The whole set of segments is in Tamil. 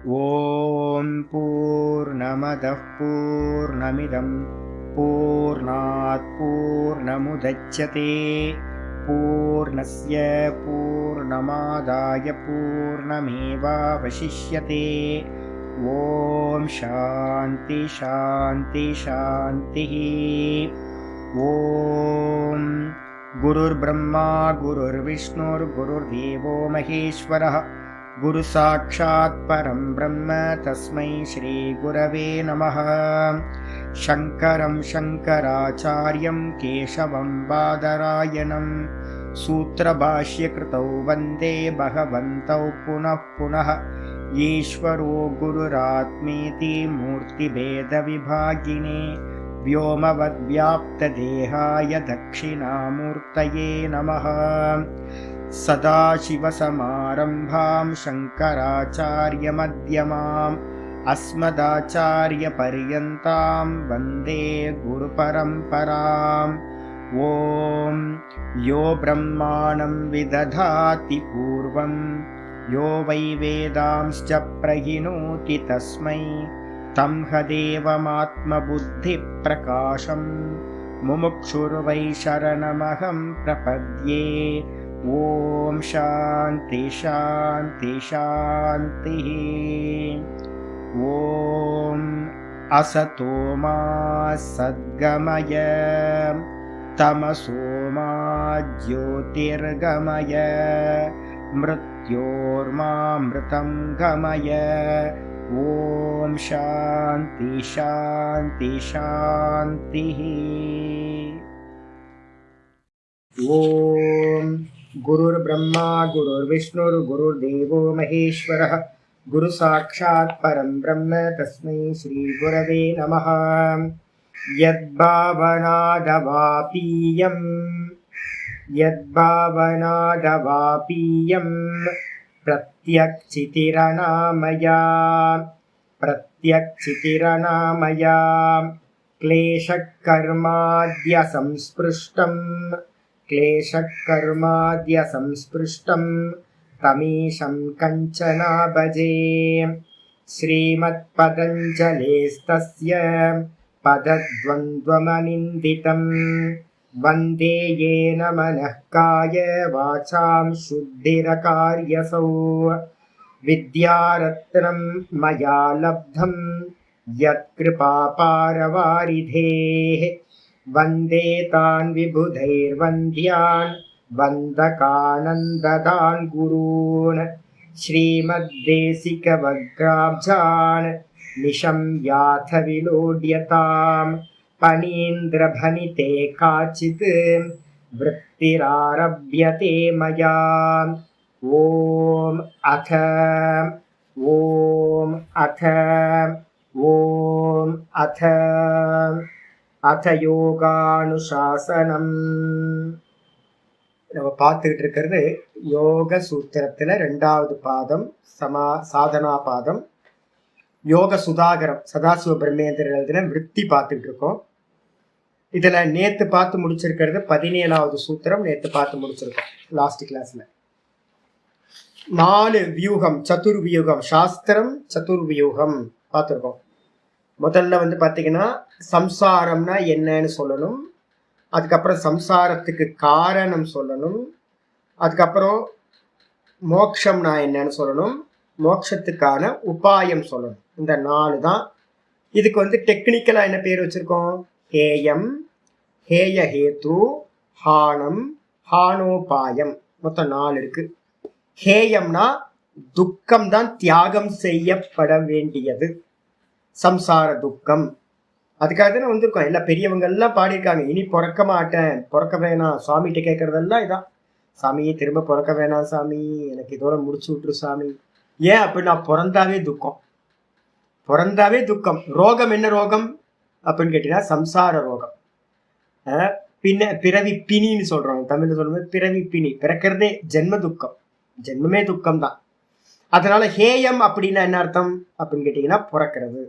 ॐ पूर्णमदः पूर्णमिदं पूर्णात् पूर्णमुदच्यते पूर्णस्य पूर्णमादाय पूर्णमेवावशिष्यते। ॐ शान्ति शान्ति शान्तिः। ॐ गुरुर्ब्रह्मा गुरुर्विष्णुर्गुरुर्देवो महेश्वरः गुरु साक्षात् परं ब्रह्म तस्मै श्री गुरवे नमः। शङ्करं शङ्कराचार्यं केशवं बादरायणं सूत्रभाष्यकृतौ वन्दे भगवन्तौ पुनः पुनः। ईश्वरो गुरुरात्मेति मूर्तिभेदविभागिने व्योमवद्व्याप्तदेहाय दक्षिणामूर्तये नमः। सदाशिवसमारम्भां शङ्कराचार्यमध्यमाम् अस्मदाचार्यपर्यन्तां वन्दे गुरुपरम्पराम्। ॐ यो ब्रह्माणं विदधाति पूर्वं यो वै वेदांश्च प्रहिणोति तस्मै तं हदेवमात्मबुद्धिप्रकाशं मुमुक्षुर्वै शरणमहं प्रपद्ये। ॐ शान्ति शान्ति शान्तिः। ॐ असतो मा सद्गमय तमसो मा ज्योतिर्गमय मृत्योर्मामृतं गमय। ॐ शान्ति शान्ति शान्तिः। ॐ गुरुर्ब्रह्मा गुरुर्विष्णुर्गुरुर्देवो महेश्वरः गुरु साक्षात् परं ब्रह्म तस्मै श्री गुरवे नमः। यद्भावनादवापीयं प्रत्यक्षितिरनामया क्लेशकर्माद्यसंस्पृष्टं तमीशं कञ्चना भजे। श्रीमत्पतञ्जलेस्तस्य पदद्वन्द्वमनिन्दितं वन्दे येन मनः काय वाचां शुद्धिरकार्यसौ। विद्यारत्नं मया लब्धं यत्कृपापारवारिधेः वन्दे तान् विबुधैर्वन्द्यान् वन्दकानन्ददान् गुरून्। श्रीमद्देशिकवग्राब्जान् निशम्याथ विलोड्यताम् पनीन्द्रभनिते काचित् वृत्तिरारभ्यते मया। ॐ अथ யோகானுசாசனம். நம்ம பார்த்துக்கிட்டு இருக்கிறது யோக சூத்திரத்தில் 2வது பாதம் சாதனா பாதம். யோக சுதாகரம் சதாசிவ பிரம்மேந்திரன் எழுதின விருத்தி பார்த்துக்கிட்டு இருக்கோம். இதில் நேற்று பார்த்து முடிச்சிருக்கிறது 17வது சூத்திரம். நேற்று பார்த்து முடிச்சிருக்கோம் லாஸ்ட் கிளாஸில். 4 வியூகம், சதுர்வியூகம், சாஸ்திரம் சதுர்வியூகம் பார்த்துருக்கோம். முதல்ல பார்த்தீங்கன்னா சம்சாரம்னா என்னன்னு சொல்லணும். அதுக்கப்புறம் சம்சாரத்துக்கு காரணம் சொல்லணும். அதுக்கப்புறம் மோட்சம்னா என்னன்னு சொல்லணும். மோட்சத்துக்கான உபாயம் சொல்லணும். இந்த 4 தான். இதுக்கு டெக்னிக்கலாக என்ன பேர் வச்சுருக்கோம்? ஹேயம், ஹேயஹேத்து, ஹானம், ஹானோபாயம். மொத்தம் 4 இருக்கு. ஹேயம்னா துக்கம் தான் தியாகம் செய்யப்பட வேண்டியது, சம்சார துக்கம். அதுக்காக தானே வந்திருக்கோம். எல்லா பெரியவங்கள்லாம் பாடியிருக்காங்க, இனி பிறக்க மாட்டேன், பிறக்க வேணாம். சுவாமிகிட்ட கேட்கறதெல்லாம் இதான், சாமி திரும்ப பிறக்க வேணாம் சாமி, எனக்கு இதோட முடிச்சு விட்டுரு சாமி. ஏன் அப்படின்னா பிறந்தாவே துக்கம். ரோகம் என்ன ரோகம் அப்படின்னு கேட்டீங்கன்னா சம்சார ரோகம். பிறவி பிணின்னு சொல்றோம், தமிழ்ல சொல்லும்போது பிறவி பிணி. பிறக்கிறதே ஜென்ம துக்கம், ஜென்மமே துக்கம் தான். அதனால ஹேயம் அப்படின்னா என்ன அர்த்தம் அப்படின்னு கேட்டீங்கன்னா பிறக்கிறது.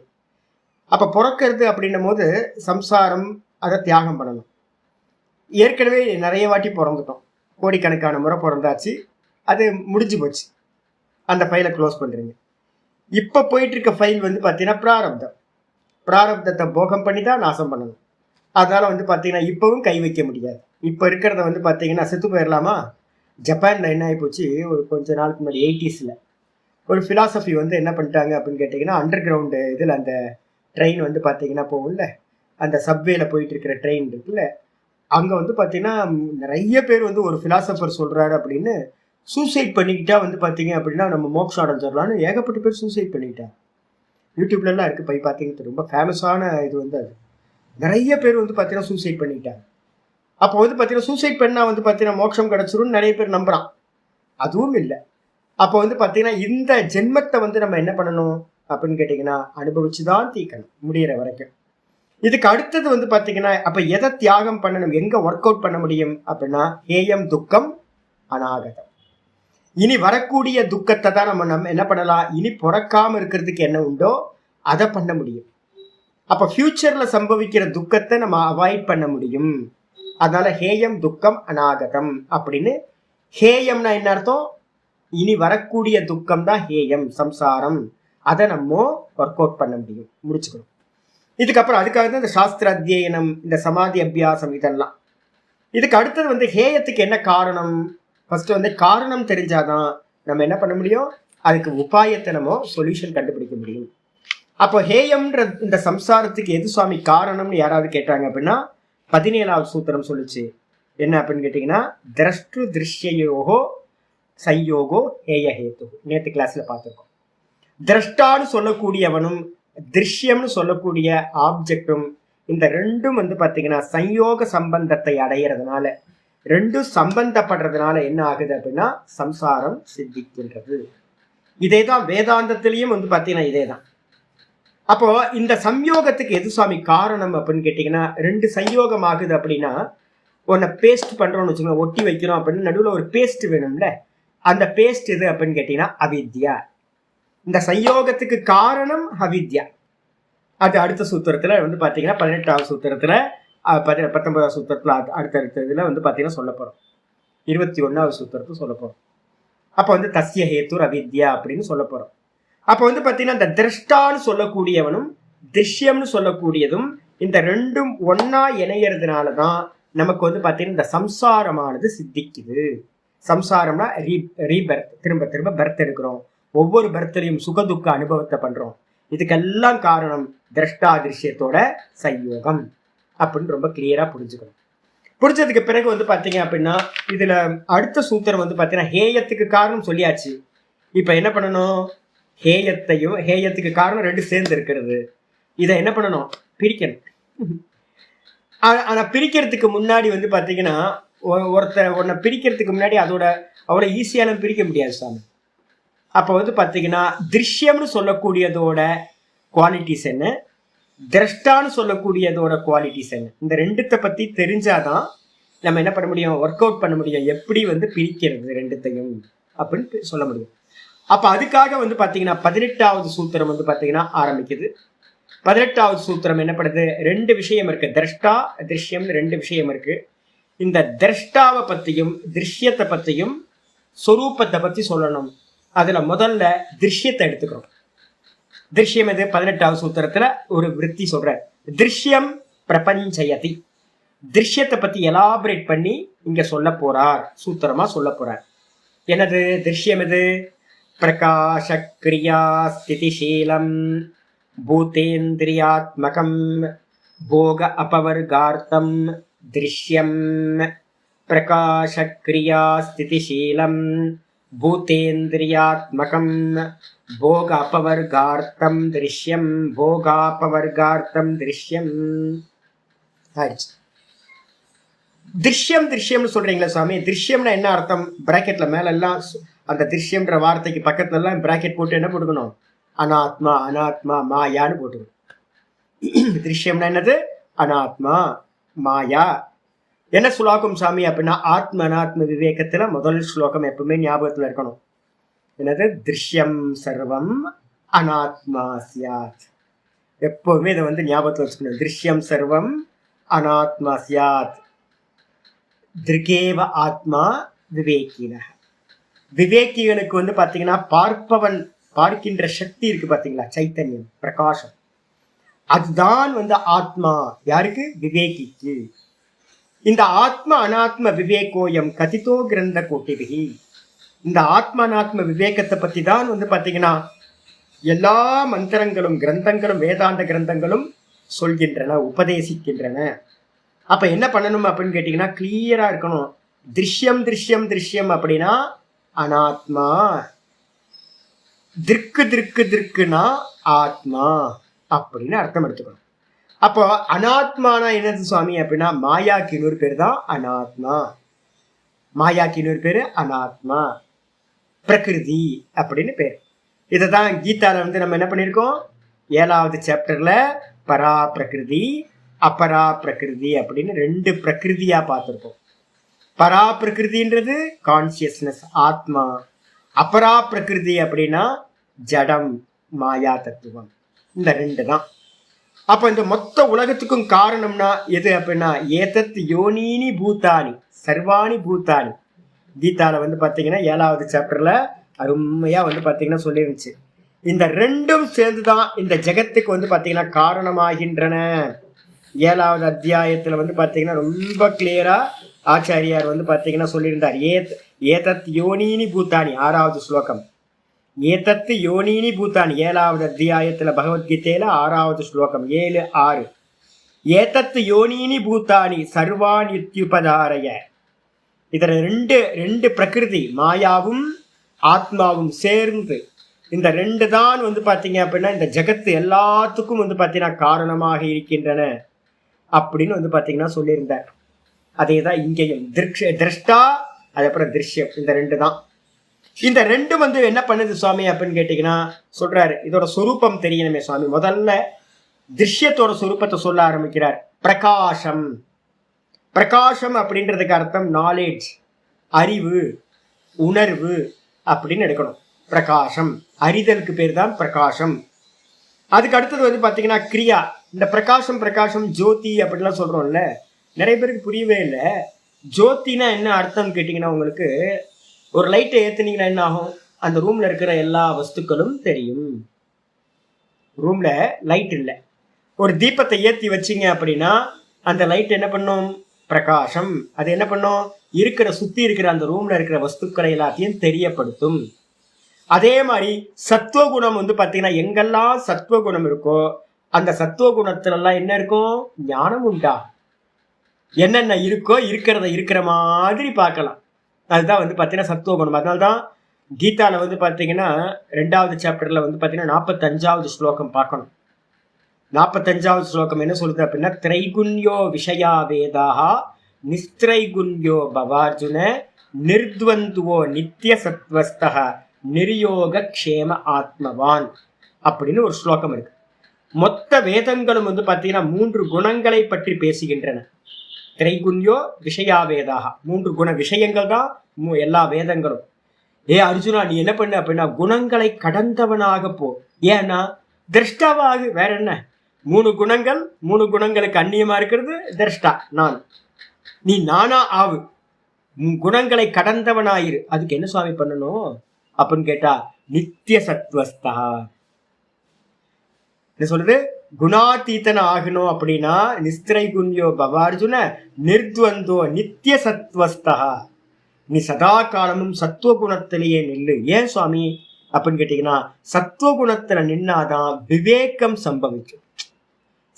அப்ப பிறக்கிறது அப்படின்னும் போது சம்சாரம், அதை தியாகம் பண்ணணும். ஏற்கனவே நிறைய வாட்டி பிறந்துட்டோம், கோடிக்கணக்கான முறை பிறந்தாச்சு, அது முடிஞ்சு போச்சு. அந்த ஃபைலை க்ளோஸ் பண்ணுறீங்க. இப்ப போயிட்டு இருக்க ஃபைல் வந்து பாத்தீங்கன்னா பிராரப்தம். பிராரப்தத்தை போகம் பண்ணி தான் நாசம் பண்ணணும். அதனால வந்து பாத்தீங்கன்னா இப்பவும் கை வைக்க முடியாது. இப்ப இருக்கிறத வந்து பாத்தீங்கன்னா செத்து போயிடலாமா? ஜப்பான்ல என்ன ஆகி போச்சு, ஒரு கொஞ்ச நாளுக்கு முன்னாடி 80sல ஒரு பிலாசபி வந்து என்ன பண்ணிட்டாங்க அப்படின்னு கேட்டீங்கன்னா, அண்டர் கிரவுண்டு இதுல அந்த ட்ரெயின் வந்து பாத்தீங்கன்னா போகும்ல, அந்த சப்வேல போயிட்டு இருக்கிற ட்ரெயின் இருக்குல்ல, அங்க வந்து பாத்தீங்கன்னா நிறைய பேர் வந்து ஒரு பிலாசபர் சொல்றாரு அப்படின்னு சூசைட் பண்ணிக்கிட்டா வந்து பாத்தீங்க அப்படின்னா நம்ம மோட்சம் அடைஞ்சிடலாம்னு ஏகப்பட்ட பேர் சூசைட் பண்ணிக்கிட்டாங்க. யூடியூப்ல எல்லாம் இருக்கு, போய் பாத்தீங்கன்னா ரொம்ப ஃபேமஸான இது வந்து அது. நிறைய பேர் வந்து பாத்தீங்கன்னா சூசைட் பண்ணிக்கிட்டாங்க. அப்போ வந்து பாத்தீங்கன்னா சூசைட் பண்ணா வந்து பாத்தீங்கன்னா மோட்சம் கிடைச்சிரும்னு நிறைய பேர் நம்புறான். அதுவும் இல்லை. அப்போ வந்து பாத்தீங்கன்னா இந்த ஜென்மத்தை வந்து நம்ம என்ன பண்ணணும் அப்படின்னு கேட்டீங்கன்னா அனுபவிச்சுதான் தீக்கணும் முடியிற வரைக்கும். இதுக்கு அடுத்தது வந்து பாத்தீங்கன்னா அப்ப எதை தியாகம் பண்ணணும், எங்க ஒர்க் அவுட் பண்ண முடியும் அப்படின்னா ஏயம் துக்கம் அநாகதம். இனி வரக்கூடிய துக்கத்தை தான் நம்ம என்ன பண்ணலாம், இனி பிறக்காம இருக்கிறதுக்கு என்ன உண்டோ அதை பண்ண முடியும். அப்ப ஃபியூச்சர்ல சம்பவிக்கிற துக்கத்தை நம்ம அவாய்ட் பண்ண முடியும். அதனால ஹேயம் துக்கம் அநாகதம் அப்படின்னு. ஹேயம்னா என்ன அர்த்தம், இனி வரக்கூடிய துக்கம் தான் ஹேயம் சம்சாரம். அதை நம்ம ஒர்க் அவுட் பண்ண முடியும், முடிச்சுக்கணும். இதுக்கப்புறம் அதுக்காக தான் இந்த சாஸ்திர அத்தியனம், இந்த சமாதி அபியாசம் இதெல்லாம். இதுக்கு அடுத்தது வந்து ஹேயத்துக்கு என்ன காரணம், ஃபர்ஸ்ட் வந்து காரணம் தெரிஞ்சாதான் நம்ம என்ன பண்ண முடியும், அதுக்கு உபாயத்தை நம்ம சொல்யூஷன் கண்டுபிடிக்க முடியும். அப்போ ஹேயம்ன்ற இந்த சம்சாரத்துக்கு எது சுவாமி காரணம்னு யாராவது கேட்டாங்க அப்படின்னா 17வது சூத்திரம் சொல்லுச்சு. என்ன அப்படின்னு கேட்டீங்கன்னா திரஷ்டு திருஷ்யயோகோ சையோகோ ஹேய ஹேத்து. நேற்று கிளாஸ்ல பார்த்துருக்கோம். திரஷ்டான்னு சொல்லக்கூடியவனும் திருஷ்யம்னு சொல்லக்கூடிய ஆப்ஜெக்டும் இந்த ரெண்டும் வந்து பாத்தீங்கன்னா சயோக சம்பந்தத்தை அடையிறதுனால, ரெண்டும் சம்பந்தப்படுறதுனால என்ன ஆகுது அப்படின்னா சம்சாரம் சித்திக்கின்றது. இதேதான் வேதாந்தத்திலையும் வந்து பாத்தீங்கன்னா இதேதான். அப்போ இந்த சம்யோகத்துக்கு எது சுவாமி காரணம் அப்படின்னு கேட்டீங்கன்னா, ரெண்டு சம்யோகம் ஆகுது அப்படின்னா, ஒன்ன பேஸ்ட் பண்றோம்னு வச்சுக்கோங்க, ஒட்டி வைக்கிறோம் அப்படின்னு நடுவில் ஒரு பேஸ்ட் வேணும்ல, அந்த பேஸ்ட் எது அப்படின்னு கேட்டீங்கன்னா அவித்யா. இந்த சம்யோகத்துக்கு காரணம் அவித்யா. அது அடுத்த சூத்திரத்துல வந்து பாத்தீங்கன்னா 18வது சூத்திரத்துல 19வது சூத்திரத்துல அடுத்த இதுல வந்து பாத்தீங்கன்னா சொல்ல போறோம். 21வது சூத்திரத்தை சொல்ல போறோம். அப்ப வந்து தஸ்ய ஹேத்துர் அவித்யா அப்படின்னு சொல்ல போறோம். அப்ப வந்து பாத்தீங்கன்னா இந்த திரஷ்டான்னு சொல்லக்கூடியவனும் திருஷ்யம்னு சொல்லக்கூடியதும் இந்த ரெண்டும் ஒன்னா இணையறதுனாலதான் நமக்கு வந்து பாத்தீங்கன்னா இந்த சம்சாரமானது சித்திக்குது. சம்சாரம்னா ரீபர்த், திரும்ப திரும்ப பர்த் எடுக்கிறோம். ஒவ்வொரு பர்த்லையும் சுகதுக்க அனுபவத்தை பண்றோம். இதுக்கெல்லாம் காரணம் திரஷ்டா திருஷ்யத்தோட சயோகம் அப்படின்னு ரொம்ப கிளியரா புரிஞ்சுக்கணும். புரிஞ்சதுக்கு பிறகு வந்து பாத்தீங்க அப்படின்னா இதுல அடுத்த சூத்திரம் வந்து பாத்தீங்கன்னா ஹேயத்துக்கு காரணம் சொல்லியாச்சு. இப்ப என்ன பண்ணணும், ஹேயத்தையும் ஹேயத்துக்கு காரணம் ரெண்டு சேர்ந்து இருக்கிறது, இதை என்ன பண்ணணும், பிரிக்கணும். ஆனா பிரிக்கிறதுக்கு முன்னாடி வந்து பாத்தீங்கன்னா ஒன்னை பிரிக்கிறதுக்கு முன்னாடி அதோட அவ்வளவு ஈஸியான பிரிக்க முடியாது சாமி. அப்ப வந்து பாத்தீங்கன்னா திருஷ்யம்னு சொல்லக்கூடியதோட குவாலிட்டிஸ் என்ன, திரஷ்டான்னு சொல்லக்கூடியதோட குவாலிட்டிஸ் என்ன, இந்த ரெண்டுத்தை பத்தி தெரிஞ்சாதான் நம்ம என்ன பண்ண முடியும், ஒர்க் அவுட் பண்ண முடியும், எப்படி வந்து பிரிக்கிறது ரெண்டுத்தையும் அப்படின்னு சொல்ல முடியும். அப்ப அதுக்காக வந்து பாத்தீங்கன்னா 18வது சூத்திரம் வந்து பாத்தீங்கன்னா ஆரம்பிக்குது. 18வது சூத்திரம் என்ன பண்ணுது, ரெண்டு விஷயம் இருக்கு, திரஷ்டா திருஷ்யம் ரெண்டு விஷயம் இருக்கு. இந்த திரஷ்டாவை பத்தியும் திருஷ்யத்தை பத்தியும் சொரூபத்தை பத்தி சொல்லணும். அதுல முதல்ல திருஷ்யத்தை எடுத்துக்கிறோம். திருஷ்யம் எது, 18வது சூத்திரத்துல ஒரு விருத்தி சொல்ற, திருஷ்யம் பிரபஞ்சயதி. திருஷ்யத்தை பத்தி எலாபரேட் பண்ணி இங்க சொல்ல போறார், சூத்திரமா சொல்ல போறார். என்னது திருஷ்யம் எது, பிரகாஷ கிரியா ஸ்திதிஷீலம் பூதேந்திரியாத்மகம் போக அபவர்கார்த்தம் திருஷ்யம். பிரகாஷ கிரியா ஸ்திதிஷீலம் பூதேந்திரியாத்மகம் போக அபவர்கார்த்தம் திருஷ்யம். போகாபவர்கார்த்தம் திருஷ்யம். திருஷ்யம் திருஷ்யம்னு சொல்றீங்களா சாமி, திருஷ்யம்னா என்ன அர்த்தம், பிராக்கெட்ல மேல எல்லாம் அந்த திருஷ்யம்ன்ற வார்த்தைக்கு பக்கத்துல எல்லாம் பிராக்கெட் போட்டு என்ன போட்டுக்கணும், அனாத்மா அனாத்மா மாயான்னு போட்டுக்கணும். திருஷ்யம்னா என்னது, அனாத்மா மாயா. என்ன ஸ்லோகம் சாமி அப்படின்னா ஆத்ம அனாத்ம விவேகத்துல முதல் ஸ்லோகம் எப்பவுமே ஞாபகத்துல இருக்கணும். என்னது, திருஷ்யம் சர்வம் அனாத்மா சியாத். எப்பவுமே இதை வந்து ஞாபகத்துல வச்சுக்கணும். திருஷ்யம் சர்வம் அனாத்மா சியாத். திருகேவ ஆத்மா விவேகின. விவேகிகளுக்கு வந்து பாத்தீங்கன்னா பார்க்கின்ற சக்தி இருக்கு பாத்தீங்களா, சைத்தன்யம், பிரகாசம், அதுதான் வந்து ஆத்மா. யாருக்கு? விவேகிக்கு. இந்த ஆத்ம அனாத்ம விவேகோயம் கதிதோ கிரந்த கோட்டிபிகி. இந்த ஆத்ம அனாத்ம விவேகத்தை பத்தி தான் வந்து பாத்தீங்கன்னா எல்லா மந்திரங்களும் கிரந்தங்களும் வேதாந்த கிரந்தங்களும் சொல்கின்றன, உபதேசிக்கின்றன. அப்ப என்ன பண்ணணும் அப்படின்னு கேட்டீங்கன்னா, கிளியரா இருக்கணும். திருஷ்யம் திருஷ்யம் திருஷ்யம் அப்படின்னா அனாத்மா, திருக்கு திருக்கு திருக்குனா ஆத்மா அப்படின்னு அர்த்தம் எடுத்துக்கணும். அப்போ அனாத்மானா என்னது சுவாமி அப்படின்னா, மாயாக்கு இன்னொரு பேர் தான் அனாத்மா. மாயாக்கு இன்னொரு பேரு அனாத்மா, பிரகிருதி அப்படின்னு பேர். இதைதான் கீதால வந்து நம்ம என்ன பண்ணியிருக்கோம், 7வது சாப்டர்ல பரா பிரகிருதி அபரா பிரகிருதி அப்படின்னு 2 பிரகிருதியா பார்த்திருக்கோம். பரா பிரகிருதின்றது கான்சியஸ்னஸ், ஆத்மா. அபரா பிரகிருதி அப்படின்னா ஜடம், மாயா தத்துவம். இந்த 2 தான். அப்ப இந்த மொத்த உலகத்துக்கும் காரணம்னா எது அப்படின்னா, ஏதத் யோனீனி பூதானி சர்வாணி பூதானி. கீதால வந்து பாத்தீங்கன்னா 7வது சாப்டர்ல அருமையா வந்து பாத்தீங்கன்னா சொல்லிருந்துச்சு. இந்த 2ம் சேர்ந்துதான் இந்த ஜெகத்துக்கு வந்து பாத்தீங்கன்னா காரணமாகின்றன. 7வது அத்தியாயத்துல வந்து பாத்தீங்கன்னா ரொம்ப கிளியரா ஆச்சாரியார் வந்து பாத்தீங்கன்னா சொல்லியிருந்தார். ஏதத் யோனீனி பூதானி, 6வது ஸ்லோகம். ஏதத்து யோனீனி பூதானி, 7வது அத்தியாயத்துல பகவத்கீதையில 6வது ஸ்லோகம் 7-6. ஏதத்து யோனீனி பூதானி சர்வான் யுத்யுபதாரய. இதுல ரெண்டு பிரகிருதி, மாயாவும் ஆத்மாவும் சேர்ந்து இந்த 2 தான் வந்து பாத்தீங்க அப்படின்னா இந்த ஜெகத்து எல்லாத்துக்கும் வந்து பாத்தீங்கன்னா காரணமாக இருக்கின்றன அப்படின்னு வந்து பாத்தீங்கன்னா சொல்லியிருந்தார். அதே தான் இங்கேயும் திரஷ்டா, அதுக்கப்புறம் திருஷ்யம், இந்த 2 தான். இந்த 2 வந்து என்ன பண்ணுது சுவாமி அப்படின்னு கேட்டீங்கன்னா சொல்றாரு, இதோட சொரூபம் தெரியணுமே சுவாமி. முதல்ல திருஷ்யத்தோட சொரூபத்தை சொல்ல ஆரம்பிக்கிறார். பிரகாசம். பிரகாசம் அப்படின்றதுக்கு அர்த்தம் நாலேஜ், அறிவு, உணர்வு அப்படின்னு எடுக்கணும். பிரகாசம், அறிதலுக்கு பேர் தான் பிரகாசம். அதுக்கு அடுத்தது வந்து பாத்தீங்கன்னா கிரியா. இந்த பிரகாசம் பிரகாசம் ஜோதி அப்படின்லாம் சொல்றோம்ல, நிறைய பேருக்கு புரியவே இல்லை. ஜோதினா என்ன அர்த்தம் கேட்டீங்கன்னா, உங்களுக்கு ஒரு லைட்டை ஏத்துனீங்கன்னா என்ன ஆகும், அந்த ரூம்ல இருக்கிற எல்லா வஸ்துக்களும் தெரியும். ரூம்ல லைட் இல்லை, ஒரு தீபத்தை ஏத்தி வச்சிங்க அப்படின்னா அந்த லைட் என்ன பண்ணும், பிரகாசம். அது என்ன பண்ணும், சுத்தி இருக்கிற அந்த ரூம்ல இருக்கிற வஸ்துக்களை எல்லாத்தையும் தெரியப்படுத்தும். அதே மாதிரி சத்துவகுணம் வந்து பாத்தீங்கன்னா எங்கெல்லாம் சத்துவகுணம் இருக்கோ அந்த சத்துவகுணத்துல எல்லாம் என்ன இருக்கும், ஞானம் உண்டா. என்னென்ன இருக்கோ இருக்கிறத இருக்கிற மாதிரி பார்க்கலாம். அதுதான் வந்து பாத்தீங்கன்னா சத்துவகுணம். அதனால்தான் கீதால வந்து பாத்தீங்கன்னா 2வது சாப்டர்ல வந்து பாத்தீங்கன்னா 45வது ஸ்லோகம் பார்க்கணும். 45வது ஸ்லோகம் என்ன சொல்லுது அப்படின்னா, திரைகுண்யோ விஷயா வேதாஹா நிஸ்திரைகுண்யோ பவார்ஜுன நிர்த்வந்துவோ நித்திய சத்வஸ்தஹ நிர்யோக க்ஷேம ஆத்மவான் அப்படின்னு ஒரு ஸ்லோகம் இருக்கு. மொத்த வேதங்களும் வந்து பாத்தீங்கன்னா 3 குணங்களை பற்றி பேசுகின்றன. திரைகுண்யோ விஷயா வேதாக, 3 குண விஷயங்கள் தான் எல்லா வேதங்களும். அர்ஜுனா நீ என்ன பண்ண அப்படின்னா குணங்களை கடந்தவனாக போ. ஏன்னா திரஷ்டாவாகு, வேற என்ன. 3 குணங்கள், 3 குணங்களுக்கு அந்நியமா இருக்கிறது திரஷ்டா, நான். நீ நானா ஆவு, குணங்களை கடந்தவனாயிரு. அதுக்கு என்ன சுவாமி பண்ணணும் அப்படின்னு கேட்டா, நித்திய சத்வஸ்தா. என்ன சொல்றது, குணாதீத்தன ஆகணும் அப்படின்னா நிஸ்திரை குண்யோ பவார்ஜுன நிர்த்வந்தோ நித்திய சத்வஸ்தா. நீ சதா காலமும் சத்துவகுணத்திலேயே நில்லு. ஏன் சுவாமி அப்படின்னு கேட்டீங்கன்னா, சத்துவகுணத்துல நின்னாதான் விவேகம் சம்பவிக்கும்.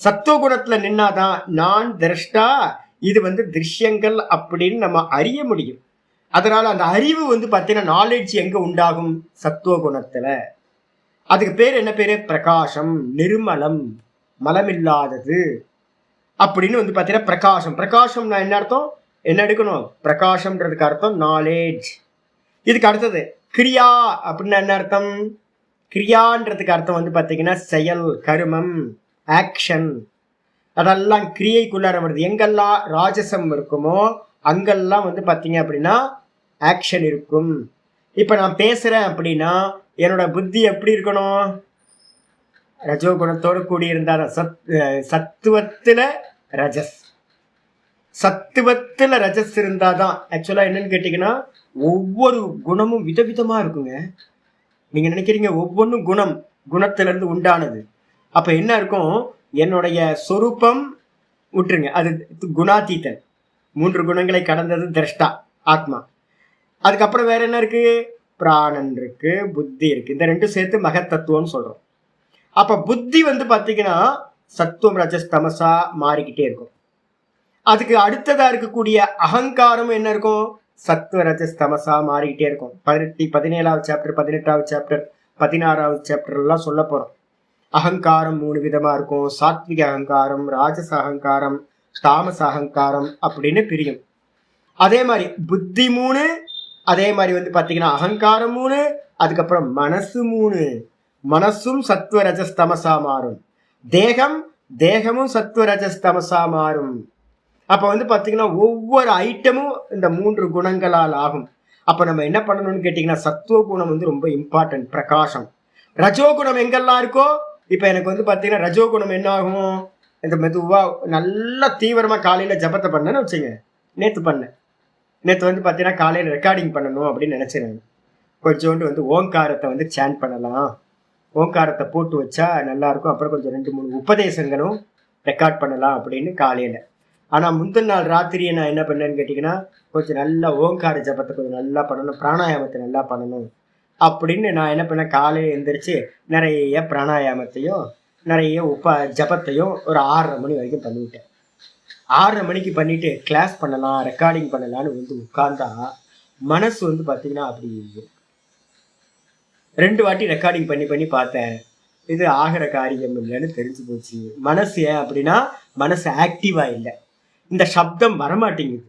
சத்துவகுணத்துல நின்னாதான் நான் திரஷ்டா, இது வந்து திருஷ்யங்கள் அப்படின்னு நம்ம அறிய முடியும். அதனால அந்த அறிவு வந்து பாத்தீங்கன்னா நாலேஜ் எங்க உண்டாகும், சத்துவகுணத்துல. அதுக்கு பேர் என்ன பேரு, பிரகாசம், நிர்மலம், மலமில்லாதது அப்படின்னு வந்து பாத்தீங்கன்னா பிரகாசம். பிரகாசம்னா என்ன அர்த்தம், என்ன எடுக்கணும், பிரகாசம்ன்றதுக்கு அர்த்தம் நாலேஜ். இதுக்கு அடுத்தது கிரியா அப்படின்னா என்ன அர்த்தம், கிரியான்றதுக்கு அர்த்தம் வந்து பாத்தீங்கன்னா செயல், கருமம், ஆக்ஷன். அதெல்லாம் கிரியைக்குள்ளார வருது. எங்கெல்லாம் ராஜசம் இருக்குமோ அங்கெல்லாம் வந்து பாத்தீங்க அப்படின்னா ஆக்ஷன் இருக்கும். இப்ப நான் பேசுறேன் அப்படின்னா என்னோட புத்தி எப்படி இருக்கணும், ரஜோகுணத்தோடு கூடியிருந்தார். சத்துவத்துல ரஜஸ், சத்துவத்துல ரஜஸ் இருந்தாதான். ஆக்சுவலா என்னன்னு கேட்டீங்கன்னா ஒவ்வொரு குணமும் விதவிதமா இருக்குங்க. நீங்க நினைக்கிறீங்க ஒவ்வொன்றும் குணம், குணத்திலிருந்து உண்டானது. அப்ப என்ன இருக்கும், என்னுடைய சொரூபம் விட்டுருங்க, அது குணாதீதன். 3 குணங்களை கடந்தது திரஷ்டா ஆத்மா. அதுக்கப்புறம் வேற என்ன இருக்கு, பிராணன் இருக்கு, புத்தி இருக்கு. இந்த ரெண்டும் சேர்த்து மகத்தத்துவம்னு சொல்றோம். அப்ப புத்தி வந்து பாத்தீங்கன்னா சத்துவம் ரஜஸ் தமசா மாறிக்கிட்டே இருக்கும். அதுக்கு அடுத்ததா இருக்கக்கூடிய அகங்காரம் என்ன இருக்கும், சத்துவ ரஜஸ் தமசா மாறிக்கிட்டே இருக்கும். 17வது சாப்டர், 18வது சாப்டர், 16வது சாப்டர் எல்லாம் சொல்ல போறோம். அகங்காரம் 3 விதமா இருக்கும். சாத்விக அகங்காரம், ராஜச அகங்காரம், தாமச அகங்காரம் அப்படின்னு பிரியும். அதே மாதிரி புத்தி 3, அதே மாதிரி வந்து பாத்தீங்கன்னா அகங்காரம் 3, அதுக்கப்புறம் மனசு 3. மனசும் சத்துவ ரஜஸ் தமசா மாறும். தேகமும் சத்துவ ரஜஸ் தமசா மாறும். அப்ப வந்து பாத்தீங்கன்னா ஒவ்வொரு ஐட்டமும் இந்த 3 குணங்களால் ஆகும். அப்ப நம்ம என்ன பண்ணணும்னு கேட்டீங்கன்னா, சத்துவ குணம் வந்து ரொம்ப இம்பார்ட்டன்ட், பிரகாசம். ரஜோகுணம் எங்கெல்லாம் இருக்கோ, இப்ப எனக்கு வந்து பாத்தீங்கன்னா ரஜோகுணம் என்ன ஆகும், இந்த மெதுவா நல்லா தீவிரமா காலையில ஜபத்தை பண்ணேன்னு வச்சுங்க. நேத்து வந்து பாத்தீங்கன்னா காலையில ரெக்கார்டிங் பண்ணணும் அப்படின்னு நினைச்சேன். கொஞ்சோண்டு வந்து ஓங்காரத்தை வந்து சேன் பண்ணலாம், ஓங்காரத்தை போட்டு வச்சா நல்லா இருக்கும். அப்புறம் கொஞ்சம் 2-3 உபதேசங்களும் ரெக்கார்ட் பண்ணலாம் அப்படின்னு காலையில. ஆனா முந்தின நாள் ராத்திரியை நான் என்ன பண்ணேன்னு கேட்டீங்கன்னா, கொஞ்சம் நல்லா ஓங்கார ஜபத்தை கொஞ்சம் நல்லா பண்ணணும், பிராணாயாமத்தை நல்லா பண்ணணும் அப்படின்னு நான் என்ன பண்ணேன், காலையில எந்திரிச்சு நிறைய பிராணாயாமத்தையும் நிறைய ஜபத்தையும் ஒரு 6:30 மணி வரைக்கும் பண்ணிவிட்டேன். 6:30 மணிக்கு பண்ணிட்டு கிளாஸ் பண்ணலாம், ரெக்கார்டிங் பண்ணலான்னு வந்து உட்கார்ந்தா மனசு வந்து பாத்தீங்கன்னா அப்படி 2 வாட்டி ரெக்கார்டிங் பண்ணி பார்த்தேன். இது ஆகிற காரியம் இல்லைன்னு தெரிஞ்சு போச்சு. மனசு ஏன் அப்படின்னா, மனசு ஆக்டிவா இல்லை, இந்த சப்தம் வரமாட்டேங்குது.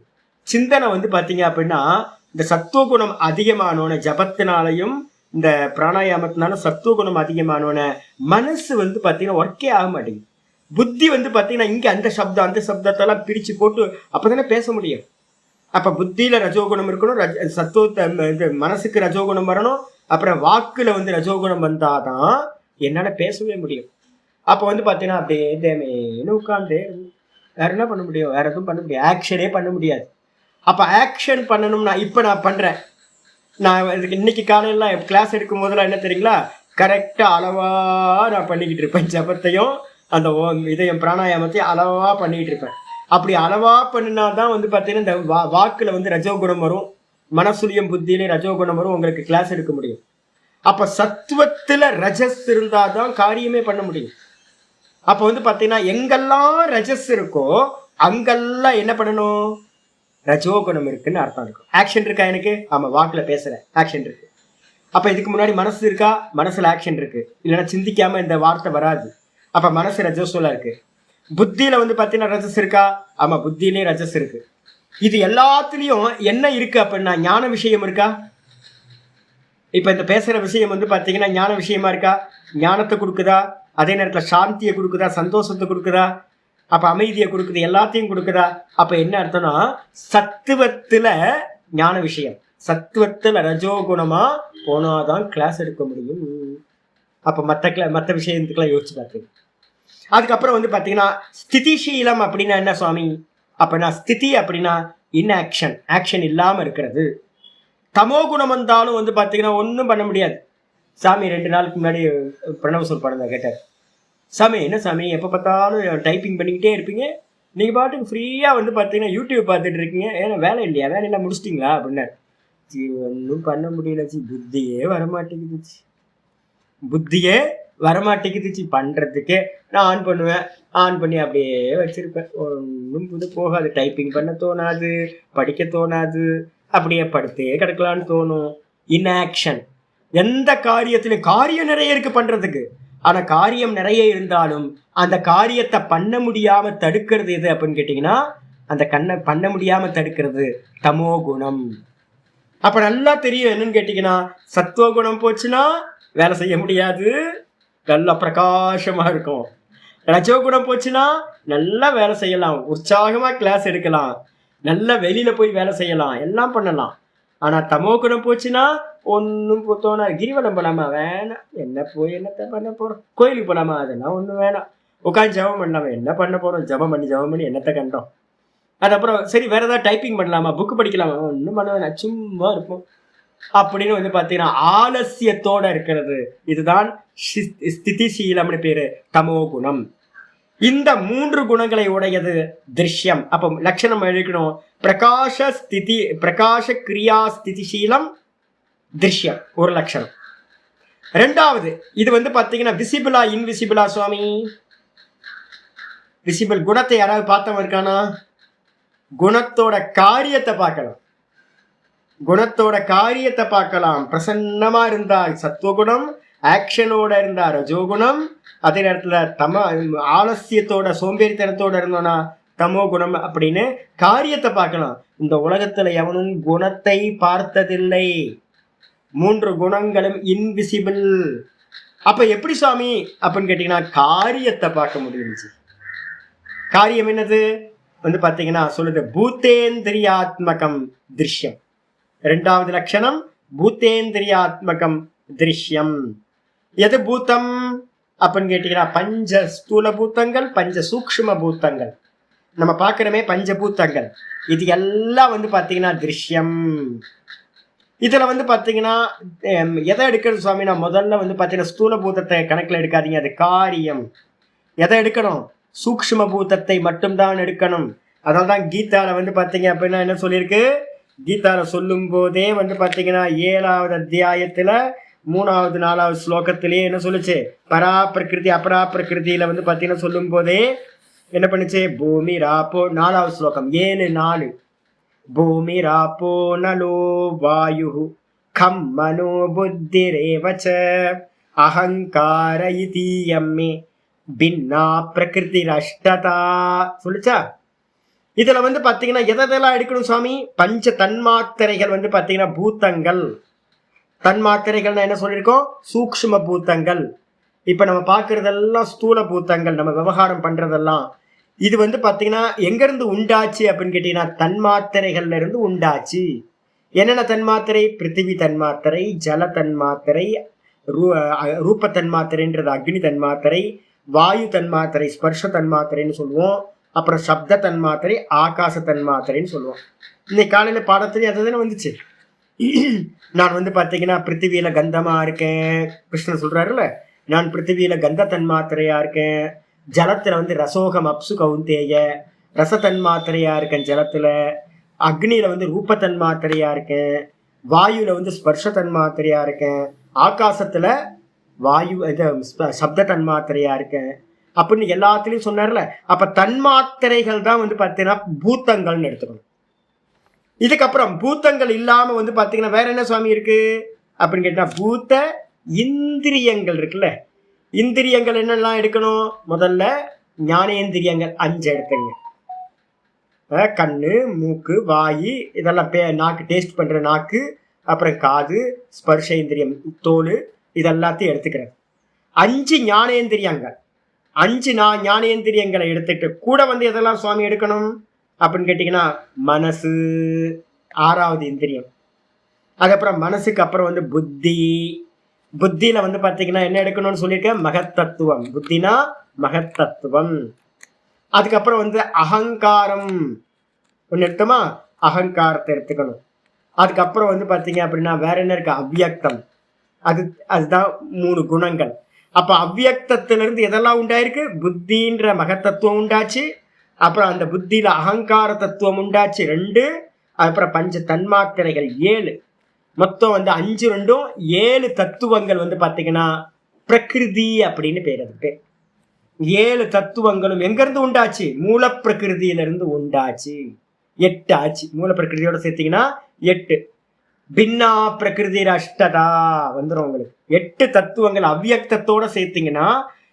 சிந்தனை வந்து பாத்தீங்க அப்படின்னா, இந்த சத்துவ குணம் அதிகமானோன ஜபத்தினாலையும் இந்த பிராணாயாமத்தினாலும் சத்துவ குணம் அதிகமானோன மனசு வந்து பாத்தீங்கன்னா ஒர்க்கே ஆக மாட்டேங்குது. புத்தி வந்து பாத்தீங்கன்னா இங்க அந்த சப்தத்தெல்லாம் பிரிச்சு போட்டு அப்பதானே பேச முடியும். அப்ப புத்தியில ரஜோகுணம் இருக்கணும், சத்துவத்தை மனசுக்கு ரஜோகுணம் வரணும், அப்புறம் வாக்குல வந்து ரஜோகுணம் வந்தாதான் என்னால பேசவே முடியும். அப்ப வந்து பாத்தீங்கன்னா அப்படியே தேமேன்னு உட்கார்ந்து வேற என்ன பண்ண முடியும், வேற எதுவும் பண்ண முடியாது, ஆக்ஷனே பண்ண முடியாது. அப்ப ஆக்ஷன் பண்ணணும்னா இப்ப நான் பண்றேன். நான் இன்னைக்கு காலையில கிளாஸ் எடுக்கும் போதெல்லாம் என்ன தெரியுங்களா, கரெக்டா அளவா நான் பண்ணிக்கிட்டு இருப்பேன். ஜபத்தையும் அந்த இதையும் பிராணாயாமத்தையும் அளவா பண்ணிட்டு இருப்பேன். அப்படி அளவா பண்ணினாதான் வந்து பாத்தீங்கன்னா இந்த வாக்குல வந்து ரஜோகுணம் வரும், மனசுலியும் புத்தியிலையும் ரஜோகுணம் வரும், உங்களுக்கு கிளாஸ் எடுக்க முடியும். அப்ப சத்துவத்துல ரஜஸ் இருந்தாதான் காரியமே பண்ண முடியும். அப்ப வந்து பாத்தீங்கன்னா எங்கெல்லாம் ரஜஸ் இருக்கோ அங்கெல்லாம் என்ன பண்ணணும், ரஜோகுணம் இருக்குன்னு அர்த்தம் இருக்கும். ஆக்ஷன் இருக்கா எனக்கு, ஆமா வாக்குல பேசுறேன், ஆக்ஷன் இருக்கு. அப்ப இதுக்கு முன்னாடி மனசு இருக்கா, மனசுல ஆக்ஷன் இருக்கு, இல்லைன்னா சிந்திக்காம இந்த வார்த்தை வராது. அப்ப மனசு ரஜஸ்ல இருக்கு. புத்தியில வந்து பாத்தீங்கன்னா ரஜஸ் இருக்கா, ஆமா புத்தியிலே ரஜஸ் இருக்கு. இது எல்லாத்துலயும் என்ன இருக்கு அப்படின்னா ஞான விஷயம் இருக்கா. இப்ப இந்த பேசுற விஷயம் வந்து பாத்தீங்கன்னா ஞான விஷயமா இருக்கா, ஞானத்தை கொடுக்குதா, அதே நேரத்துல சாந்தியை கொடுக்குதா, சந்தோஷத்தை கொடுக்குதா, அப்ப அமைதியை கொடுக்குது, எல்லாத்தையும் கொடுக்குதா. அப்ப என்ன அர்த்தம்னா சத்துவத்துல ஞான விஷயம், சத்துவத்துல ரஜோகுணமா போனாதான் கிளாஸ் எடுக்க முடியும். அப்ப மற்ற விஷயத்துக்கெல்லாம் யோசிச்சு பார்த்தீங்க. அதுக்கப்புறம் வந்து பாத்தீங்கன்னா ஸ்திதிசீலம் அப்படின்னா என்ன சுவாமி, அப்படின்னா ஸ்திதி அப்படின்னா இன்ஆக்ஷன், ஆக்ஷன் இல்லாம இருக்கிறது. தமோ குணம் வந்தாலும் வந்து பாத்தீங்கன்னா ஒன்றும் பண்ண முடியாது. சாமி 2 நாளுக்கு முன்னாடி பிரணவ சொல் படம் கேட்டார், சாமி என்ன சாமி எப்போ பார்த்தாலும் டைப்பிங் பண்ணிக்கிட்டே இருப்பீங்க, நீங்கள் பாட்டுக்கு ஃப்ரீயாக வந்து பார்த்தீங்கன்னா யூடியூப் பார்த்துட்டு இருக்கீங்க, ஏன்னா வேலை இல்லையா, வேலையெல்லாம் முடிச்சிட்டிங்களா அப்படின்னாரு. ஒன்றும் பண்ண முடியலச்சு, புத்தியே வரமாட்டேங்குதுச்சு பண்ணுறதுக்கே. நான் ஆன் பண்ணுவேன், ஆன் பண்ணி அப்படியே வச்சிருப்பேன், ஒன்றும் புது போகாது, டைப்பிங் பண்ண தோணாது, படிக்க தோணாது, அப்படியே படுத்தே கிடக்கலான்னு தோணும். இன்ஆக்ஷன். எந்த காரியத்திலும் காரியம் நிறைய இருக்கு பண்றதுக்கு, ஆனா காரியம் நிறைய இருந்தாலும் அந்த காரியத்தை பண்ண முடியாம தடுக்கிறது எது அப்படின்னு கேட்டீங்கன்னா, அந்த பண்ண முடியாம தடுக்கிறது தமோ குணம். அப்ப நல்லா தெரியும் என்னன்னு கேட்டீங்கன்னா, சத்துவ குணம் போச்சுன்னா வேலை செய்ய முடியாது, நல்லா பிரகாசமா இருக்கும். ரஜோகுணம் போச்சுன்னா நல்லா வேலை செய்யலாம், உற்சாகமா கிளாஸ் எடுக்கலாம், நல்லா வெளியில போய் வேலை செய்யலாம், எல்லாம் பண்ணலாம். ஆனா தமோ குணம் போச்சுன்னா ஒன்னும் தோணா. கிரிவலம் போலாமா, வேணாம், என்ன போய் என்னத்த பண்ண போறோம், கோயிலுக்கு போலாமா, அதெல்லாம் ஒண்ணும் வேணாம், உட்காந்து ஜபம் பண்ணலாமா, என்ன பண்ண போறோம், ஜபம் பண்ணி என்னத்த கண்டோம். அதுக்கப்புறம் சரி வேற ஏதாவது டைப்பிங் பண்ணலாமா, புக்கு படிக்கலாமா, ஒன்றும் பண்ண வேணாம், சும்மா இருப்போம். அப்படின்னு வந்து பாத்தீங்கன்னா ஆலசியத்தோட இருக்கிறது. இதுதான் ஸ்திதிசீலம்னு பேரு, தமோ குணம். இந்த 3 குணங்களை உடையது திருஷ்யம். அப்ப லட்சணம் எழுக்கணும், பிரகாஷ ஸ்திதி, பிரகாஷ கிரியா ஸ்திதிசீலம் திருஷ்யம் ஒரு லட்சணம். ரெண்டாவது, இது வந்து பாத்தீங்கன்னா விசிபிளா இன்விசிபிளா சுவாமி? விசிபிள் குணத்தை யாராவது பார்த்தவன் இருக்கானா? குணத்தோட காரியத்தை பார்க்கலாம், குணத்தோட காரியத்தை பார்க்கலாம். பிரசன்னமா இருந்தால் சத்துவகுணம், ஆக்ஷனோட இருந்தா ரஜோகுணம், அதே நேரத்துல ஆலசியத்தோட சோம்பேறித்தனத்தோட இருந்தோம்னா தமோ குணம் அப்படின்னு காரியத்தை பார்க்கலாம். இந்த உலகத்துல எவனும் குணத்தை பார்த்ததில்லை. 3 குணங்களும் இன்விசிபிள். அப்ப எப்படி சுவாமி அப்படின்னு கேட்டீங்கன்னா காரியத்தை பார்க்க முடியுது. காரியம் என்னது வந்து பாத்தீங்கன்னா சொல்லுது, பூத்தேந்திரியாத்மகம் திருஷ்யம். 2வது லட்சணம் பூத்தேந்திரியாத்மகம் திருஷ்யம். எது பூத்தம் அப்படின்னு கேட்டீங்கன்னா பஞ்ச ஸ்தூல பூத்தங்கள், பஞ்ச சூக்ஷ்ம பூத்தங்கள். நம்ம பார்க்கிறோமே பஞ்சபூத்தங்கள், இது எல்லாம் வந்து பாத்தீங்கன்னா திருஷ்யம். இதுல வந்து பாத்தீங்கன்னா எதை எடுக்கிறது சுவாமினா, முதல்ல வந்து பாத்தீங்கன்னா ஸ்தூல பூத்தத்தை கணக்குல எடுக்காதீங்க, அது காரியம். எதை எடுக்கணும்? சூக்ஷ்ம பூத்தத்தை மட்டும்தான் எடுக்கணும். அதனால்தான் கீதால வந்து பாத்தீங்க அப்படின்னா என்ன சொல்லியிருக்கு, கீதால சொல்லும் போதே வந்து பாத்தீங்கன்னா 7வது அத்தியாயத்துல 3வது 4வது ஸ்லோகத்திலேயே என்ன சொல்லுச்சு, பரா பிரகிருதி அபரா பிரகிருதியில வந்து பாத்தீங்கன்னா சொல்லும் போதே என்ன பண்ணுச்சு, பூமி ராப்போ 4வது ஸ்லோகம் 7:4, பூமி ராப்போ நலோ வாயு கம் மனோ புத்திரேவச்ச அகங்கார இதியம்மே பின்னா பிரகிருதி அஷ்டதா சொல்லுச்சா. இதுல வந்து பாத்தீங்கன்னா எதெல்லாம் எடுக்கணும் சுவாமி? பஞ்ச தன்மாத்திரைகள் வந்து பாத்தீங்கன்னா பூத்தங்கள். தன்மாத்திரைகள்னா என்ன சொல்லியிருக்கோம்? சூக்ஷ்ம பூத்தங்கள். இப்ப நம்ம பாக்குறதெல்லாம் ஸ்தூல பூத்தங்கள், நம்ம விவகாரம் பண்றதெல்லாம். இது வந்து பாத்தீங்கன்னா எங்க இருந்து உண்டாச்சு அப்படின்னு கேட்டீங்கன்னா தன்மாத்திரைகள்ல இருந்து உண்டாச்சு. என்னென்ன தன்மாத்திரை? பிருத்திவி தன்மாத்திரை, ஜல தன்மாத்திரை, ரூப தன்மாத்திரைன்றது அக்னி தன்மாத்திரை, வாயு தன்மாத்திரை ஸ்பர்ஷ தன்மாத்திரைன்னு சொல்லுவோம், அப்புறம் சப்த தன்மாத்திரை ஆகாச தன்மாத்திரைன்னு சொல்லுவோம். இன்னைக்கு காலையில பாடத்துல அதுதானே வந்துச்சு. நான் வந்து பாத்தீங்கன்னா பிருத்திவியில கந்தமா இருக்கேன், கிருஷ்ணன் சொல்றாருல்ல, நான் பிருத்திவியில கந்த தன்மாத்திரையா இருக்கேன், ஜலத்துல வந்து ரசோகம் அப்சு கவுந்தேய ரச தன்மாத்திரையா இருக்கேன் ஜலத்துல, அக்னியில வந்து ரூப தன்மாத்திரையா இருக்கேன், வாயுல வந்து ஸ்பர்ஷ தன்மாத்திரையா இருக்கேன், ஆகாசத்துல வாயு சப்த தன்மாத்திரையா இருக்கேன் அப்படின்னு எல்லாத்துலயும் சொன்னார்ல. அப்ப தன்மாத்திரைகள் தான் வந்து பாத்தீங்கன்னா பூத்தங்கள்னு எடுத்துக்கணும். இதுக்கப்புறம் பூத்தங்கள் இல்லாம வந்து பாத்தீங்கன்னா வேற என்ன சுவாமி இருக்கு அப்படின்னு கேட்டா, பூத்த இந்திரியங்கள் இருக்குல்ல. இந்திரியங்கள் என்னெல்லாம் எடுக்கணும்? முதல்ல ஞானேந்திரியங்கள் 5 எடுத்துங்க. கண்ணு, மூக்கு, வாயு, இதெல்லாம் நாக்கு டேஸ்ட் பண்ற நாக்கு, அப்புறம் காது, ஸ்பர்ஷேந்திரியம் தோல், இதெல்லாத்தையும் எடுத்துக்கிறேன். 5 ஞானேந்திரியங்கள். 5 ஞானேந்திரியங்களை எடுத்துட்டு கூட வந்து எதெல்லாம் சுவாமி எடுக்கணும் அப்படின்னு கேட்டீங்கன்னா மனசு 6வது இந்திரியம். அதுக்கப்புறம் மனசுக்கு அப்புறம் வந்து புத்தி. புத்தியில வந்து பாத்தீங்கன்னா என்ன எடுக்கணும்னு சொல்லியிருக்கேன்? மகத்தத்துவம். புத்தினா மகத்தத்துவம். அதுக்கப்புறம் வந்து அகங்காரம் ஒன்று எடுத்தோமா, அகங்காரத்தை எடுத்துக்கணும். அதுக்கப்புறம் வந்து பாத்தீங்க அப்படின்னா வேற என்ன இருக்கு? அவ்வியக்தம். அதுதான் 3 குணங்கள். அப்ப அவ்வியக்தத்திலிருந்து எதெல்லாம் உண்டாயிருக்கு? புத்தின்ற மகத்தத்துவம் உண்டாச்சு, அப்புறம் அந்த புத்தியில அகங்கார தத்துவம் உண்டாச்சு 2, அப்புறம் பஞ்ச தன்மாத்திரைகள் 7, மொத்தம் வந்து 5 2 7 தத்துவங்கள் வந்து பாத்தீங்கன்னா பிரகிருதி அப்படின்னு பேர். அதுக்கு 7 தத்துவங்களும் எங்க இருந்து உண்டாச்சு? மூல பிரகிருதியிலிருந்து உண்டாச்சு. 8 ஆச்சு. மூல பிரகிருதியோட சேர்த்தீங்கன்னா 8. பின்னா பிரகிருதி அஷ்டதா வந்துடும் உங்களுக்கு. 8 தத்துவங்கள் அவ்வியக்தத்தோட சேர்த்தீங்கன்னா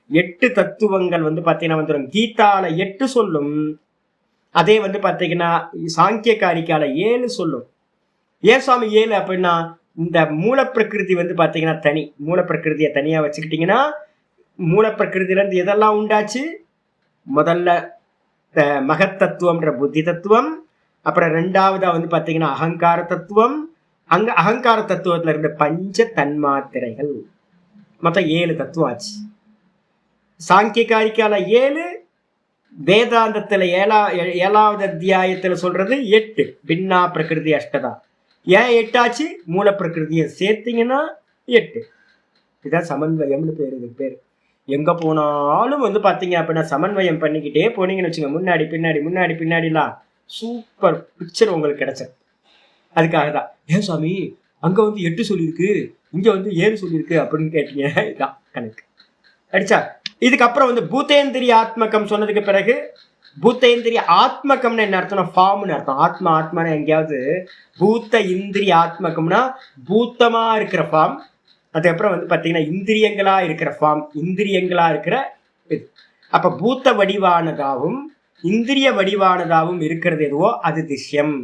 8 தத்துவங்கள் வந்து பாத்தீங்கன்னா வந்துடும். கீதால 8 சொல்லும், அதே வந்து பாத்தீங்கன்னா சாங்கிய காரிக்கால 7 சொல்லும். ஏன் சுவாமி 7 அப்படின்னா, இந்த மூல பிரகிருதி வந்து பாத்தீங்கன்னா தனி. மூல பிரகிருதியை தனியா வச்சுக்கிட்டீங்கன்னா மூல பிரகிருதியில இருந்து எதெல்லாம் உண்டாச்சு? முதல்ல மகத்தத்துவம்ன்ற புத்தி தத்துவம், அப்புறம் 2வதா வந்து பாத்தீங்கன்னா அகங்கார தத்துவம், அங்க அகங்கார தத்துவத்துல இருந்து பஞ்ச தன்மாத்திரைகள், மொத்தம் 7 தத்துவம் ஆச்சு. சாங்கிய காரிக்கால 7, வேதாந்தத்துல 7வது அத்தியாயத்துல சொல்றது 8 பின்னா பிரகிருதி அஷ்டதா. ஏன் 8 ஆச்சு? மூல பிரகிருதியை சேர்த்தீங்கன்னா 8. இதுதான் சமன்வயம்னு பேரு. இது பேரு எங்க போனாலும் வந்து பாத்தீங்க அப்படின்னா சமன்வயம் பண்ணிக்கிட்டே போனீங்கன்னு வச்சுங்க, முன்னாடி பின்னாடி முன்னாடி பின்னாடிலாம் சூப்பர் பிக்சர் உங்களுக்கு கிடைச்சது. அதுக்காக தான் ஏன் சாமி அங்க வந்து 8 சொல்லியிருக்கு, இங்க வந்து 7 சொல்லியிருக்கு அப்படின்னு கேட்டீங்க. இதான் கணக்கு அடிச்சா. இதுக்கப்புறம் வந்து பூத்தேந்திரிய ஆத்மகம் சொன்னதுக்கு பிறகு, பூத்தேந்திரிய ஆத்மகம்னு என்ன அர்த்தம்? ஃபார்ம்னு அர்த்தம். ஆத்மா ஆத்மான எங்கேயாவது பூத்த இந்திரிய ஆத்மகம்னா பூத்தமா இருக்கிற ஃபார்ம். அதுக்கப்புறம் வந்து பாத்தீங்கன்னா இந்திரியங்களா இருக்கிற ஃபார்ம், இந்திரியங்களா இருக்கிற இது. அப்ப பூத்த வடிவானதாகவும் இந்திரிய வடிவானதாகவும் இருக்கிறது எதுவோ அது திருஷ்யம்.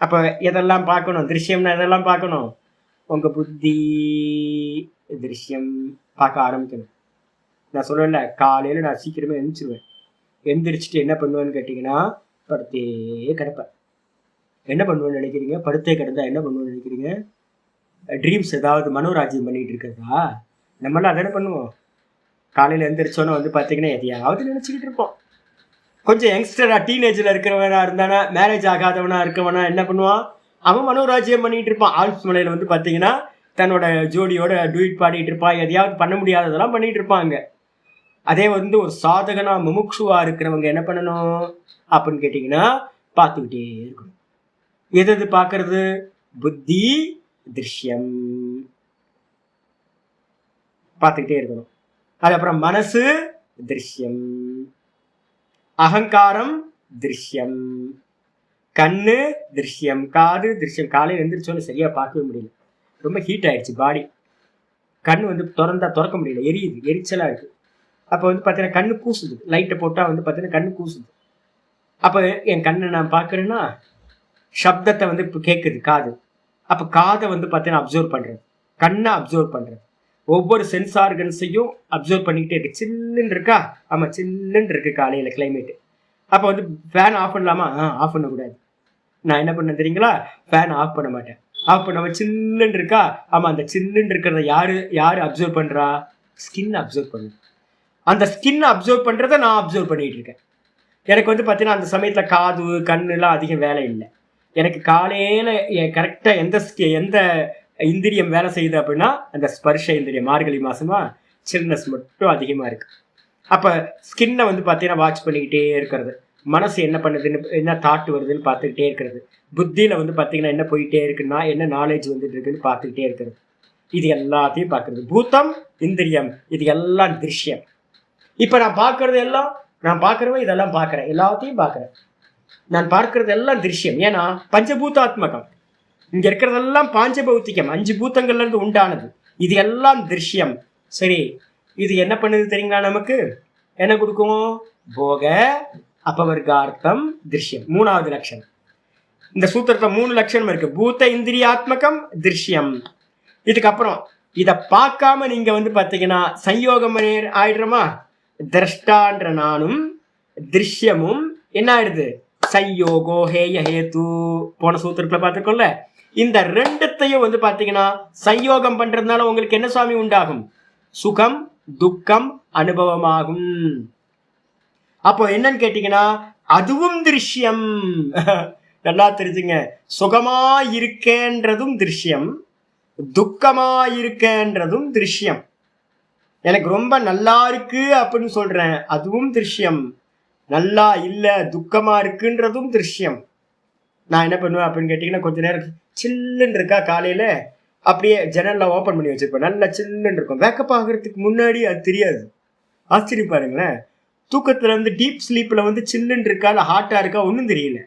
அப்ப எதெல்லாம் பார்க்கணும்? திருஷ்யம்னா எதெல்லாம் பார்க்கணும்? உங்க புத்தி திருஷ்யம் பார்க்க ஆரம்பிக்கணும். நான் சொல்லல, காலையில நான் சீக்கிரமே எழுந்திரிச்சிருவேன். எந்திரிச்சிட்டு என்ன பண்ணுவேன்னு கேட்டீங்கன்னா, படுத்தே கிடப்பேன். என்ன பண்ணுவேன்னு நினைக்கிறீங்க? படுத்தே கிடந்தா என்ன பண்ணுவேன்னு நினைக்கிறீங்க? ட்ரீம்ஸ் ஏதாவது மனோராஜ்யம் பண்ணிட்டு இருக்கிறதா? நம்மளாம் அதானே பண்ணுவோம். காலையில் எழுந்திரிச்சோன்னு வந்து பார்த்தீங்கன்னா எதையாவது நினச்சிக்கிட்டு இருப்போம். கொஞ்சம் யங்ஸ்டரா டீனேஜில் இருக்கிறவனா இருந்தானா, மேரேஜ் ஆகாதவனா இருக்கவனா என்ன பண்ணுவான்? அவன் மனோராஜ்யம் பண்ணிட்டு இருப்பான். ஆல்ப்ஸ் மலையில் வந்து பார்த்தீங்கன்னா தன்னோட ஜோடியோட டூயிட் பாடிட்டு இருப்பான். எதையாவது பண்ண முடியாததெல்லாம் பண்ணிட்டு இருப்பாங்க. அதே வந்து ஒரு சாதகனா முமுட்சுவா இருக்கிறவங்க என்ன பண்ணணும் அப்படின்னு கேட்டீங்கன்னா, பார்த்துக்கிட்டே இருக்கணும். எது பார்க்கறது? புத்தி திருஷ்யம் பார்த்துக்கிட்டே இருக்கணும். அதுக்கப்புறம் மனசு திருஷ்யம், அகங்காரம் திருஷ்யம், கண்ணு திருஷ்யம், காது திருஷ்யம். காலையில் எந்திரிச்சோன்னு சரியா பார்க்கவே முடியல, ரொம்ப ஹீட் ஆயிடுச்சு பாடி. கண்ணு வந்து திறக்க முடியல, எரியுது, எரிச்சலா இருக்கு. அப்போ வந்து பார்த்தீங்கன்னா கண்ணு கூசுது, லைட்டை போட்டால் வந்து பார்த்தீங்கன்னா கண்ணு கூசுது. அப்போ என் கண்ணை நான் பார்க்குறேன்னா சப்தத்தை வந்து இப்போ கேட்குது காது. அப்போ காதை வந்து பார்த்தீங்கன்னா அப்சர்வ் பண்ணுறது, கண்ணை அப்சர்வ் பண்ணுறது, ஒவ்வொரு சென்ஸ் ஆர்கன்ஸையும் அப்சர்வ் பண்ணிக்கிட்டே இருக்கு. சில்லுன்னு இருக்கா? ஆமாம், சில்லுன்னு இருக்கு காலையில் கிளைமேட்டு. அப்போ வந்து ஃபேன் ஆஃப் பண்ணலாமா? ஆஃப் பண்ணக்கூடாது. நான் என்ன பண்ண தெரியுங்களா? ஃபேன் ஆஃப் பண்ண மாட்டேன். ஆஃப் பண்ணாமல் சில்லுன்னு இருக்கா? ஆமாம், அந்த சில்லுன்னு இருக்கிறத யார் அப்சர்வ் பண்ணுறா? ஸ்கின் அப்சர்வ் பண்ணு. அந்த ஸ்கின் அப்சர்வ் பண்ணுறதை நான் அப்சர்வ் பண்ணிகிட்டு இருக்கேன். எனக்கு வந்து பார்த்தீங்கன்னா அந்த சமயத்தில் காது கண்ணுலாம் அதிகம் வேலை இல்லை. எனக்கு காலையில் கரெக்டாக எந்த இந்திரியம் வேலை செய்யுது அப்படின்னா அந்த ஸ்பர்ஷ இந்திரியம். மார்கழி மாதமா சில்னஸ் மட்டும் அதிகமாக இருக்குது. அப்போ ஸ்கின்னை வந்து பார்த்தீங்கன்னா வாட்ச் பண்ணிக்கிட்டே இருக்கிறது. மனசு என்ன பண்ணுதுன்னு, என்ன தாட் வருதுன்னு பார்த்துக்கிட்டே இருக்கிறது. புத்தியில் வந்து பார்த்தீங்கன்னா என்ன போயிட்டே இருக்குன்னா, என்ன நாலேஜ் வந்துட்டு இருக்குன்னு பார்த்துக்கிட்டே இருக்கிறது. இது எல்லாத்தையும் பார்க்குறது பூத்தம் இந்திரியம். இது எல்லாம் திருஷ்யம். இப்போ நான் பார்க்கறது எல்லாம், நான் பார்க்குறவன் இதெல்லாம் பார்க்குறேன், எல்லாத்தையும் பார்க்குறேன். நான் பார்க்கறது எல்லாம் திருஷ்யம். ஏன்னா பஞ்சபூதாத்மகம். இங்கே இருக்கிறதெல்லாம் பாஞ்சபௌத்திகம், 5 பூத்தங்கள்லேருந்து உண்டானது. இது எல்லாம் திருஷ்யம். சரி, இது என்ன பண்ணுது தெரியுங்களா? நமக்கு என்ன கொடுக்கும்? போக அபவர்கார்த்தம் திருஷ்யம். 3வது லட்சணம். இந்த சூத்திரத்தில் 3 லட்சணம் இருக்கு. பூத்த இந்திரியாத்மகம் திருஷ்யம். இதுக்கப்புறம் இதை பார்க்காம நீங்க வந்து பார்த்தீங்கன்னா சம்யோகம் ஆயிடுறோமா? திரஷ்டான்ற நானும் திருஷ்யமும் என்ன ஆயிடுது? சம்யோகோ ஹேய ஹேத்து. போன சூத்திரத்தில் பார்த்துக்கோல்ல, இந்த ரெண்டுத்தையும் வந்து பார்த்தீங்கன்னா சம்யோகம் பண்றதுனால உங்களுக்கு என்ன சுவாமி உண்டாகும்? சுகம் துக்கம் அனுபவமாகும். அப்போ என்னன்னு கேட்டீங்கன்னா அதுவும் திருஷ்யம். நல்லா தெரிஞ்சுங்க, சுகமா இருக்கேன்றதும் திருஷ்யம், துக்கமா இருக்கேன்றதும் திருஷ்யம். எனக்கு ரொம்ப நல்லா இருக்கு அப்படின்னு சொல்றேன், அதுவும் திருஷ்யம். நல்லா இல்லை துக்கமா இருக்குன்றதும் திருஷ்யம். நான் என்ன பண்ணுவேன் அப்படின்னு கேட்டீங்கன்னா, கொஞ்ச நேரம் சில்லுன்னு இருக்கா காலையில, அப்படியே ஜன்னல்ல ஓப்பன் பண்ணி வச்சிருப்பேன். நல்லா சில்லுன்னு இருக்கும். வேக்கப் ஆகிறதுக்கு முன்னாடி அது தெரியாது. ஆச்சரியம் பாருங்களேன். தூக்கத்துல வந்து டீப் ஸ்லீப்ல வந்து சில்லுன்னு இருக்கா இல்லை ஹாட்டா இருக்கா ஒன்றும் தெரியல.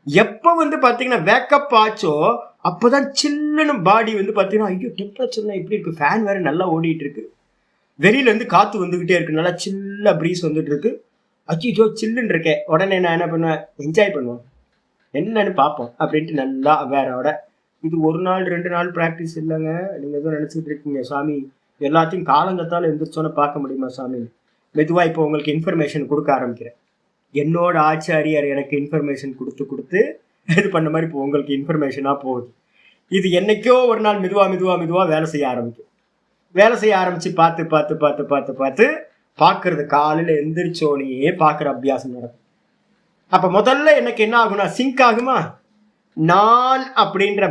எப்போ வந்து பார்த்தீங்கன்னா வேக்கப் ஆச்சோ அப்போதான் சில்லுன்னு பாடி வந்து பார்த்தீங்கன்னா, ஐயோ டெம்பரேச்சர்லாம் எப்படி இருக்கு, ஃபேன் வேற நல்லா ஓடிட்டு இருக்கு, வெளியில இருந்து காத்து வந்துகிட்டே இருக்கு, நல்லா சில்லா ப்ரீஸ் வந்துட்டு இருக்கு. அச்சோ சில்லுன்னு இருக்கேன். உடனே நான் என்ன பண்ணுவேன்? என்ஜாய் பண்ணுவேன், என்னன்னு பார்ப்போம் அப்படின்ட்டு நல்லா வேறோட. இது 1 நாள் 2 நாள் ப்ராக்டிஸ் இல்லைங்க. நீங்கள் எதுவும் நினச்சிட்டு இருக்கீங்க சாமி எல்லாத்தையும் காலங்கத்தால் எந்திரிச்சோன்னு பார்க்க முடியுமா சாமி? மெதுவாக இப்போ உங்களுக்கு இன்ஃபர்மேஷன் கொடுக்க ஆரம்பிக்கிறேன். என்னோட ஆச்சாரியார் எனக்கு இன்ஃபர்மேஷன் கொடுத்து இது பண்ண மாதிரி இப்போ உங்களுக்கு இன்ஃபர்மேஷனாக போகுது. இது என்னைக்கோ ஒரு நாள் மெதுவாக வேலை செய்ய ஆரம்பிக்கும். வேலை செய்ய ஆரம்பித்து பார்த்து பார்க்கறது காலையில் எந்திரிச்சோனையே பார்க்குற அபியாசம் நடக்கும். அப்போ முதல்ல எனக்கு என்ன ஆகும்னா சிங்க் ஆகுமா? நான் அப்படின்ற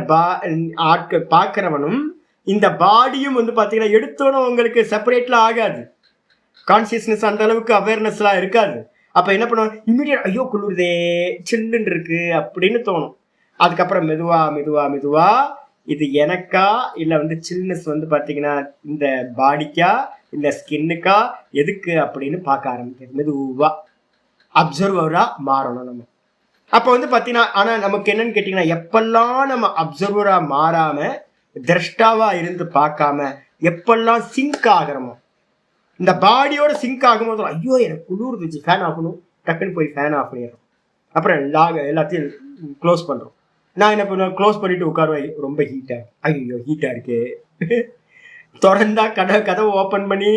ஆட்கள் பார்க்கிறவனும் இந்த பாடியும் வந்து பார்த்தீங்கன்னா எடுத்தோன்னு உங்களுக்கு செப்பரேட்ல ஆகாது. கான்சியஸ்னஸ் அந்த அளவுக்கு அவேர்னஸ்லாம் இருக்காது. அப்போ என்ன பண்ணுவோம், இம்மிடியட் ஐயோ குளிருதே சில்லுன்னு இருக்கு அப்படின்னு தோணும். அதுக்கப்புறம் மெதுவா மெதுவா மெதுவா இது எனக்கா இல்லை வந்து சில்னஸ் வந்து பார்த்தீங்கன்னா இந்த பாடிக்கா இந்த ஸ்கின்னுக்கா எதுக்கு அப்படின்னு பார்க்க ஆரம்பிக்கிறது. மெதுவா அப்சர்வரா மாறணும் நம்ம. அப்போ வந்து பார்த்தீங்கன்னா ஆனால் நமக்கு என்னன்னு கேட்டிங்கன்னா, எப்பெல்லாம் நம்ம அப்சர்வரா மாறாம திரஷ்டாவா இருந்து பார்க்காம எப்பெல்லாம் சிங்க் ஆகிறோமோ, இந்த பாடியோட சிங்க் ஆகும்போது ஐயோ எனக்கு குளிர் இருந்துச்சு ஃபேன் ஆகணும், டக்குன்னு போய் ஃபேன் ஆஃப் பண்ணிடுறோம். அப்புறம் எல்லாத்தையும் க்ளோஸ் பண்ணுறோம். நான் என்ன பண்ணுவேன், க்ளோஸ் பண்ணிட்டு உட்காருவேன். ரொம்ப ஹீட்டாக, ஐயோ ஹீட்டாக இருக்கு. திறந்தா கதவை ஓப்பன் பண்ணி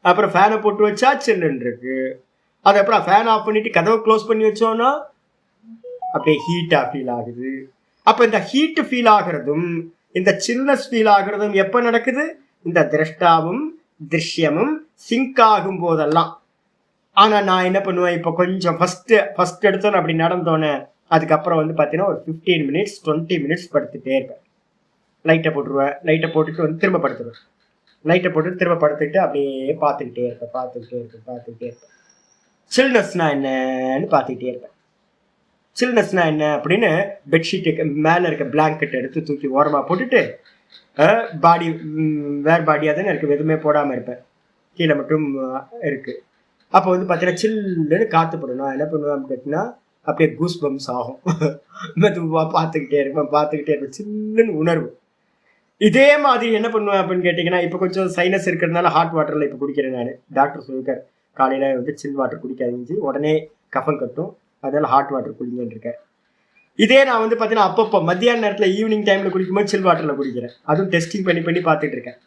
அப்புறம் ஃபேனை போட்டு வச்சா சில்லுன்னு இருக்கு. அதுக்கப்புறம் ஃபேன் ஆஃப் பண்ணிட்டு கதவை க்ளோஸ் பண்ணி வச்சோன்னா அப்படியே ஹீட்டாக ஃபீல் ஆகுது. அப்போ இந்த ஹீட்டு ஃபீல் ஆகிறதும் இந்த சில்னஸ் ஃபீல் ஆகிறதும் எப்போ நடக்குது, இந்த திரஷ்டாவும் திருஷ்யமும் சிங்க் ஆகும் போதெல்லாம். ஆனால் நான் என்ன பண்ணுவேன், இப்போ கொஞ்சம் ஃபஸ்ட் எடுத்தோன்னு அப்படி நடந்தோன்னே அதுக்கப்புறம் வந்து பார்த்தீங்கன்னா ஒரு 15 மினிட்ஸ் 20 மினிட்ஸ் படுத்துகிட்டே இருப்பேன். லைட்டை போட்டுருவேன். லைட்டை போட்டுட்டு வந்து திரும்ப படுத்துருவேன். லைட்டை போட்டு திரும்ப படுத்துக்கிட்டு அப்படியே பார்த்துக்கிட்டே இருப்பேன். சில்னஸ்னா என்னன்னு பார்த்துக்கிட்டே இருப்பேன். சில்னஸ்னா என்ன அப்படின்னு பெட்ஷீட்டுக்கு மேலே இருக்க பிளாங்கெட் எடுத்து தூக்கி ஓரமாக போட்டுட்டு பாடி வேறு பாடியாக தானே இருக்குது, எதுவுமே போடாமல் இருப்பேன், கீழே மட்டும் இருக்குது. அப்போ வந்து பார்த்தீங்கன்னா சில்லுன்னு காற்று போடும். நான் என்ன பண்ணுவேன் அப்படின்னா அப்படியே கூஸ் பம்ஸ் ஆகும். மெதுவாக பார்த்துக்கிட்டே இருப்பேன். சில்லுன்னு உணர்வு. இதே மாதிரி என்ன பண்ணுவேன் அப்படின்னு கேட்டிங்கன்னா, இப்போ கொஞ்சம் சைனஸ் இருக்கிறதுனால ஹாட் வாட்டரில் இப்போ குடிக்கிறேன். நான் டாக்டர் சொல்லியிருக்கார் காலையில் வந்து சில் வாட்டர் குடிக்காதீங்க, உடனே கஃபம் கட்டும், அதனால ஹாட் வாட்டர் குடிங்கன்னு இருக்கேன். இதே நான் வந்து பார்த்தீங்கன்னா அப்பப்போ மத்தியான நேரத்தில் ஈவினிங் டைமில் குளிக்கும்போது சில் வாட்டரில் குடிக்கிறேன். அதுவும் டெஸ்டிங் பண்ணி பார்த்துட்டு இருக்கேன்.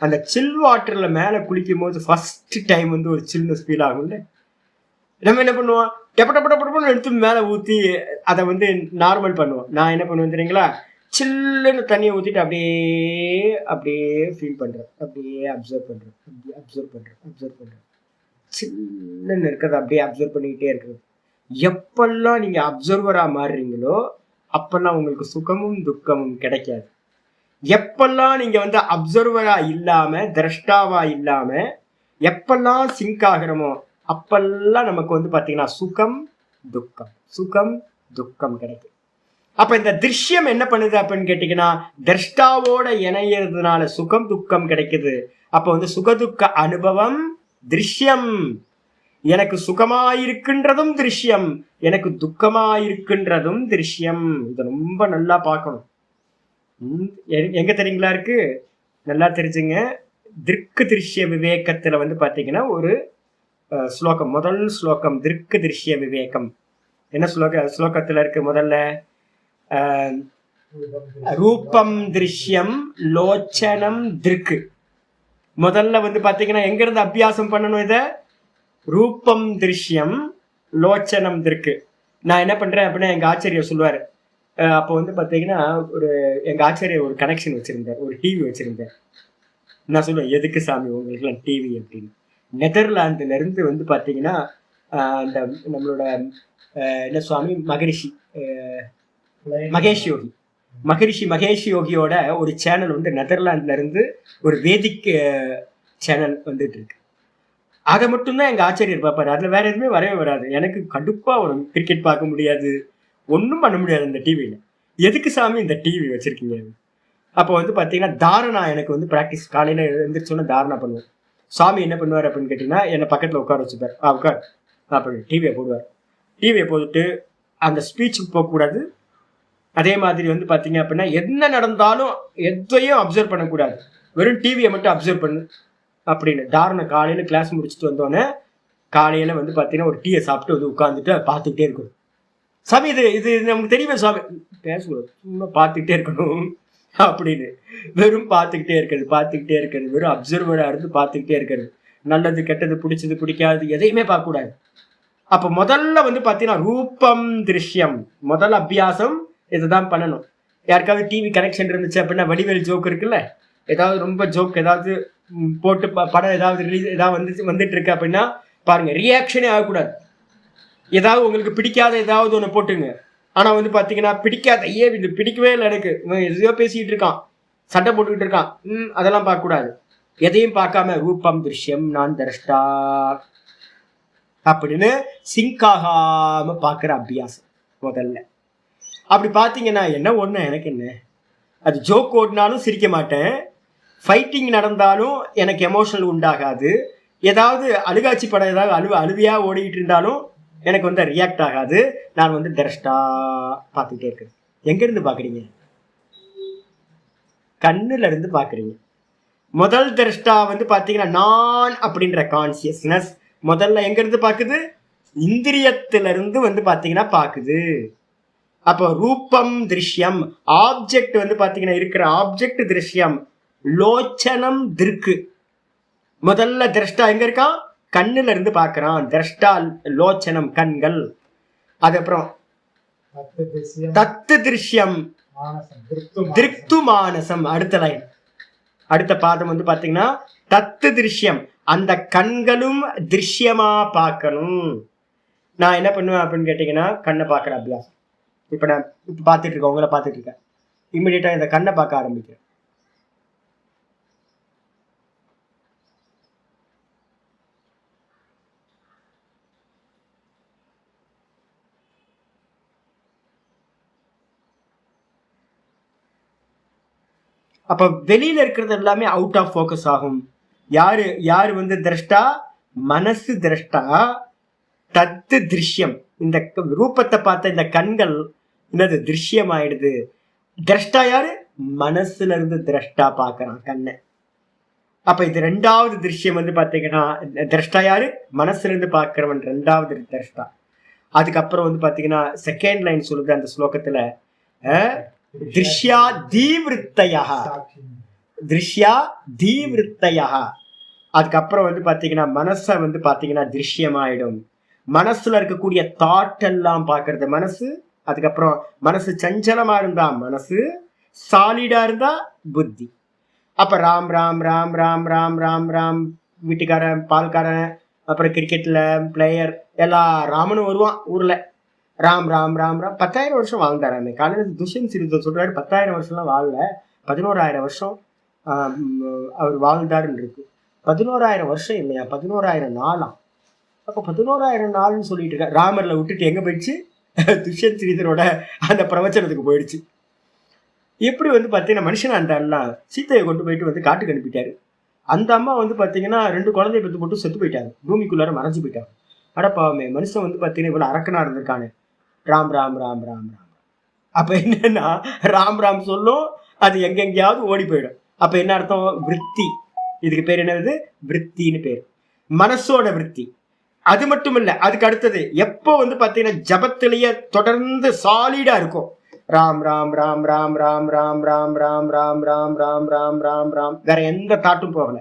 அந்த சில் வாட்டரில் மேலே குளிக்கும் போது ஃபஸ்ட்டு டைம் வந்து ஒரு சில்னஸ் ஃபீல் ஆகும்ல. நம்ம என்ன பண்ணுவோம், டெப்படப்படப்படப்படன்னு எடுத்து மேலே ஊற்றி அதை வந்து நார்மல் பண்ணுவோம். நான் என்ன பண்ணுவேன் தெரியுங்களா, சில்லுன்னு தண்ணியை ஊற்றிட்டு அப்படியே ஃபீல் பண்ணுறேன், அப்படியே அப்சர்வ் பண்ணுறேன். சில்லுன்னு இருக்கிறத அப்படியே அப்சர்வ் பண்ணிக்கிட்டே இருக்கிறது. எப்பெல்லாம் நீங்கள் அப்சர்வராக மாறுறீங்களோ அப்பெல்லாம் உங்களுக்கு சுகமும் துக்கமும் கிடைக்காது. எப்பெல்லாம் நீங்கள் வந்து அப்சர்வராக இல்லாமல் திரஷ்டாவாக இல்லாமல் எப்பெல்லாம் சிங்க் ஆகிறோமோ அப்பெல்லாம் நமக்கு வந்து பார்த்தீங்கன்னா சுகம் துக்கம் கிடைக்கும். அப்போ இந்த திருஷ்யம் என்ன பண்ணுது அப்படின்னு கேட்டிங்கன்னா, திரஷ்டாவோட இணையிறதுனால சுகம் துக்கம் கிடைக்குது. அப்போ வந்து சுகதுக்க அனுபவம் திருஷ்யம். எனக்கு சுகமாயிருக்கின்றதும் திருஷ்யம், எனக்கு துக்கமாயிருக்கின்றதும் திருஷ்யம். இதை ரொம்ப நல்லா பார்க்கணும். எங்க தெரியுங்களா இருக்கு, நல்லா தெரிஞ்சுங்க. திருக்கு திருஷ்ய விவேகத்துல வந்து பார்த்தீங்கன்னா ஒரு ஸ்லோகம், முதல் ஸ்லோகம் திருக்கு திருஷ்ய விவேகம். என்ன ஸ்லோகத்துல இருக்கு, முதல்ல ரூபம் திருஷ்யம் லோச்சனம் திருக்கு. முதல்ல வந்து பார்த்தீங்கன்னா எங்க இருந்து அபியாசம் பண்ணணும், இதை ரூபம் திருஷ்யம் லோச்சனம் திருக்கு. நான் என்ன பண்றேன் அப்படின்னா, எங்க ஆச்சரியர் சொல்லுவார். அப்போ வந்து பார்த்தீங்கன்னா எங்க ஆச்சரியர் ஒரு கனெக்ஷன் வச்சிருந்தார், ஒரு டிவி வச்சிருந்தார். நான் சொல்லுவேன், எதுக்கு சாமி உங்களுக்குலாம் டிவி அப்படின்னு. நெதர்லாந்துல இருந்து வந்து பார்த்தீங்கன்னா அந்த நம்மளோட என்ன சுவாமி மகேஷ் யோகியோட ஒரு சேனல் வந்து நெதர்லாந்துல இருந்து ஒரு வேதிக் சேனல் வந்துட்டு இருக்கு. அதை மட்டும்தான் எங்க ஆச்சரியர் பார்ப்பாரு. அதுல வேற எதுவுமே வரவே வராது. எனக்கு கடுப்பா வரும். கிரிக்கெட் பார்க்க முடியாது, ஒன்றும் பண்ண முடியாது இந்த டிவியில. எதுக்கு சாமி இந்த டிவி வச்சிருக்கீங்க? அப்போ வந்து பார்த்தீங்கன்னா தாரணா எனக்கு வந்து ப்ராக்டிஸ், காலையில் எழுந்திரிச்சோன்னா தாரணா பண்ணுவேன். சாமி என்ன பண்ணுவார் அப்படின்னு கேட்டிங்கன்னா, என்னை பக்கத்தில் உட்கார வச்சுப்பார். உட்கார் அப்படி டிவியை போடுவார். டிவியை போட்டுட்டு அந்த ஸ்பீச்சுக்கு போகக்கூடாது. அதே மாதிரி வந்து பார்த்தீங்க அப்படின்னா என்ன நடந்தாலும் எதையும் அப்சர்வ் பண்ணக்கூடாது, வெறும் டிவியை மட்டும் அப்சர்வ் பண்ணு அப்படின்னு. தாரணை காலையில் கிளாஸ் முடிச்சுட்டு வந்தோடனே காலையில் வந்து பார்த்தீங்கன்னா ஒரு டீயை சாப்பிட்டு வந்து உட்காந்துட்டு பார்த்துக்கிட்டே இருக்கணும். சாமி இது நமக்கு தெரியுமே சாமி, பேசக்கூடாது, சும்மா பார்த்துக்கிட்டே இருக்கணும் அப்படின்னு. வெறும் பார்த்துக்கிட்டே இருக்கிறது, வெறும் அப்சர்வராக இருந்து பார்த்துக்கிட்டே இருக்கிறது. நல்லது கெட்டது பிடிச்சது பிடிக்காது எதையுமே பார்க்கக்கூடாது. அப்போ முதல்ல வந்து பார்த்தீங்கன்னா ரூபம் திருஷ்யம், முதல் அபியாசம் இதுதான் பண்ணணும். யாருக்காவது டிவி கனெக்ஷன் இருந்துச்சு அப்படின்னா வடிவேல் ஜோக் இருக்குல்ல, ஏதாவது ரொம்ப ஜோக் ஏதாவது போட்டு படம் ஏதாவது ரிலீஸ் ஏதாவது வந்துட்டு இருக்கு அப்படின்னா பாருங்க, ரியாக்ஷனே ஆகக்கூடாது. ஏதாவது உங்களுக்கு பிடிக்காத ஏதாவது ஒன்று போட்டுங்க, ஆனா வந்து பாத்தீங்கன்னா பிடிக்காத, இது பிடிக்கவே இல்லை எனக்கு, இவன் எதையோ பேசிட்டு இருக்கான், சண்டை போட்டுக்கிட்டு இருக்கான், அதெல்லாம் பார்க்க கூடாது. எதையும் பார்க்காம ரூபம் திருஷ்யம் நான் திரஷ்டா அப்படின்னு சிங்க் ஆகாம பாக்குற அபியாசம் முதல்ல. அப்படி பாத்தீங்கன்னா என்ன ஒண்ணு, எனக்கு என்ன, அது ஜோக் ஓடினாலும் சிரிக்க மாட்டேன், ஃபைட்டிங் நடந்தாலும் எனக்கு எமோஷனல் உண்டாகாது, ஏதாவது அழுகாட்சி படம் ஏதாவது அழுவியா ஓடிக்கிட்டு இருந்தாலும் எனக்கு வந்து ரியாக்ட் ஆகாது. நான் வந்து திரஷ்டா பார்த்துக்கிட்டே இருக்கிறேன். எங்கிருந்து பாக்குறீங்க? கண்ணுல இருந்து பாக்குறீங்க. முதல் திரஷ்டா வந்து பாத்தீங்கன்னா நான் அப்படின்ற கான்சியஸ்னஸ் முதல்ல எங்க இருந்து பாக்குது? இந்திரியத்திலிருந்து வந்து பாத்தீங்கன்னா பாக்குது. அப்போ ரூபம் திருஷ்யம், ஆப்ஜெக்ட் வந்து பாத்தீங்கன்னா இருக்கிற ஆப்ஜெக்ட் திருஷ்யம், லோச்சனம் திருக்கு. முதல்ல திரஷ்டா எங்க இருக்கா? கண்ணுல இருந்து பாக்குறான். திரஷ்டா லோச்சனம் கண்கள். அதுக்கப்புறம் தத்து திருஷ்யம் திருப்து மானசம். அடுத்த லைன், அடுத்த பாதம் வந்து பாத்தீங்கன்னா தத்து திருஷ்யம், அந்த கண்களும் திருஷ்யமா பார்க்கணும். நான் என்ன பண்ணுவேன் அப்படின்னு கேட்டீங்கன்னா கண்ணை பார்க்குற அபியாசம். இப்ப நான் இப்ப பார்த்துட்டு இருக்கேன், உங்களை பார்த்துட்டு இருக்கேன், இம்மிடியட்டா இந்த கண்ணை பார்க்க ஆரம்பிக்கிறேன். அப்ப வெளியில இருக்கிறது எல்லாமே அவுட் ஆஃப் ஃபோக்கஸ் ஆகும். யாரு வந்து திரஷ்டா? மனசு திரஷ்டா. தத்து திருஷ்யம், இந்த ரூபத்தை பார்த்த இந்த கண்கள் என்னது திருஷ்யம் ஆயிடுது. திரஷ்டா யாரு? மனசுல இருந்து திரஷ்டா பாக்குறான் கண்ணை. அப்ப இது ரெண்டாவது திருஷ்யம் வந்து பாத்தீங்கன்னா திரஷ்டா யாரு? மனசுல இருந்து பாக்குறவன் ரெண்டாவது திரஷ்டா. அதுக்கப்புறம் வந்து பாத்தீங்கன்னா செகண்ட் லைன் சொல்லுது அந்த ஸ்லோகத்துல, திருஷ்யா தீவிருத்தயா, திருஷ்யா தீவிருத்தயா. அதுக்கப்புறம் வந்து பாத்தீங்கன்னா மனச வந்து பாத்தீங்கன்னா திருஷ்யமாயிடும். மனசுல இருக்கக்கூடிய தாட் எல்லாம் பாக்குறது மனசு. அதுக்கப்புறம் மனசு சஞ்சலமா இருந்தா மனசு, சாலிடா இருந்தா புத்தி. அப்ப ராம் ராம் ராம் ராம் ராம் ராம் ராம், வீட்டுக்காரன், பால்காரன், அப்புறம் கிரிக்கெட்ல பிளேயர், எல்லா ராமனும் வருவான் ஊர்ல. ராம் ராம் ராம் ராம். 10,000 வருஷம் வாழ்ந்தாரு. காலையில் துஷ்யந்த் சிறிது சொல்றாரு 10,000 வருஷம்லாம் வாழல, 11,000 வருஷம் அவர் வாழ்ந்தாருன்னு இருக்கு. 11,000 வருஷம் இல்லையா, 11,000 நாளாம். அப்போ 11,000 நாள்னு சொல்லிட்டு இருக்க. ராமர்ல விட்டுட்டு எங்க போயிடுச்சு? துஷ்யந்த் சிறிதரோட அந்த பிரவச்சனத்துக்கு போயிடுச்சு. எப்படி வந்து பார்த்தீங்கன்னா மனுஷனா இருந்தாலாம் சீத்தையை கொண்டு போயிட்டு வந்து காட்டுக்கு அனுப்பிட்டாரு. அந்த அம்மா வந்து பார்த்தீங்கன்னா 2 குழந்தைய பெற்று போட்டு செத்து போயிட்டாங்க, பூமிக்குள்ளார மறைஞ்சு போயிட்டாங்க. அடப்பாவமே, மனுஷன் வந்து பார்த்தீங்கன்னா இவ்வளோ அரக்கனா இருந்திருக்கானு. ராம் ராம் ராம் ராம் ராம். அப்ப என்னன்னா ராம் ராம் சொல்லும், அது எங்கெங்கயாவது ஓடி போயிடும். அப்ப என்ன அர்த்தம்? விற்பி. இதுக்கு பேர் என்னது? விற்பின்னு பேர், மனசோட விற்பி. அது மட்டும் இல்ல, அதுக்கு அடுத்தது எப்போ வந்து பாத்தீங்கன்னா ஜபத்திலேயே தொடர்ந்து சாலிடா இருக்கும். ராம் ராம் ராம் ராம் ராம் ராம் ராம் ராம் ராம் ராம் ராம் ராம் ராம் ராம். வேற எந்த தாட்டும் போகல,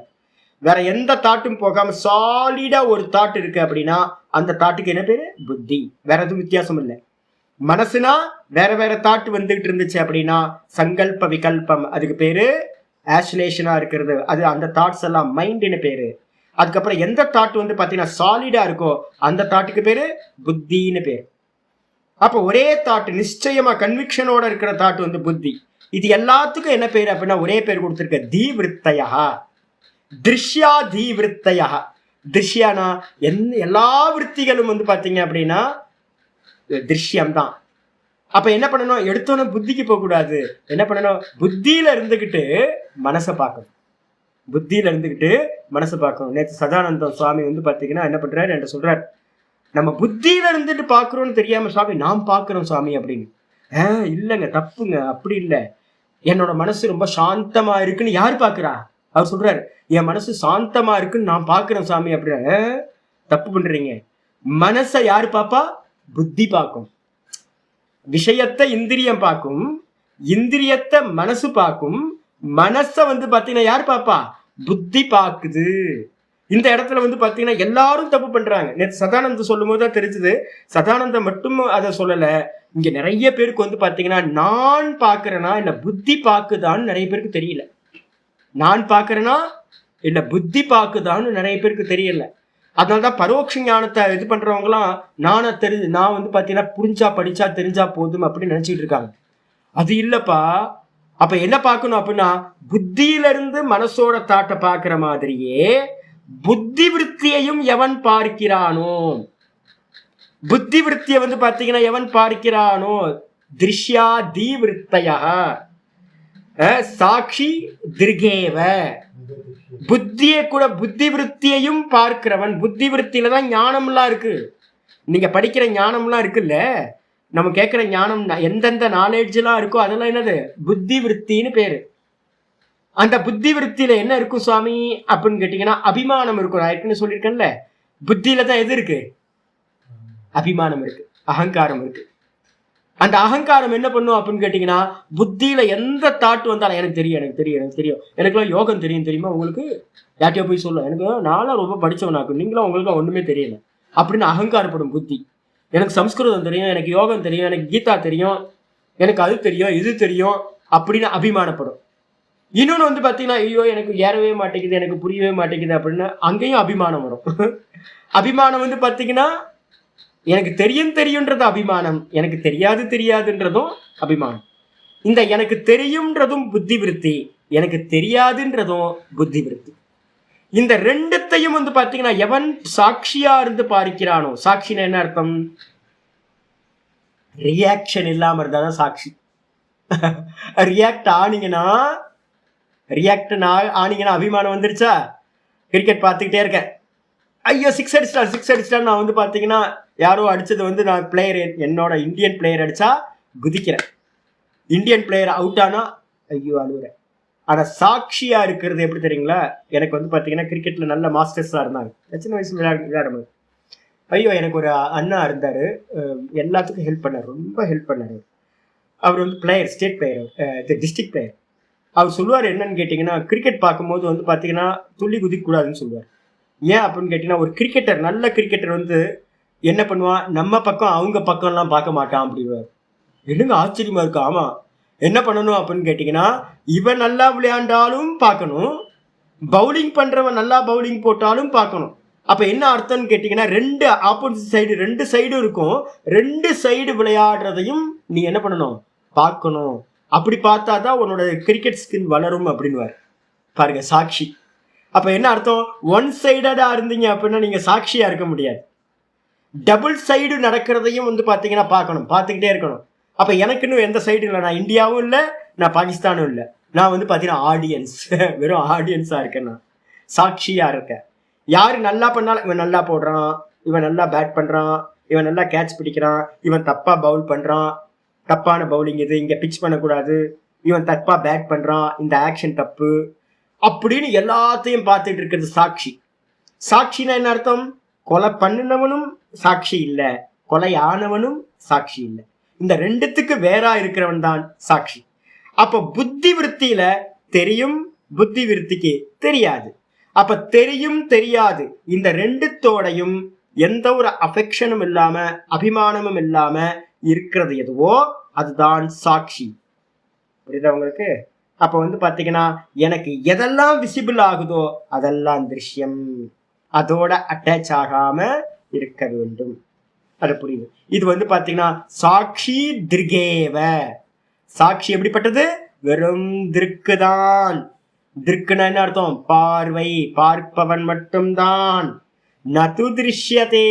வேற எந்த தாட்டும் போகாம சாலிடா ஒரு தாட் இருக்கு அப்படின்னா அந்த தாட்டுக்கு என்ன பேரு? புத்தி. வேற எதுவும் வித்தியாசம் இல்லை. மனசுனா வேற வேற தாட் வந்துகிட்டு இருந்துச்சு அப்படின்னா சங்கல்ப விகல்பம், அதுக்கு பேரு ஆசிலேஷனா இருக்கிறது. அது அந்த தாட்ஸ் எல்லாம் மைண்டுன்னு பேரு. அதுக்கப்புறம் எந்த தாட் வந்து பாத்தீங்கன்னா சாலிடா இருக்கோ அந்த தாட்டுக்கு பேரு புத்தின்னு பேரு. அப்ப ஒரே தாட், நிச்சயமா கன்விக்ஷனோட இருக்கிற தாட் வந்து புத்தி. இது எல்லாத்துக்கும் என்ன பேரு அப்படின்னா ஒரே பேர் கொடுத்திருக்க, தீவிருத்தயா. திருஷ்யா தீவிருத்தயா. திருஷ்யானா எல்லா விற்த்திகளும் வந்து பாத்தீங்க அப்படின்னா திருஷ்யம்தான். அப்ப என்ன பண்ணணும்? எடுத்தோன்னு புத்திக்கு போக கூடாது. என்ன பண்ணணும்? புத்தியில இருந்துகிட்டு மனசை பார்க்கணும், புத்தியில இருந்துகிட்டு மனசை பார்க்கணும். நேற்று சதானந்தம் சுவாமி வந்து பாத்தீங்கன்னா என்ன பண்றாரு என்று சொல்றாரு, நம்ம புத்தியில இருந்துட்டு பாக்குறோம்னு தெரியாம சுவாமி நாம் பாக்குறோம் சுவாமி அப்படின்னு. இல்லைங்க, தப்புங்க, அப்படி இல்லை. என்னோட மனசு ரொம்ப சாந்தமா இருக்குன்னு யாரு பாக்குறா? அவர் சொல்றாரு, என் மனசு சாந்தமா இருக்குன்னு நான் பாக்குறேன் சாமி அப்படின்னு. தப்பு பண்றீங்க. மனசை யாரு பாப்பா? புத்தி பார்க்கும். விஷயத்தை இந்திரியம் பார்க்கும், இந்திரியத்தை மனசு பார்க்கும், மனசை வந்து பாத்தீங்கன்னா யார் பாப்பா? புத்தி பாக்குது. இந்த இடத்துல வந்து பாத்தீங்கன்னா எல்லாரும் தப்பு பண்றாங்க. நேற்று சதானந்தம் சொல்லும் போதுதான் தெரிஞ்சது, சதானந்தம் மட்டும் அதை சொல்லல, இங்க நிறைய பேருக்கு வந்து பாத்தீங்கன்னா நான் பாக்குறேனா இல்ல புத்தி பாக்குதான்னு நிறைய பேருக்கு தெரியல. நான் பாக்குறேனா இல்ல புத்தி பாக்குதான்னு நிறைய பேருக்கு தெரியல. அதனாலதான் பரோட்ச ஞானத்தை இது பண்றவங்களாம் நான் வந்து பாத்தீங்கன்னா புரிஞ்சா படிச்சா தெரிஞ்சா போதும் அப்படின்னு நினைச்சிட்டு இருக்காங்க. அது இல்லப்பா. அப்ப என்ன பார்க்கணும் அப்படின்னா, புத்தியில இருந்து மனசோட தாட்டை பார்க்கிற மாதிரியே புத்தி விருத்தியையும் எவன் பார்க்கிறானோ, புத்தி விருத்தியை வந்து பாத்தீங்கன்னா எவன் பார்க்கிறானோ, திருஷ்யா தி விருத்தையா சாட்சி திருகேவ, புத்தியை கூட புத்தி விருத்தியையும் பார்க்கிறவன். புத்தி விருத்தியில தான் ஞானம்லாம் இருக்கு. நீங்க படிக்கிற ஞானம்லாம் இருக்குல்ல, நம்ம கேட்கிற ஞானம் எந்தெந்த நாலேஜ் எல்லாம் இருக்கோ அதெல்லாம் என்னது? புத்தி விருத்தின்னு பேரு. அந்த புத்தி விருத்தியில என்ன இருக்கும் சுவாமி அப்படின்னு கேட்டீங்கன்னா, அபிமானம் இருக்கும். நான் ஏற்கனவே சொல்லியிருக்கேன்ல, புத்தியில தான் எது இருக்கு? அபிமானம் இருக்கு, அகங்காரம் இருக்கு. அந்த அகங்காரம் என்ன பண்ணும் அப்படின்னு கேட்டீங்கன்னா, புத்தியில எந்த தாட் வந்தாலும் எனக்கு தெரியும் எனக்கு தெரியும் எனக்கு தெரியும், எனக்குலாம் யோகம் தெரியும் தெரியுமா உங்களுக்கு, யார்ட்டையோ போய் சொல்லும் எனக்கு நானும் ரொம்ப படிச்சவனாக்கும், நீங்களும் உங்களுக்கு ஒண்ணுமே தெரியல அப்படின்னு அகங்காரப்படும் புத்தி. எனக்கு சம்ஸ்கிருதம் தெரியும், எனக்கு யோகம் தெரியும், எனக்கு கீதா தெரியும், எனக்கு அது தெரியும் இது தெரியும் அப்படின்னு அபிமானப்படும். இன்னொன்னு வந்து பாத்தீங்கன்னா, ஐயோ எனக்கு ஏறவே மாட்டேங்குது, எனக்கு புரியவே மாட்டேங்குது அப்படின்னு அங்கேயும் அபிமானம் வரும். அபிமானம் வந்து பாத்தீங்கன்னா, எனக்கு தெரியும்ன்றது அபிமானம், எனக்கு தெரியாதுன்றதும் அபிமானம். இந்த எனக்கு தெரியும்ன்றதும் புத்தி விருத்தி, எனக்கு தெரியாதுன்றதும் புத்தி விருத்தி. இந்த ரெண்டுத்தையும் வந்து பாத்தீங்கன்னா எவன் சாட்சியா இருந்து பார்க்கிறானோ, சாட்சினா என்ன அர்த்தம்? ரியாக்ஷன் இல்லாம இருந்தாதான் சாட்சி. ரியாக்ட் ஆனீங்கன்னா அபிமானம் வந்துருச்சா? கிரிக்கெட் பார்த்துக்கிட்டே இருக்கேன், ஐயோ சிக்ஸ் அடிச்சிட்டான் நான் வந்து பாத்தீங்கன்னா யாரோ அடிச்சது வந்து நான் பிளேயர், என்னோட இந்தியன் பிளேயர் அடிச்சா குதிக்கிறேன், இந்தியன் பிளேயர் அவுட் ஆனா ஐயோ அழுகுறேன். ஆனா சாட்சியா இருக்கிறது எப்படி தெரியுங்களா? எனக்கு வந்து பாத்தீங்கன்னா கிரிக்கெட்ல நல்ல மாஸ்டர்ஸா இருந்தாங்க, சின்ன வயசுல விளையாடும்போது. ஐயோ எனக்கு ஒரு அண்ணா இருந்தாரு, எல்லாத்துக்கும் ஹெல்ப் பண்ணார், ரொம்ப ஹெல்ப் பண்ணாரு. அவர் வந்து player, state player, district player. அவர் சொல்லுவார் என்னன்னு கேட்டீங்கன்னா, கிரிக்கெட் பார்க்கும்போது வந்து பாத்தீங்கன்னா துள்ளி குதிக்க கூடாதுன்னு சொல்லுவார். ஏன் அப்படின்னு கேட்டீங்கன்னா, ஒரு கிரிக்கெட்டர், நல்ல கிரிக்கெட்டர் வந்து என்ன பண்ணுவான், நம்ம பக்கம் அவங்க பக்கம்லாம் பார்க்க மாட்டான் அப்படிவார். என்னங்க ஆச்சரியமா இருக்கு. ஆமா, என்ன பண்ணணும் அப்படின்னு கேட்டீங்கன்னா, இவன் நல்லா விளையாண்டாலும் பார்க்கணும், பவுலிங் பண்றவன் நல்லா பவுலிங் போட்டாலும் பார்க்கணும். அப்ப என்ன அர்த்தம்னு கேட்டீங்கன்னா, ரெண்டு ஆப்போசிட் சைடு, ரெண்டு சைடும் இருக்கும், ரெண்டு சைடு விளையாடுறதையும் நீ என்ன பண்ணணும், பார்க்கணும். அப்படி பார்த்தா தான் உன்னோட கிரிக்கெட் ஸ்கில் வளரும் அப்படின்வார். பாருங்க, சாட்சி. அப்ப என்ன அர்த்தம்? ஒன் சைடடா இருந்தீங்க அப்படின்னா நீங்க சாட்சியா இருக்க முடியாது. டபுள் சைடு நடக்கிறதையும் வந்து பாத்தீங்கன்னா பார்க்கணும், பார்த்துக்கிட்டே இருக்கணும். அப்ப எனக்குன்னு எந்த சைடு இல்லை, நான் இந்தியாவும் இல்லை, நான் பாகிஸ்தானும் இல்லை, நான் வந்து பாத்தீங்கன்னா ஆடியன்ஸ், வெறும் ஆடியன்ஸா இருக்கேன், நான் சாட்சியா இருக்கேன். யாரு நல்லா பண்ணாலும், இவன் நல்லா போடுறான், இவன் நல்லா பேட் பண்றான், இவன் நல்லா கேட்ச் பிடிக்கிறான், இவன் தப்பா பவுல் பண்றான், தப்பான பவுலிங் இது, இங்க பிச் பண்ணக்கூடாது, இவன் தப்பா பேட் பண்றான், இந்த ஆக்ஷன் தப்பு அப்படின்னு எல்லாத்தையும் பார்த்துட்டு இருக்கிறது சாட்சி. சாட்சினா என்ன அர்த்தம்? கொலை பண்ணினவனும் சாட்சி இல்ல, கொலை ஆனவனும் சாட்சி இல்லை, இந்த ரெண்டுத்துக்கு வேறா இருக்கிறவன் தான் சாட்சி. அப்ப புத்தி விருத்தியில தெரியும், புத்தி விருத்திக்கு தெரியாது. அப்ப தெரியும் தெரியாது இந்த ரெண்டுத்தோடையும் எந்த ஒரு அஃபெக்ஷனும் இல்லாம அபிமானமும் இல்லாம இருக்கிறது எதுவோ அதுதான் சாட்சி. புரியுதா உங்களுக்கு? அப்ப வந்து பாத்தீங்கன்னா, எனக்கு எதெல்லாம் விசிபிள் ஆகுதோ அதெல்லாம் திருஷ்யம், அதோட அட்டாச் ஆகாம இருக்க வேண்டும். அது புரியுது. இது வந்து பாத்தீங்கன்னா சாட்சி திருகேவ. சாட்சி எப்படிப்பட்டது? வெறும் திருக்குதான். திருக்குன்னா என்ன அர்த்தம்? பார்வை, பார்ப்பவன் மட்டும்தான். நது திருஷ்யதே,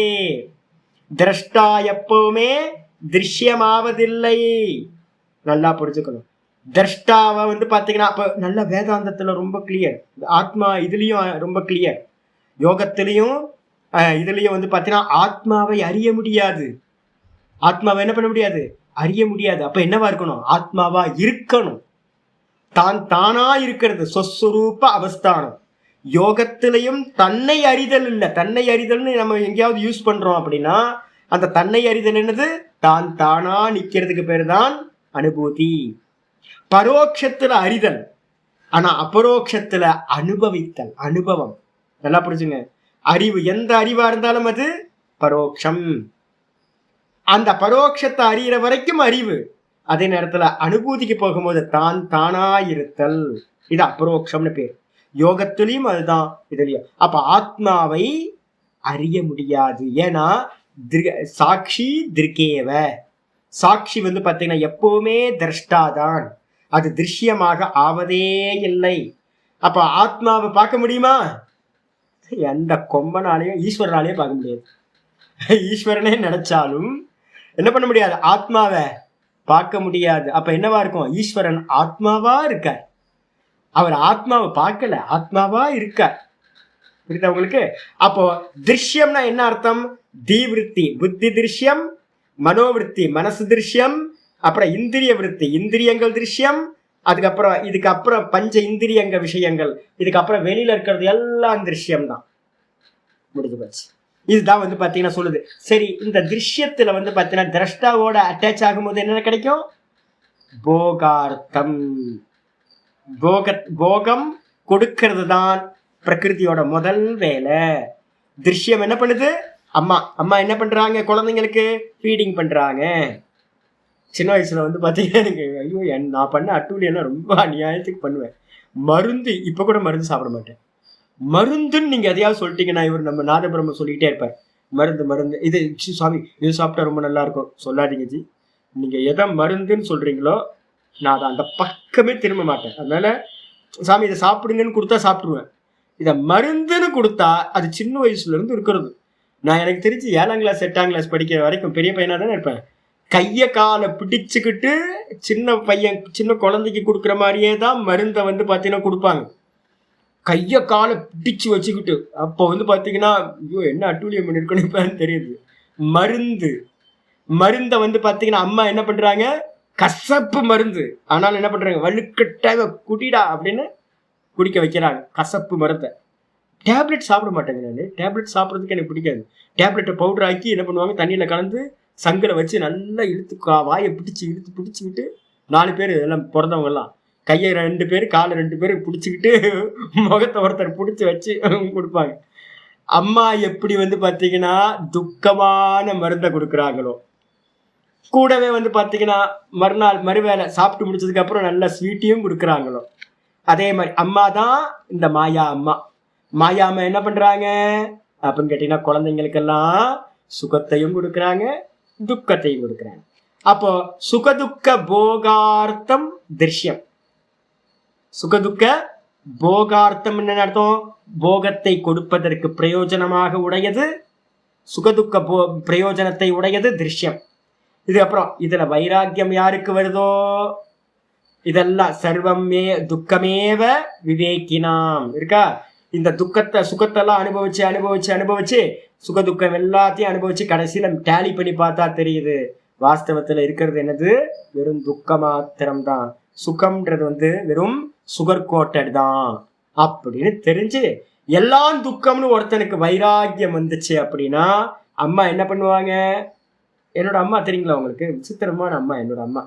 திரஷ்டா எப்பவுமே திருஷ்யமாவதில்லை. நல்லா புரிஞ்சுக்கணும். திரஷ்டாவை வந்து பாத்தீங்கன்னா, அப்ப நல்ல வேதாந்தத்துல ரொம்ப கிளியர், ஆத்மா இதுலயும் ரொம்ப கிளியர், யோகத்திலையும் இதுலயும் வந்து பாத்தீங்கன்னா ஆத்மாவை அறிய முடியாது. ஆத்மாவை என்ன பண்ண முடியாது? அறிய முடியாது. அப்ப என்னவா இருக்கணும்? ஆத்மாவா இருக்கணும். தான் தானா இருக்கிறது சொஸ்வரூப அவஸ்தானம். யோகத்திலையும் தன்னை அறிதல் இல்லை. தன்னை அறிதல்னு நம்ம எங்கேயாவது யூஸ் பண்றோம் அப்படின்னா, அந்த தன்னை அறிதல் என்னது? தான் தானா நிக்கிறதுக்கு பேர் தான் அனுபூதி. பரோட்சத்துல அறிதல், ஆனா அபரோக்ஷத்துல அனுபவித்தல், அனுபவம். நல்லா புரிஞ்சுங்க. அறிவு, எந்த அறிவா இருந்தாலும் அது பரோட்சம். அந்த பரோட்சத்தை அறிகிற வரைக்கும் அறிவு. அதே நேரத்துல அனுபூதிக்கு போகும்போது தான் தானா இருத்தல், இது அபரோக்ஷம்னு பேர். யோகத்திலையும் அதுதான், இதுலயும். அப்ப ஆத்மாவை அறிய முடியாது. ஏன்னா சாட்சி திருக்கேவ, சாட்சி வந்து பார்த்தீங்கன்னா எப்பவுமே திரஷ்டாதான், அது திருஷ்யமாக ஆவதே இல்லை. அப்ப ஆத்மாவை பார்க்க முடியுமா? எந்த கொம்பனாலையும் ஈஸ்வரனாலையும் பார்க்க முடியாது. ஈஸ்வரனே நினைச்சாலும் என்ன பண்ண முடியாது, ஆத்மாவை பார்க்க முடியாது. அப்ப என்னவா இருக்கும்? ஈஸ்வரன் ஆத்மாவா இருக்கார், அவர் ஆத்மாவை பார்க்கல, ஆத்மாவா இருக்கார். புரியுதா உங்களுக்கு? அப்போ திருஷ்யம்னா என்ன அர்த்தம்? தீவிருத்தி புத்தி திருஷ்யம், மனோவிருத்தி மனசு திருஷ்யம், அப்புறம் இந்திரிய விருத்தி இந்திரியங்கள் திருஷ்யம், அதுக்கப்புறம் இதுக்கப்புறம் பஞ்ச இந்திரியங்க விஷயங்கள், இதுக்கப்புறம் வெளியில இருக்கிறது எல்லாம் திருஷ்யம் தான். முடிஞ்சு போச்சு. இதுதான் வந்து பாத்தீங்கன்னா சொல்லுது. சரி, இந்த திருஷ்யத்துல வந்து பாத்தீங்கன்னா திரஷ்டாவோட அட்டாச் ஆகும்போது என்ன கிடைக்கும்? போகார்த்தம். போகம் கொடுக்கிறது தான் பிரகிருதியோட முதல் வேலை. திருஷ்யம் என்ன பண்ணுது? அம்மா அம்மா என்ன பண்றாங்க? குழந்தைங்களுக்கு ஃபீடிங் பண்றாங்க. சின்ன வயசுல வந்து பாத்தீங்கன்னா எனக்கு ஐயோ நான் பண்ண அட்டூழியெல்லாம் ரொம்ப அநியாயத்துக்கு பண்ணுவேன். மருந்து இப்ப கூட மருந்து சாப்பிட மாட்டேன். மருந்துன்னு நீங்க எதையாவது சொல்லிட்டீங்கன்னா இவர் நம்ம நாதபிரம்ம சொல்லிக்கிட்டே இருப்பார். மருந்து மருந்து இது சுவாமி இது சாப்பிட்டா ரொம்ப நல்லா இருக்கும். சொல்லாதீங்க ஜி, நீங்க எதை மருந்துன்னு சொல்றீங்களோ நான் அதை அந்த பக்கமே திரும்ப மாட்டேன். அதனால சாமி இதை சாப்பிடுங்கன்னு கொடுத்தா சாப்பிடுவேன். இதை மருந்துன்னு கொடுத்தா அது சின்ன வயசுல இருந்து இருக்கிறது. நான் எனக்கு தெரிஞ்சு 7ஆம் கிளாஸ் 8ஆம் கிளாஸ் படிக்கிற வரைக்கும் பெரிய பையனா தானே இருப்பேன். கையை காலை பிடிச்சுக்கிட்டு சின்ன பையன் சின்ன குழந்தைக்கு கொடுக்குற மாதிரியே தான் மருந்தை வந்து பார்த்தீங்கன்னா கொடுப்பாங்க. கையை காலை பிடிச்சு வச்சுக்கிட்டு அப்போ வந்து பார்த்தீங்கன்னா ஐயோ என்ன அட்டூழியம் பண்ணிருக்கணும் தெரியுது. மருந்தை வந்து பார்த்தீங்கன்னா அம்மா என்ன பண்றாங்க? கசப்பு மருந்து ஆனாலும் என்ன பண்றாங்க? வலுக்கட்டாக குடிடா அப்படின்னு குடிக்க வைக்கிறாங்க கசப்பு மருந்தை. டேப்லெட் சாப்பிட மாட்டேங்க. நான் டேப்லெட் சாப்பிட்றதுக்கு எனக்கு பிடிக்காது. டேப்லெட்டை பவுடர் ஆக்கி என்ன பண்ணுவாங்க? தண்ணியில் கலந்து சங்கில் வச்சு நல்லா இழுத்து வாயை பிடிச்சிக்கிட்டு 4 பேர் எல்லாம் பிறந்தவங்க எல்லாம் கையை 2 பேர் காலை 2 பேர் பிடிச்சிக்கிட்டு முகத்தை ஒருத்தர் பிடிச்சி வச்சு கொடுப்பாங்க. அம்மா எப்படி வந்து பார்த்தீங்கன்னா துக்கமான மருந்தை கொடுக்குறாங்களோ, கூடவே வந்து பார்த்தீங்கன்னா மறுநாள் மறுவேளை சாப்பிட்டு முடிச்சதுக்கு அப்புறம் நல்ல ஸ்வீட்டையும் கொடுக்குறாங்களோ, அதே மாதிரி அம்மா தான் இந்த மாயா அம்மா. மாயா அம்மா என்ன பண்றாங்க அப்படின்னு கேட்டீங்கன்னா குழந்தைங்களுக்கெல்லாம் சுகத்தையும் கொடுக்குறாங்க, துக்கத்தையும் கொடுக்குறாங்க. அப்போ சுகதுக்க போகார்த்தம் திருஷ்யம். சுகதுக்க போகார்த்தம் என்ன அர்த்தம்? போகத்தை கொடுப்பதற்கு பிரயோஜனமாக உடையது, சுகதுக்க பிரயோஜனத்தை உடையது திருஷ்யம். இது அப்புறம் இதுல வைராக்கியம் யாருக்கு வருதோ இதெல்லாம் சர்வமே துக்கமேவ விவேக்கினாம் இருக்கா. இந்த துக்கத்தை சுகத்தெல்லாம் அனுபவிச்சு சுகதுக்கம் எல்லாத்தையும் அனுபவிச்சு கடைசியில டேலி பண்ணி பார்த்தா தெரியுது வாஸ்தவத்துல இருக்கிறது என்னது? வெறும் துக்க மாத்திரம் தான். சுகம்ன்றது வந்து வெறும் சுகர் கோட்டட் தான் அப்படின்னு தெரிஞ்சு எல்லாம் துக்கம்னு ஒருத்தனுக்கு வைராக்கியம் வந்துச்சு அப்படின்னா அம்மா என்ன பண்ணுவாங்க? என்னோட அம்மா தெரியுங்களா உங்களுக்கு? விசித்திரமான அம்மா. என்னோட அம்மா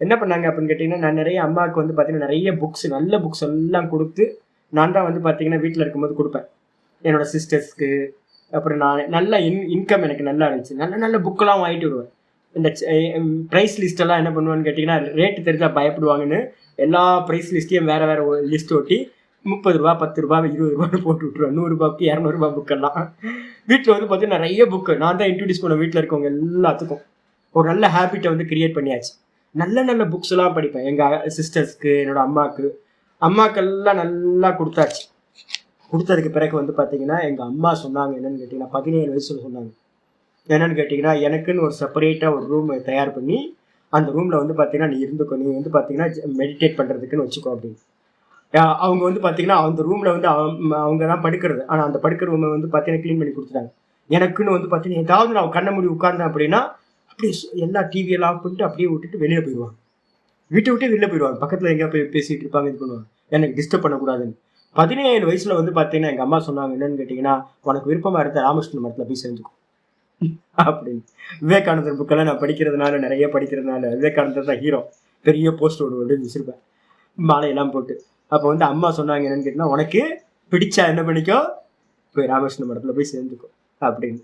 என்ன பண்ணாங்க அப்படின்னு கேட்டீங்கன்னா, நான் நிறைய அம்மாவுக்கு வந்து பார்த்தீங்கன்னா நிறைய புக்ஸ், நல்ல புக்ஸ் எல்லாம் கொடுத்து நான் தான் வந்து பார்த்தீங்கன்னா வீட்டில் இருக்கும்போது கொடுப்பேன் என்னோட சிஸ்டர்ஸ்க்கு. அப்புறம் நான் நல்ல இன்கம் எனக்கு நல்லா இருந்துச்சு. நல்ல புக்கெல்லாம் வாங்கிட்டு வருவேன். இந்த ப்ரைஸ் லிஸ்டெல்லாம் என்ன பண்ணுவேன்னு கேட்டிங்கன்னா, ரேட்டு தெரிஞ்சால் பயப்படுவாங்கன்னு எல்லா ப்ரைஸ் லிஸ்ட்டையும் வேறு வேறு லிஸ்ட் ஓட்டி 30 ரூபா 10 ரூபா 20 ரூபான்னு போட்டு விட்ருவேன். 100 ரூபாய்க்கு 200 ரூபா புக்கெல்லாம். வீட்டில் வந்து பார்த்தீங்கன்னா நிறைய புக்கு நான் தான் இன்ட்ரடியூஸ் பண்ண வீட்டில் இருக்கவங்க எல்லாத்துக்கும். ஒரு நல்ல ஹேபிட்டை வந்து கிரியேட் பண்ணியாச்சு. நல்ல புக்ஸ் எல்லாம் படிப்பேன் எங்கள் சிஸ்டர்ஸ்க்கு, என்னோட அம்மாக்கெல்லாம் நல்லா கொடுத்தாச்சு. கொடுத்ததுக்கு பிறகு வந்து பார்த்தீங்கன்னா எங்கள் அம்மா சொன்னாங்க என்னன்னு கேட்டிங்கன்னா, 17 வயசுல சொன்னாங்க என்னன்னு கேட்டிங்கன்னா, எனக்குன்னு ஒரு செப்பரேட்டாக ஒரு ரூம் தயார் பண்ணி அந்த ரூமில் வந்து பார்த்தீங்கன்னா நீ இருந்துக்கோ, நீ வந்து பார்த்தீங்கன்னா மெடிடேட் பண்ணுறதுக்குன்னு வச்சுக்கோ அப்படின்னு. அவங்க வந்து பார்த்தீங்கன்னா அந்த ரூமில் வந்து அவங்க தான் படுக்கிறது. ஆனால் அந்த படுக்கிற ரூமை வந்து பார்த்தீங்கன்னா க்ளீன் பண்ணி கொடுத்துட்டாங்க. எனக்குன்னு வந்து பார்த்தீங்கன்னா ஏதாவது நான் கண்ணை மூடி உட்கார்ந்தேன் அப்படின்னா அப்படியே எல்லா டிவியெல்லாம் ஆஃப் பண்ணிட்டு அப்படியே விட்டுட்டு வெளியில் போயிடுவாங்க. வீட்டை விட்டு வெளியில் போயிடுவாங்க. பக்கத்தில் எங்கேயா போய் பேசிகிட்டு இருப்பாங்க, இது பண்ணுவாங்க, எனக்கு டிஸ்டர்ப் பண்ணக்கூடாதுன்னு. 17 வயசில் வந்து பார்த்தீங்கன்னா எங்கள் அம்மா சொன்னாங்க என்னன்னு கேட்டிங்கன்னா, உனக்கு விருப்பமாக இருந்த ராமகிருஷ்ண மரத்தில் போய் சேர்ந்துக்கும் அப்படின்னு. விவேகானந்தர் புக்கெல்லாம் நான் படிக்கிறதுனால நிறைய படிக்கிறதுனால விவேகானந்தர் தான் ஹீரோ. பெரிய போஸ்ட் ஒன்று வச்சிருப்பேன் மாலையெல்லாம் போட்டு. அப்போ வந்து அம்மா சொன்னாங்க என்னன்னு கேட்டிங்கன்னா, உனக்கு பிடிச்சா என்ன பண்ணிக்கோ, போய் ராமகிருஷ்ண மடத்தில் போய் சேர்ந்துக்கோ அப்படின்னு.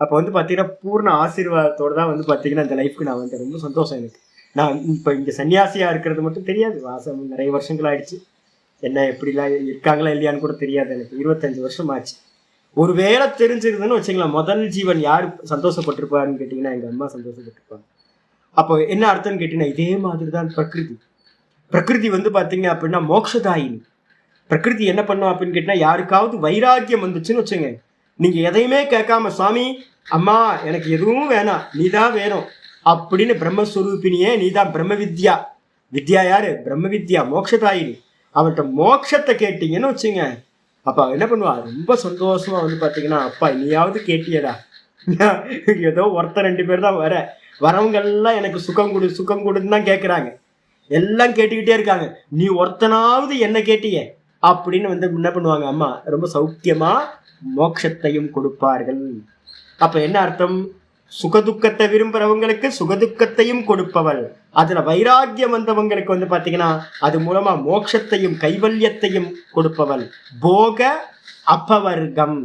அப்போ வந்து பார்த்தீங்கன்னா பூர்ண ஆசீர்வாதத்தோடு தான் வந்து பார்த்தீங்கன்னா இந்த லைஃப்க்கு நான் வந்து ரொம்ப சந்தோஷம் எனக்கு. நான் இப்போ இங்கே சன்னியாசியாக இருக்கிறது மட்டும் தெரியாது, வாசம் நிறைய வருஷங்கள் ஆயிடுச்சு. என்ன எப்படிலாம் இருக்காங்களா இல்லையான்னு கூட தெரியாது எனக்கு. 25 வருஷம் ஆச்சு. ஒருவேளை தெரிஞ்சிருதுன்னு வச்சுக்கலாம், முதல் ஜீவன் யார் சந்தோஷப்பட்டிருப்பாருன்னு கேட்டீங்கன்னா எங்க அம்மா சந்தோஷப்பட்டிருப்பாங்க. அப்போ என்ன அர்த்தம்னு கேட்டீங்கன்னா, இதே மாதிரிதான் பிரகிருதி. பிரகிருதி வந்து பாத்தீங்க அப்படின்னா மோட்சதாயினி. பிரகிருதி என்ன பண்ணும் அப்படின்னு கேட்டீங்கன்னா, யாருக்காவது வைராக்கியம் வந்துச்சுன்னு வச்சுங்க, நீங்க எதையுமே கேட்காம சுவாமி அம்மா எனக்கு எதுவும் வேணாம், நீதான் வேணும் அப்படின்னு பிரம்மஸ்வரூபினியே, நீதான் பிரம்ம வித்யா. வித்யா யாரு? பிரம்ம வித்யா, மோட்சதாயினி. அவர்கிட்ட மோட்சத்தை கேட்டீங்கன்னு வச்சுங்க, அப்பா என்ன பண்ணுவா, ரொம்ப சந்தோஷமா வந்து பாத்தீங்கன்னா, அப்பா நீயாவது கேட்டியடா. ஏதோ ஒருத்தர் 2 பேர் தான் வரவங்க எல்லாம் எனக்கு சுகம் கொடு சுகம் கொடுன்னு தான் கேட்குறாங்க, எல்லாம் கேட்டுக்கிட்டே இருக்காங்க. நீ ஒருத்தனாவது என்ன கேட்டியே அப்படின்னு வந்து என்ன பண்ணுவாங்க அம்மா, ரொம்ப சௌக்கியமா மோட்சத்தையும் கொடுப்பார்கள். அப்ப என்ன அர்த்தம்? சுகதுக்கத்தை விரும்புறவங்களுக்கு சுகதுக்கத்தையும் கொடுப்பவள். அதுல வைராக்கியம் வந்தவங்களுக்கு வந்து பாத்தீங்கன்னா அது மூலமா மோட்சத்தையும் கைவல்யத்தையும் கொடுப்பவள். போக அப்பவர்க்கம்.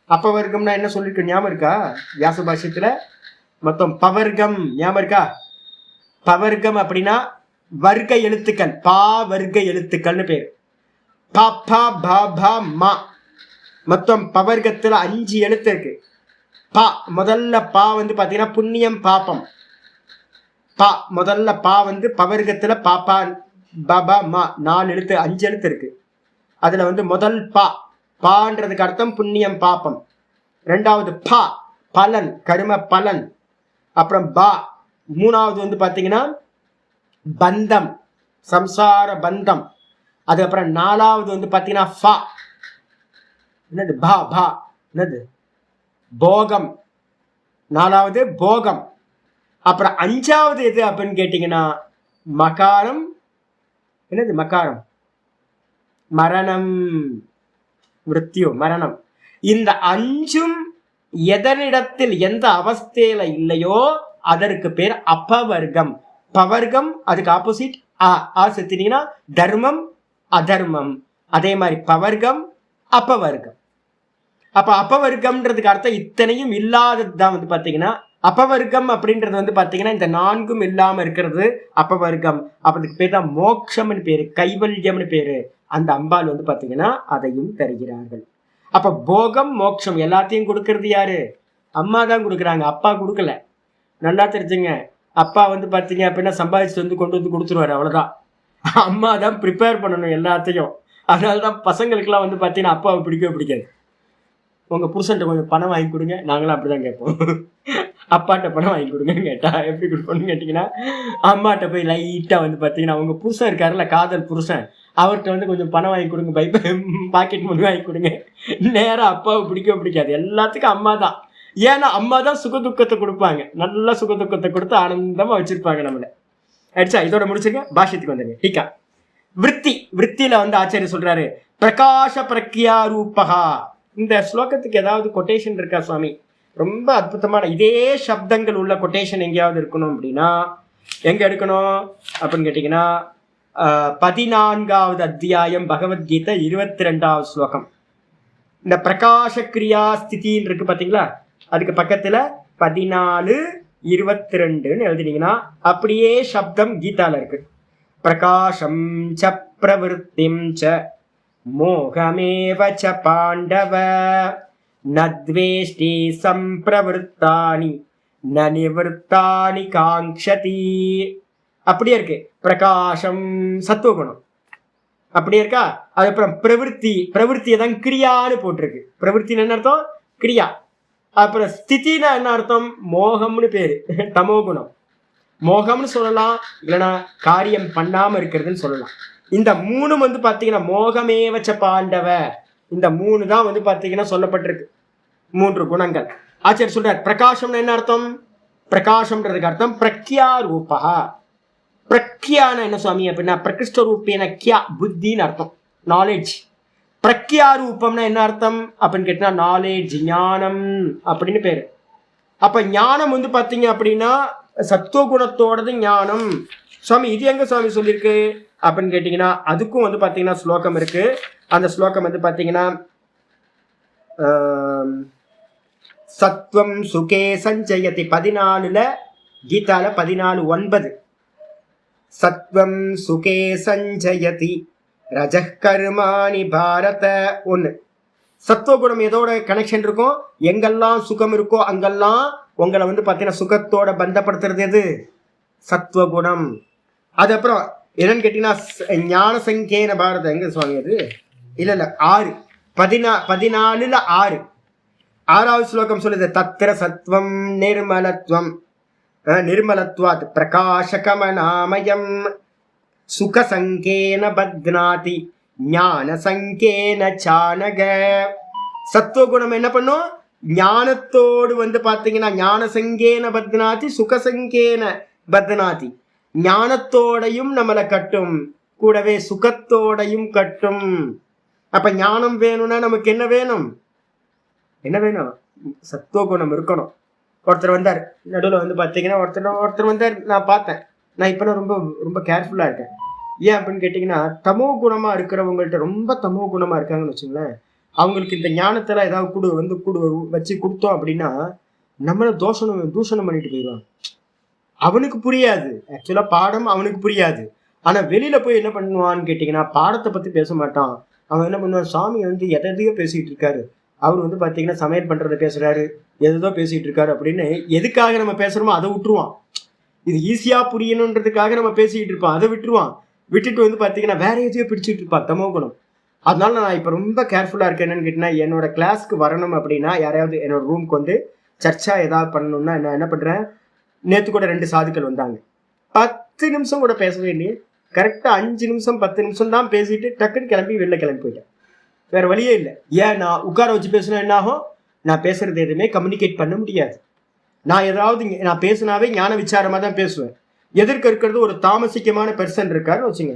அப்பவர்க்கம்னா என்ன சொல்லிருக்கு ஞாபகம் இருக்கா? வியாச பாஷ்யத்துல மொத்தம் பவர்க்கம் ஞாபகம் இருக்கா? பவர்க்கம் அப்படின்னா வர்க்க எழுத்துக்கள், பா வர்க்க எழுத்துக்கள்னு பேர். ப ப ப ப ம மொத்தம் பவர்க்கத்துல 5 எழுத்து இருக்கு. பா முதல்ல பா வந்து பாத்தீங்கன்னா புண்ணியம் பாப்பம். பா முதல்ல பா வந்து பவர்க்கத்துல பாப்பா பாபா மா 4 எழுத்து 5 எழுத்து இருக்கு. அதுல வந்து முதல் பா, பான்றதுக்கு அர்த்தம் புண்ணியம் பாப்பம். ரெண்டாவது பா பலன், கரும பலன். அப்புறம் பா மூணாவது வந்து பாத்தீங்கன்னா பந்தம், சம்சார பந்தம். அதுக்கப்புறம் 4வது வந்து பாத்தீங்கன்னா ஃபா, என்னது பா பா என்னது போகம், 4வது போகம். அப்புறம் 5வது எது அப்படின்னு கேட்டீங்கன்னா மகாரம். என்னது மகாரம்? மரணம், மிருத்யு, மரணம். இந்த 5ம் எதனிடத்தில் எந்த அவஸ்தையில இல்லையோ அதற்கு பேர் அப்பவர்க்கம். பவர்க்கம் அதுக்கு ஆப்போசிட் ஆ செத்தினீங்கன்னா தர்மம் அதர்மம். அதே மாதிரி பவர்க்கம் அப்பவர்க்கம். அப்ப அப்பவர்க்கம்ன்றதுக்கு அர்த்தம் இத்தனையும் இல்லாததுதான் வந்து பாத்தீங்கன்னா அப்பவர்க்கம் அப்படின்றது வந்து பாத்தீங்கன்னா இந்த 4ம் இல்லாம இருக்கிறது அப்பவர்க்கம். அப்ப அதுக்கு பேர் தான் மோட்சம்னு பேரு, கைவல்யம்னு பேரு. அந்த அம்பாள் வந்து பாத்தீங்கன்னா அதையும் தருகிறார்கள். அப்ப போகம் மோட்சம் எல்லாத்தையும் கொடுக்கறது யாரு? அம்மா தான் கொடுக்குறாங்க, அப்பா கொடுக்கல. நல்லா தெரிஞ்சுங்க. அப்பா வந்து பாத்தீங்க அப்படின்னா சம்பாதிச்சு வந்து கொண்டு வந்து கொடுத்துருவாரு, அவ்வளவுதான். அம்மா தான் ப்ரிப்பேர் பண்ணணும் எல்லாத்தையும். அதனாலதான் பசங்களுக்குலாம் வந்து பாத்தீங்கன்னா அப்பாவை பிடிக்கவே பிடிக்காது. உங்க புருஷன்ட்ட கொஞ்சம் பணம் வாங்கி கொடுங்க, நாங்களும் அப்படிதான் கேட்போம். அப்பாட்ட பணம் வாங்கி கொடுங்க கேட்டா எப்படி கொடுப்போம்னு கேட்டீங்கன்னா, அம்மாட்ட போய் லைட்டா வந்து பாத்தீங்கன்னா உங்க புருஷன் இருக்காருல்ல, காதல் புருஷன், அவர்கிட்ட வந்து கொஞ்சம் பணம் வாங்கி கொடுங்க, பாக்கெட் மணி வாங்கி கொடுங்க. நேரம் அப்பாவை பிடிக்கவே பிடிக்காது. எல்லாத்துக்கும் அம்மா தான். ஏன்னா அம்மா தான் சுகதுக்கத்தை கொடுப்பாங்க, நல்ல சுகதுக்கத்தை கொடுத்து ஆனந்தமா வச்சிருப்பாங்க நம்மள. அடிச்சா இதோட முடிச்சுங்க, பாஷ்யத்துக்கு வந்துருங்க. டீக்கா விற்பி. விற்பியில வந்து ஆச்சாரிய சொல்றாரு பிரகாஷ பிரக்யா ரூபகா. இந்த ஸ்லோகத்துக்கு ஏதாவது கொட்டேஷன் இருக்கா சுவாமி? ரொம்ப அற்புதமான இதே சப்தங்கள் உள்ள கொட்டேஷன் எங்கேயாவது இருக்கணும் அப்படின்னா எங்க எடுக்கணும் அப்படின்னு கேட்டீங்கன்னா 14வது அத்தியாயம் பகவத்கீதை 22வது ஸ்லோகம். இந்த பிரகாஷ கிரியா ஸ்திதின்னு இருக்கு பாத்தீங்களா, அதுக்கு பக்கத்துல 14:22 எழுதினீங்கன்னா அப்படியே சப்தம் கீதால இருக்கு. பிரகாஷம் ச பிரவிருத்திம் ச மோகமேவ ச பாண்டவ நத்வேஷ்டி சம்பிரவருத்தானி ந நிவர்த்தானி காங்க்ஷதி. அப்படியே இருக்கு. பிரகாஷம் சத்துவகுணம் அப்படியே இருக்கா. அதுக்கப்புறம் பிரவிற்த்தி, பிரவிற்த்தியை தான் கிரியான்னு போட்டிருக்கு. பிரவிற்த்தின்னு என்ன அர்த்தம்? கிரியா. அப்புறம் ஸ்திதினா என்ன அர்த்தம்? மோகம்னு பேரு, தமோகுணம். மோகம்னு சொல்லலாம், இல்லைன்னா காரியம் பண்ணாம இருக்கிறதுன்னு சொல்லலாம். இந்த 3 வந்து பாத்தீங்கன்னா மோகமேவச்ச பாண்டவ, இந்த 3 தான் வந்து பாத்தீங்கன்னா சொல்லப்பட்டிருக்கு, 3 குணங்கள். ஆச்சாரியர் சொல்றார் பிரகாஷம்னு என்ன அர்த்தம்? பிரகாஷம்ன்றதுக்கு அர்த்தம் பிரக்யா ரூபா. பிரக்யான என்ன சுவாமி அப்படின்னா பிரகிருஷ்ட ரூபேன கியா, புத்தின்னு அர்த்தம், நாலேஜ். பிரக்யா ரூபம்னா என்ன அர்த்தம் அப்படின்னு கேட்டா நாலேஜ், ஞானம் அப்படின்னு பேரு. அப்ப ஞானம் வந்து பாத்தீங்க அப்படின்னா சத்துவகுணத்தோடது ஞானம். சுவாமி இது எங்க சுவாமி சொல்லியிருக்கு அப்படின்னு கேட்டீங்கன்னா அதுக்கும் வந்து பாத்தீங்கன்னா ஸ்லோகம் இருக்கு. அந்த ஸ்லோகம் வந்து பாத்தீங்கன்னா சத்வம் சுகே சஞ்சயதி 14ல கீதால 14:9. சத்வம் சுகே சஞ்சயதி ரஜः கர்மாணி பாரத 1. சத்துவகுணம் எதோட கனெக்ஷன் இருக்கும்? எங்கெல்லாம் சுகம் இருக்கோ அங்கெல்லாம் உங்களை வந்து பார்த்தீங்கன்னா சுகத்தோட பந்தப்படுத்துறது எது? சத்துவகுணம். அது அப்புறம் என்னன்னு கேட்டீங்கன்னா ஞான சங்கேன பாரதம் எங்க சுவாமி அது? இல்ல 6 14 6 6வது ஸ்லோகம் சொல்லுது, தத்திர சத்வம் நிர்மலத்வம் நிர்மலத்வாத் பிரகாசகமநாமயம் சுகசங்கேன பத்னாதி ஞான சங்கேன சானக. சத்துவகுணம் என்ன பண்ணும்? ஞானத்தோடு வந்து பார்த்தீங்கன்னா ஞான சங்கேன பத்னாதி சுகசங்கேன பத்னாதி, ஞானத்தோடையும் நம்மளை கட்டும், கூடவே சுகத்தோடையும் கட்டும். அப்ப ஞானம் வேணும்னா நமக்கு என்ன வேணும்? என்ன வேணும்? சத்துவகுணம் இருக்கணும். ஒருத்தர் வந்தார் நடுவில் வந்து பார்த்தீங்கன்னா ஒருத்தர் வந்தார், நான் பார்த்தேன். நான் இப்போ ரொம்ப ரொம்ப கேர்ஃபுல்லாக இருக்கேன். ஏன் அப்படின்னு கேட்டிங்கன்னா, தமோ குணமாக இருக்கிறவங்கள்ட்ட ரொம்ப தமோ குணமாக இருக்காங்கன்னு வச்சுங்களேன், அவங்களுக்கு இந்த ஞானத்தில் ஏதாவது வச்சு கொடுத்தோம் அப்படின்னா நம்மளை தூஷணம் பண்ணிட்டு போயிடுவாங்க. அவனுக்கு புரியாது, ஆக்சுவலாக பாடம் அவனுக்கு புரியாது. ஆனால் வெளியில் போய் என்ன பண்ணுவான்னு கேட்டிங்கன்னா பாடத்தை பற்றி பேச மாட்டான். அவன் என்ன பண்ணுவான், சாமி வந்து எதையோ பேசிகிட்டு இருக்காரு, அவர் வந்து பார்த்தீங்கன்னா சமையல் பண்ணுறதை பேசுகிறாரு, எதோ பேசிகிட்டு இருக்காரு அப்படின்னு எதுக்காக நம்ம பேசுகிறோமோ அதை விட்டுருவான். இது ஈஸியாக புரியணுன்றதுக்காக நம்ம பேசிக்கிட்டு இருப்பான், அதை விட்டுட்டு வந்து பார்த்தீங்கன்னா வேற எதையோ பிடிச்சிட்டு இருப்பான், தமோ குணம். அதனால நான் இப்போ ரொம்ப கேர்ஃபுல்லாக இருக்கேன். என்னன்னு கேட்டிங்கன்னா, என்னோட கிளாஸ்க்கு வரணும் அப்படின்னா யாரையாவது என்னோட ரூமுக்கு வந்து சர்ச்சா ஏதாவது பண்ணணும்னா நான் என்ன பண்ணுறேன், நேற்று கூட 2 சாதுக்கள் வந்தாங்க, 10 நிமிஷம் கூட பேசவே இல்லையே, கரெக்டாக 5 நிமிஷம் 10 நிமிஷம் தான் பேசிட்டு டக்குன்னு வெளில கிளம்பி போயிட்டேன். வேற வழியே இல்லை. ஏன் நான் உட்கார வச்சு பேசினா என்ன ஆகும்? நான் பேசுறது எதுவுமே கம்யூனிகேட் பண்ண முடியாது. நான் பேசினாவே ஞான விசாரமாக தான் பேசுவேன். எதிர்க்க இருக்கிறது ஒரு தாமசிக்கமான பெர்சன் இருக்காருன்னு வச்சுங்க,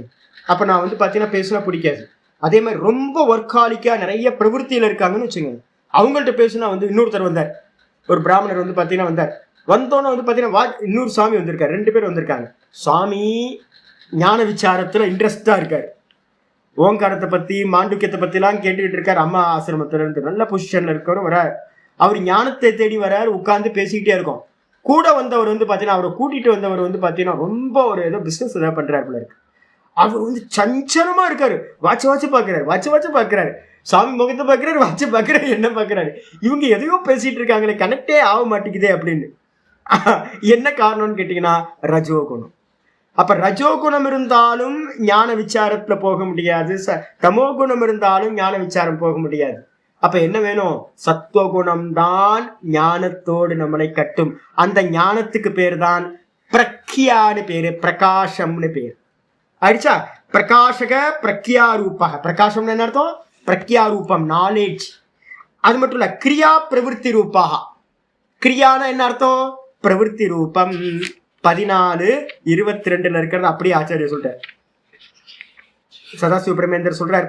அப்போ நான் வந்து பார்த்தீங்கன்னா பேசினா பிடிக்காது. அதே மாதிரி ரொம்ப ஒர்க்காலிக்கா நிறைய பிரவருத்தியில் இருக்காங்கன்னு வச்சுங்க, அவங்கள்ட்ட பேசினா வந்து இன்னொருத்தர் வந்தார், ஒரு பிராமணர் வந்து பார்த்தீங்கன்னா வந்தோன்னே வந்து பார்த்தீங்கன்னா இன்னொரு சாமி வந்திருக்காரு, 2 பேர் வந்திருக்காங்க. சாமி ஞான விசாரத்தில் இன்ட்ரெஸ்டாக இருக்கார், ஓங்காரத்தை பற்றி மாண்டுக்கியத்தை பற்றிலாம் கேட்டுக்கிட்டு இருக்கார். அம்மா ஆசிரமத்தில் இருந்து நல்ல பொசிஷனில் இருக்கவர் வரார். அவர் ஞானத்தை தேடி வரார், உட்காந்து பேசிக்கிட்டே இருக்கோம். கூட வந்தவர் வந்து பார்த்தீங்கன்னா அவரை கூட்டிகிட்டு வந்தவர் வந்து பார்த்தீங்கன்னா ரொம்ப ஒரு ஏதோ பிஸ்னஸ் ஏதாவது பண்ணுறாரு போல இருக்கு. அவர் வந்து சஞ்சலமாக இருக்காரு, வாட்ச பார்க்குறாரு, சாமி முகத்தை பார்க்குறாரு, வாட்ச பார்க்குறாரு, என்ன பார்க்குறாரு, இவங்க எதையோ பேசிகிட்டு இருக்காங்களே, கனெக்டே ஆக மாட்டேங்குதே அப்படின்னு. என்ன காரணம்னு கேட்டிங்கன்னா ரஜோகுணம். அப்ப ரஜோகுணம் இருந்தாலும் ஞான விசாரத்துல போக முடியாது, தமோ குணம் இருந்தாலும் ஞான விசாரம் போக முடியாது. அப்ப என்ன வேணும்? சத்துவகுணம் தான் ஞானத்தோடு நம்மளை கட்டும். அந்த ஞானத்துக்கு பேர் தான் பிரக்யான்னு பேரு, பிரகாசம்னு பேர். ஆயிடுச்சா? பிரகாசக பிரக்யாரூபக. பிரகாசம்னு என்ன அர்த்தம்? பிரக்யாரூபம், நாலேஜ். அது மட்டும் இல்ல, கிரியா பிரவருத்தி ரூபாக. கிரியானா என்ன அர்த்தம்? பிரவருத்தி ரூபம். 14:22 இருக்கிறது அப்படியே ஆச்சாரிய சொல்றார், சதாசிவ பிரமேந்தர் சொல்றார்.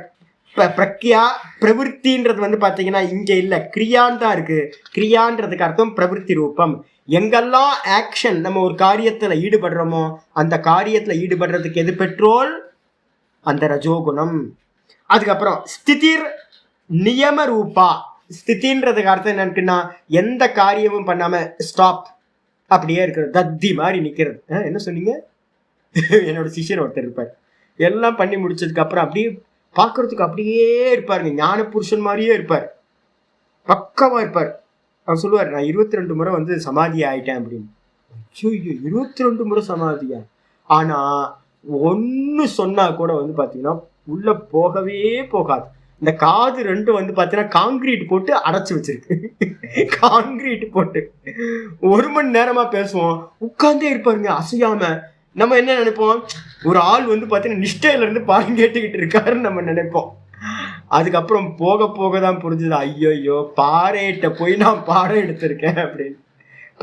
பிரக்யா பிரவருத்தின்றது வந்து பாத்தீங்கன்னா இங்க இல்ல, கிரியான் தான் இருக்கு. கிரியான்றதுக்கு அர்த்தம் பிரவருத்தி ரூபம். எங்கெல்லாம் ஆக்ஷன் நம்ம ஒரு காரியத்துல ஈடுபடுறோமோ அந்த காரியத்துல ஈடுபடுறதுக்கு எது பெட்ரோல்? அந்த ரஜோகுணம். அதுக்கப்புறம் ஸ்திதிர் நியம ரூபா. ஸ்திதின்றதுக்கு அர்த்தம் என்னன்னா எந்த காரியமும் பண்ணாம ஸ்டாப், அப்படியே இருக்கிறது, தத்தி மாதிரி நிற்கிறது. என்ன சொன்னீங்க? என்னோட சிஷியர் ஒருத்தர் இருப்பார், எல்லாம் பண்ணி முடிச்சதுக்கு அப்புறம் அப்படியே பார்க்கறதுக்கு அப்படியே இருப்பாருங்க, ஞான புருஷன் மாதிரியே இருப்பார், பக்கவா இருப்பார். அவர் சொல்லுவார், நான் 22 முறை வந்து சமாதி ஆயிட்டேன் அப்படின்னு. 22 முறை சமாதியா? ஆனா ஒன்னு சொன்னா கூட வந்து பாத்தீங்கன்னா உள்ள போகவே போகாது. இந்த காது 2 வந்து பாத்தீங்கன்னா காங்கிரீட் போட்டு அடைச்சு வச்சிருக்கு. காங்கிரீட் போட்டு 1 மணி நேரமா பேசுவோம், உட்கார்ந்தே இருப்பாருங்க அசையாம. நம்ம என்ன நினைப்போம்? ஒரு ஆள் வந்து பாத்தீங்கன்னா நிஷ்டையில இருந்து பாடம் கேட்டுக்கிட்டு இருக்காருன்னு நம்ம நினைப்போம். அதுக்கப்புறம் போக போக தான் புரிஞ்சுது, ஐயோ பாறையிட்ட போய் நான் பாடம் எடுத்திருக்கேன் அப்படின்னு.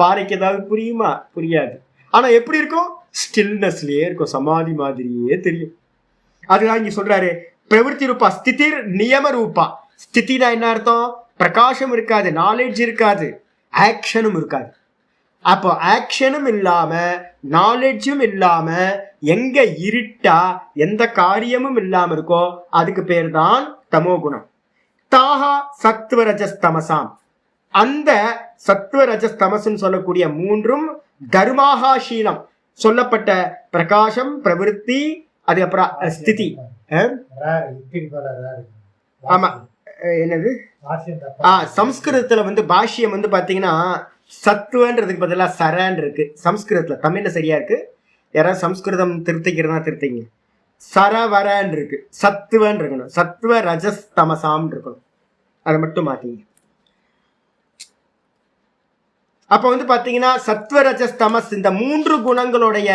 பாறைக்கு ஏதாவது புரியுமா? புரியாது. ஆனா எப்படி இருக்கும்? ஸ்டில்னஸ்லயே இருக்கும், சமாதி மாதிரியே தெரியும். அதுதான் இங்க சொல்றாரு, பிரவருத்தி ரூபா ஸ்திதிர் நியம ரூபா. ஸ்திதினா என்ன அர்த்தம்? பிரகாசம் இருக்காது, நாலேஜ் இருக்காது, ஆக்ஷனும் இருக்காது. அப்போ ஆக்ஷனும் இல்லாம நாலேஜும் இல்லாம எங்க இருட்டா எந்த காரியமும் இல்லாம இருக்கோ அதுக்கு பேர் தான் தமோ குணம். தாஹா சத்வரஜஸ்தமசாம். அந்த சத்வரஜஸ்தமசுன்னு சொல்லக்கூடிய 3ம் தர்மாஹா சீலம் சொல்லப்பட்ட பிரகாசம், பிரவருத்தி, அதுக்கப்புறம் ஸ்திதி. ஆமா, என்னது சம்ஸ்கிருதத்துல வந்து பாஷ்யம் வந்து பாத்தீங்கன்னா சத்துவன்றதுக்கு பதிலாக சரன் இருக்கு. சம்ஸ்கிருதத்துல, தமிழ்ல சரியா இருக்கு. யாராவது சம்ஸ்கிருதம் திருத்திக்கிறதா திருத்திங்க. சரவரன் இருக்கு, சத்துவன் இருக்கணும். சத்துவ ரஜஸ் தமசாம் இருக்கணும். அதை மட்டும் மாத்தீங்க. அப்ப வந்து பாத்தீங்கன்னா சத்வ ரஜஸ் தமஸ் இந்த 3 குணங்களுடைய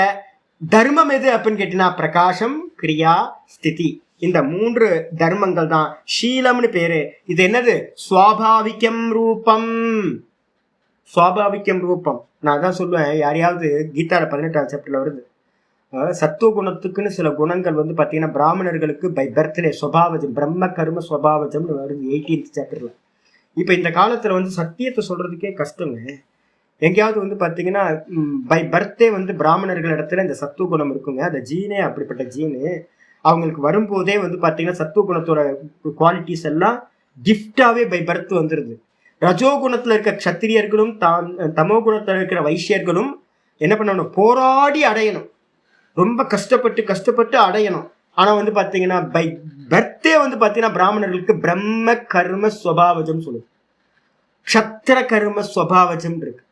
தர்மம் எது அப்படின்னு கேட்டீங்கன்னா பிரகாசம், கிரியா, ஸ்திதி. இந்த 3 தர்மங்கள் தான் ஷீலம்னு பேரு. இது என்னது? சுவாபாவிகம் ரூபம். சுவாபாவிகம் ரூபம். நான் தான் சொல்லுவேன், யாரையாவது கீதால 18ஆம் சாப்டர்ல வருது, சத்துவ குணத்துக்குன்னு சில குணங்கள் வந்து பாத்தீங்கன்னா பிராமணர்களுக்கு பை பர்த்லே சுவாவஜம், பிரம்ம கர்ம சுவாவஜம்னு வருது 18th சாப்டர்ல. இப்ப இந்த காலத்துல வந்து சத்தியத்தை சொல்றதுக்கே கஷ்டங்க. எங்கேயாவது வந்து பாத்தீங்கன்னா பை பர்த்தே வந்து பிராமணர்கள் இடத்துல இந்த சத்துவ குணம் இருக்குங்க. அந்த ஜீனே அப்படிப்பட்ட ஜீனு அவங்களுக்கு வரும்போதே வந்து பாத்தீங்கன்னா சத்துவ குணத்தோட குவாலிட்டிஸ் எல்லாம் கிஃப்டாவே பை பர்த் வந்துருது. ரஜோ குணத்துல இருக்க க்ஷத்திரியர்களும் தமோ குணத்துல இருக்கிற வைசியர்களும் என்ன பண்ணணும்? போராடி அடையணும். ரொம்ப கஷ்டப்பட்டு அடையணும். ஆனா வந்து பாத்தீங்கன்னா பை பர்த்தே வந்து பாத்தீங்கன்னா பிராமணர்களுக்கு பிரம்ம கர்ம ஸ்வபாவஜம் சொல்லுது. க்ஷத்திர கர்ம ஸ்வபாவஜம் இருக்கு.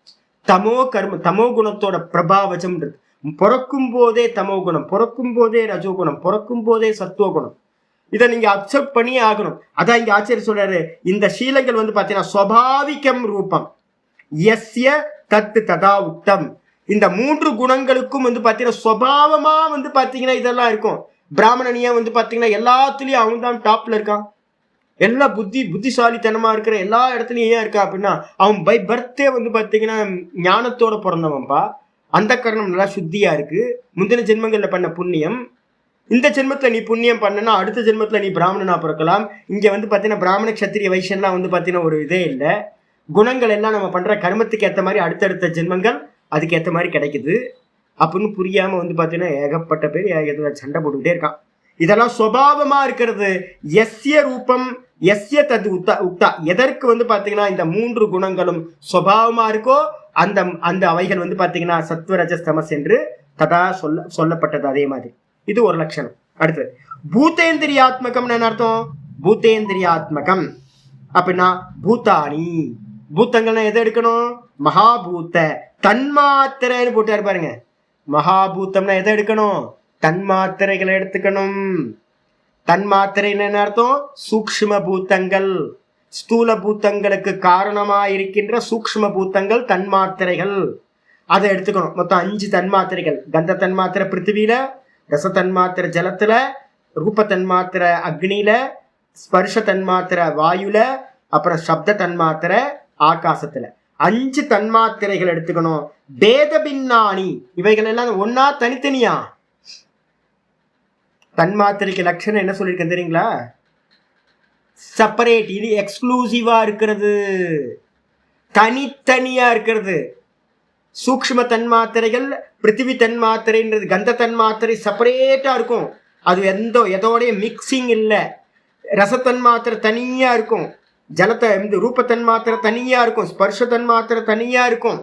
தமோ குணத்தோட பிரபாவஜம் இருக்கு. பிறக்கும் போதே தமோ குணம், பிறக்கும் போதே ரஜோகுணம், பிறக்கும் போதே சத்துவ குணம். இதை நீங்க அக்செப்ட் பண்ணியே ஆகணும். அதான் இங்க ஆச்சரிய சொல்றாரு, இந்த சீலங்கள் வந்து பாத்தீங்கன்னா சுவாபாவிகம் ரூபம் யஸ்ய தத் ததா உக்தம். இந்த 3 குணங்களுக்கும் வந்து பாத்தீங்கன்னா சுவாவமா வந்து பாத்தீங்கன்னா இதெல்லாம் இருக்கும். பிராமணனியா வந்து பாத்தீங்கன்னா எல்லாத்துலயும் அவன் தான் டாப்ல இருக்கான். எல்லா புத்திசாலித்தனமா இருக்கிற எல்லா இடத்துலயும் ஏன் இருக்கா அப்படின்னா அவன் பை பர்த்தே வந்து பாத்தீங்கன்னா ஞானத்தோட பிறந்தவன்பா. அந்த கரணம் நல்லா சுத்தியா இருக்கு. முந்தின ஜென்மங்கள்ல பண்ண புண்ணியம், இந்த ஜென்மத்துல நீ புண்ணியம் பண்ணனா அடுத்த ஜென்மத்துல நீ பிராமணனா பிறக்கலாம். இங்க வந்து பாத்தீங்கன்னா பிராமண கஷத்திரிய வைசியெல்லாம் வந்து பாத்தீங்கன்னா ஒரு இதே இல்லை. குணங்கள் எல்லாம் நம்ம பண்ற கர்மத்துக்கு ஏற்ற மாதிரி அடுத்தடுத்த ஜென்மங்கள் அதுக்கு ஏற்ற மாதிரி கிடைக்குது அப்படின்னு புரியாம வந்து பாத்தீங்கன்னா ஏகப்பட்ட பேர் சண்டை போட்டுக்கிட்டே இருக்கான். இதெல்லாம் சுபாவமா இருக்கிறது. எஸ்ய ரூபம் எஸ்ய தது உக்தா. எதற்கு வந்து பாத்தீங்கன்னா இந்த 3 குணங்களும் சுபாவமா இருக்கோ அந்த அந்த அவைகள் வந்து பாத்தீங்கன்னா சத்வ ரஜஸ் தமஸ் என்று ததா சொல்லப்பட்டது. அதே மாதிரி இது ஒரு லட்சணம். அடுத்து பூத்தேந்திரியாத்மகம் என்ன அர்த்தம்? பூத்தேந்திரியாத்மகம் அப்படின்னா பூத்தானி. பூத்தங்கள்னா எதை எடுக்கணும்? மகாபூத்த தன்மாத்திரைன்னு போட்டாரு பாருங்க. மகாபூத்தம்னா எதை எடுக்கணும்? தன்மாத்திரைகளை எடுத்துக்கணும். தன்மாத்திரை என்ன அர்த்தம்? சூக்ஷ்ம பூத்தங்கள். ஸ்தூல பூத்தங்களுக்கு காரணமா இருக்கின்ற சூக்ஷ்ம பூத்தங்கள் தன்மாத்திரைகள். அதை எடுத்துக்கணும். மொத்தம் 5 தன்மாத்திரைகள். கந்த தன்மாத்திரை பிருத்திவியில, ரச தன்மாத்திரை ஜலத்துல, ரூப தன்மாத்திரை அக்னியில, ஸ்பர்ஷ தன்மாத்திரை வாயுல, அப்புறம் சப்த தன்மாத்திரை ஆகாசத்துல. 5 தன்மாத்திரைகள் எடுத்துக்கணும். பேத பின்னாணி இவைகள் எல்லாம் ஒன்னா தனித்தனியா. தன்மாத்திரைக்கு லட்சணம் என்ன சொல்லியிருக்கேன் தெரியுங்களா? செப்பரேட். இது எக்ஸ்க்ளூசிவா இருக்கிறது, தனித்தனியா இருக்கிறது. சூக்ஷ்ம தன்மாத்திரைகள், பிருத்திவி தன்மாத்திரைன்றது, கந்த தன்மாத்திரை செப்பரேட்டா இருக்கும். அது எதோடைய மிக்சிங் இல்லை. ரச தன்மாத்திரை தனியா இருக்கும். ஜலத்தை ரூப தன்மாத்திரை தனியா இருக்கும். ஸ்பர்ஷ தன்மாத்திரை தனியா இருக்கும்.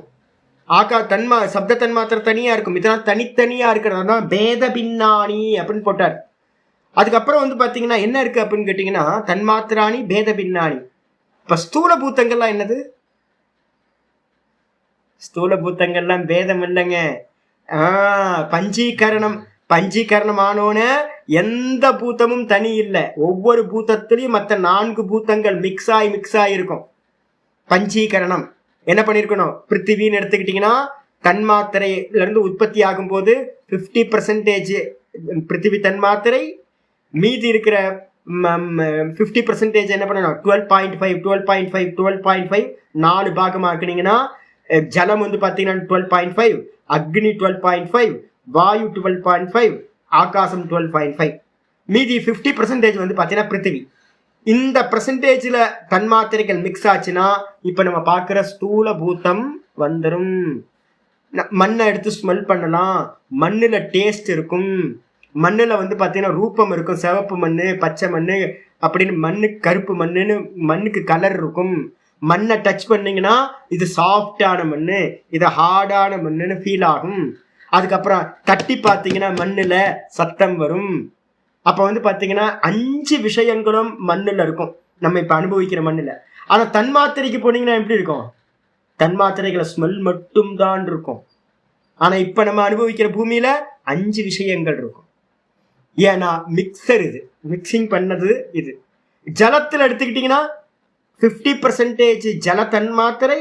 சப்த தன்மாத்திரை தனியா இருக்கும். இதெல்லாம் தனித்தனியா இருக்கிறது தான் பேத பின்னாணி அப்படின்னு போட்டார். அதுக்கப்புறம் வந்து பாத்தீங்கன்னா என்ன இருக்கு அப்படின்னு கேட்டீங்கன்னா தன்மாத்திராணி பேத பின்னாணி. இப்ப ஸ்தூல பூத்தங்கள்லாம் என்னது? ஸ்தூல பூத்தங்கள்லாம் பேதம் இல்லைங்க. பஞ்சீகரணம் ஆனோன எந்த பூத்தமும் தனி இல்லை. ஒவ்வொரு பூத்தத்திலையும் மற்ற 4 பூத்தங்கள் மிக்ஸ் ஆகி இருக்கும். பஞ்சீகரணம் என்ன பண்ணிருக்கணும்? பிருத்திவின்னு எடுத்துக்கிட்டீங்கன்னா தன்மாத்திரையில இருந்து உற்பத்தி ஆகும் போது 50% பிருத்திவி தன்மாத்திரை, மீதி இருக்கிற 50% என்ன பண்ணணும்? 12.5 4 பாகமா இருக்குனீங்கன்னா ஜலம் வந்து பாத்தீங்கன்னா 12.5, அக்னி 12.5, வாயு 12.5, ஆகாசம் 12.5. மீதி 50% வந்து பாத்தீங்கன்னா பிருத்திவி. இந்த பெர்சன்டேஜ்ல தன்மாத்திரைகள் மிக்ஸ் ஆச்சுன்னா இப்ப நம்ம பார்க்குற ஸ்தூல பூத்தம் வந்துடும். மண்ணை எடுத்து ஸ்மெல் பண்ணலாம். மண்ணுல டேஸ்ட் இருக்கும். மண்ணுல வந்து பாத்தீங்கன்னா ரூபம் இருக்கும். சிவப்பு மண்ணு, பச்சை மண்ணு அப்படின்னு மண்ணு, கருப்பு மண்ணுன்னு மண்ணுக்கு கலர் இருக்கும். மண்ணை டச் பண்ணீங்கன்னா இது சாஃப்டான மண்ணு, இது ஹார்டான மண்ணுன்னு ஃபீல் ஆகும். அதுக்கப்புறம் தட்டி பார்த்தீங்கன்னா மண்ணுல சத்தம் வரும். அப்ப வந்து பாத்தீங்கன்னா 5 விஷயங்களும் மண்ணுல இருக்கும். நம்ம இப்ப அனுபவிக்கிற மண்ணில். ஆனா தன்மாத்திரைக்கு போனீங்கன்னா எப்படி இருக்கும்? தன்மாத்திரைகளை ஸ்மெல் மட்டும் தான் இருக்கும். ஆனா இப்ப நம்ம அனுபவிக்கிற பூமியில 5 விஷயங்கள் இருக்கும். ஏன்னா மிக்சர், இது மிக்சிங் பண்ணது. இது ஜலத்துல எடுத்துக்கிட்டீங்கன்னா 50% ஜல தன்மாத்திரை,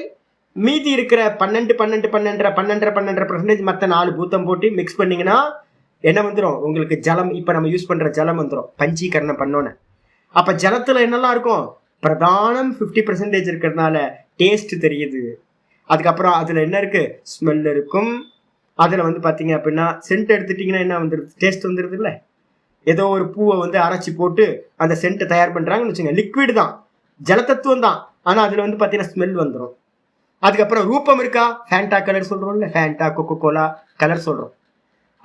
மீதி இருக்கிற 12 மற்ற 4 பூத்தம் போட்டு மிக்ஸ் பண்ணீங்கன்னா என்ன வந்துடும்? உங்களுக்கு ஜலம். இப்ப நம்ம யூஸ் பண்ற ஜலம் வந்துடும் பஞ்சீகரணம் பண்ணோன்னு. அப்ப ஜலத்துல என்னெல்லாம் இருக்கும்? பிரதானம் 50% இருக்கிறதுனால டேஸ்ட் தெரியுது. அதுக்கப்புறம் அதுல என்ன இருக்கு? ஸ்மெல் இருக்கும். அதுல வந்து பாத்தீங்க அப்படின்னா சென்ட் எடுத்துட்டீங்கன்னா என்ன வந்துருது? டேஸ்ட் வந்துருது இல்ல? ஏதோ ஒரு பூவை வந்து அரைச்சி போட்டு அந்த சென்ட் தயார் பண்றாங்கன்னு வச்சுங்க. லிக்விட் தான், ஜலத்தத்துவம் தான், ஆனா அதுல வந்து பாத்தீங்கன்னா ஸ்மெல் வந்துடும். அதுக்கப்புறம் ரூபம் இருக்கா? ஃபேண்டா கலர் சொல்றோம்ல, ஃபேண்டா கொக்கோ கோலா கலர் சொல்றோம்.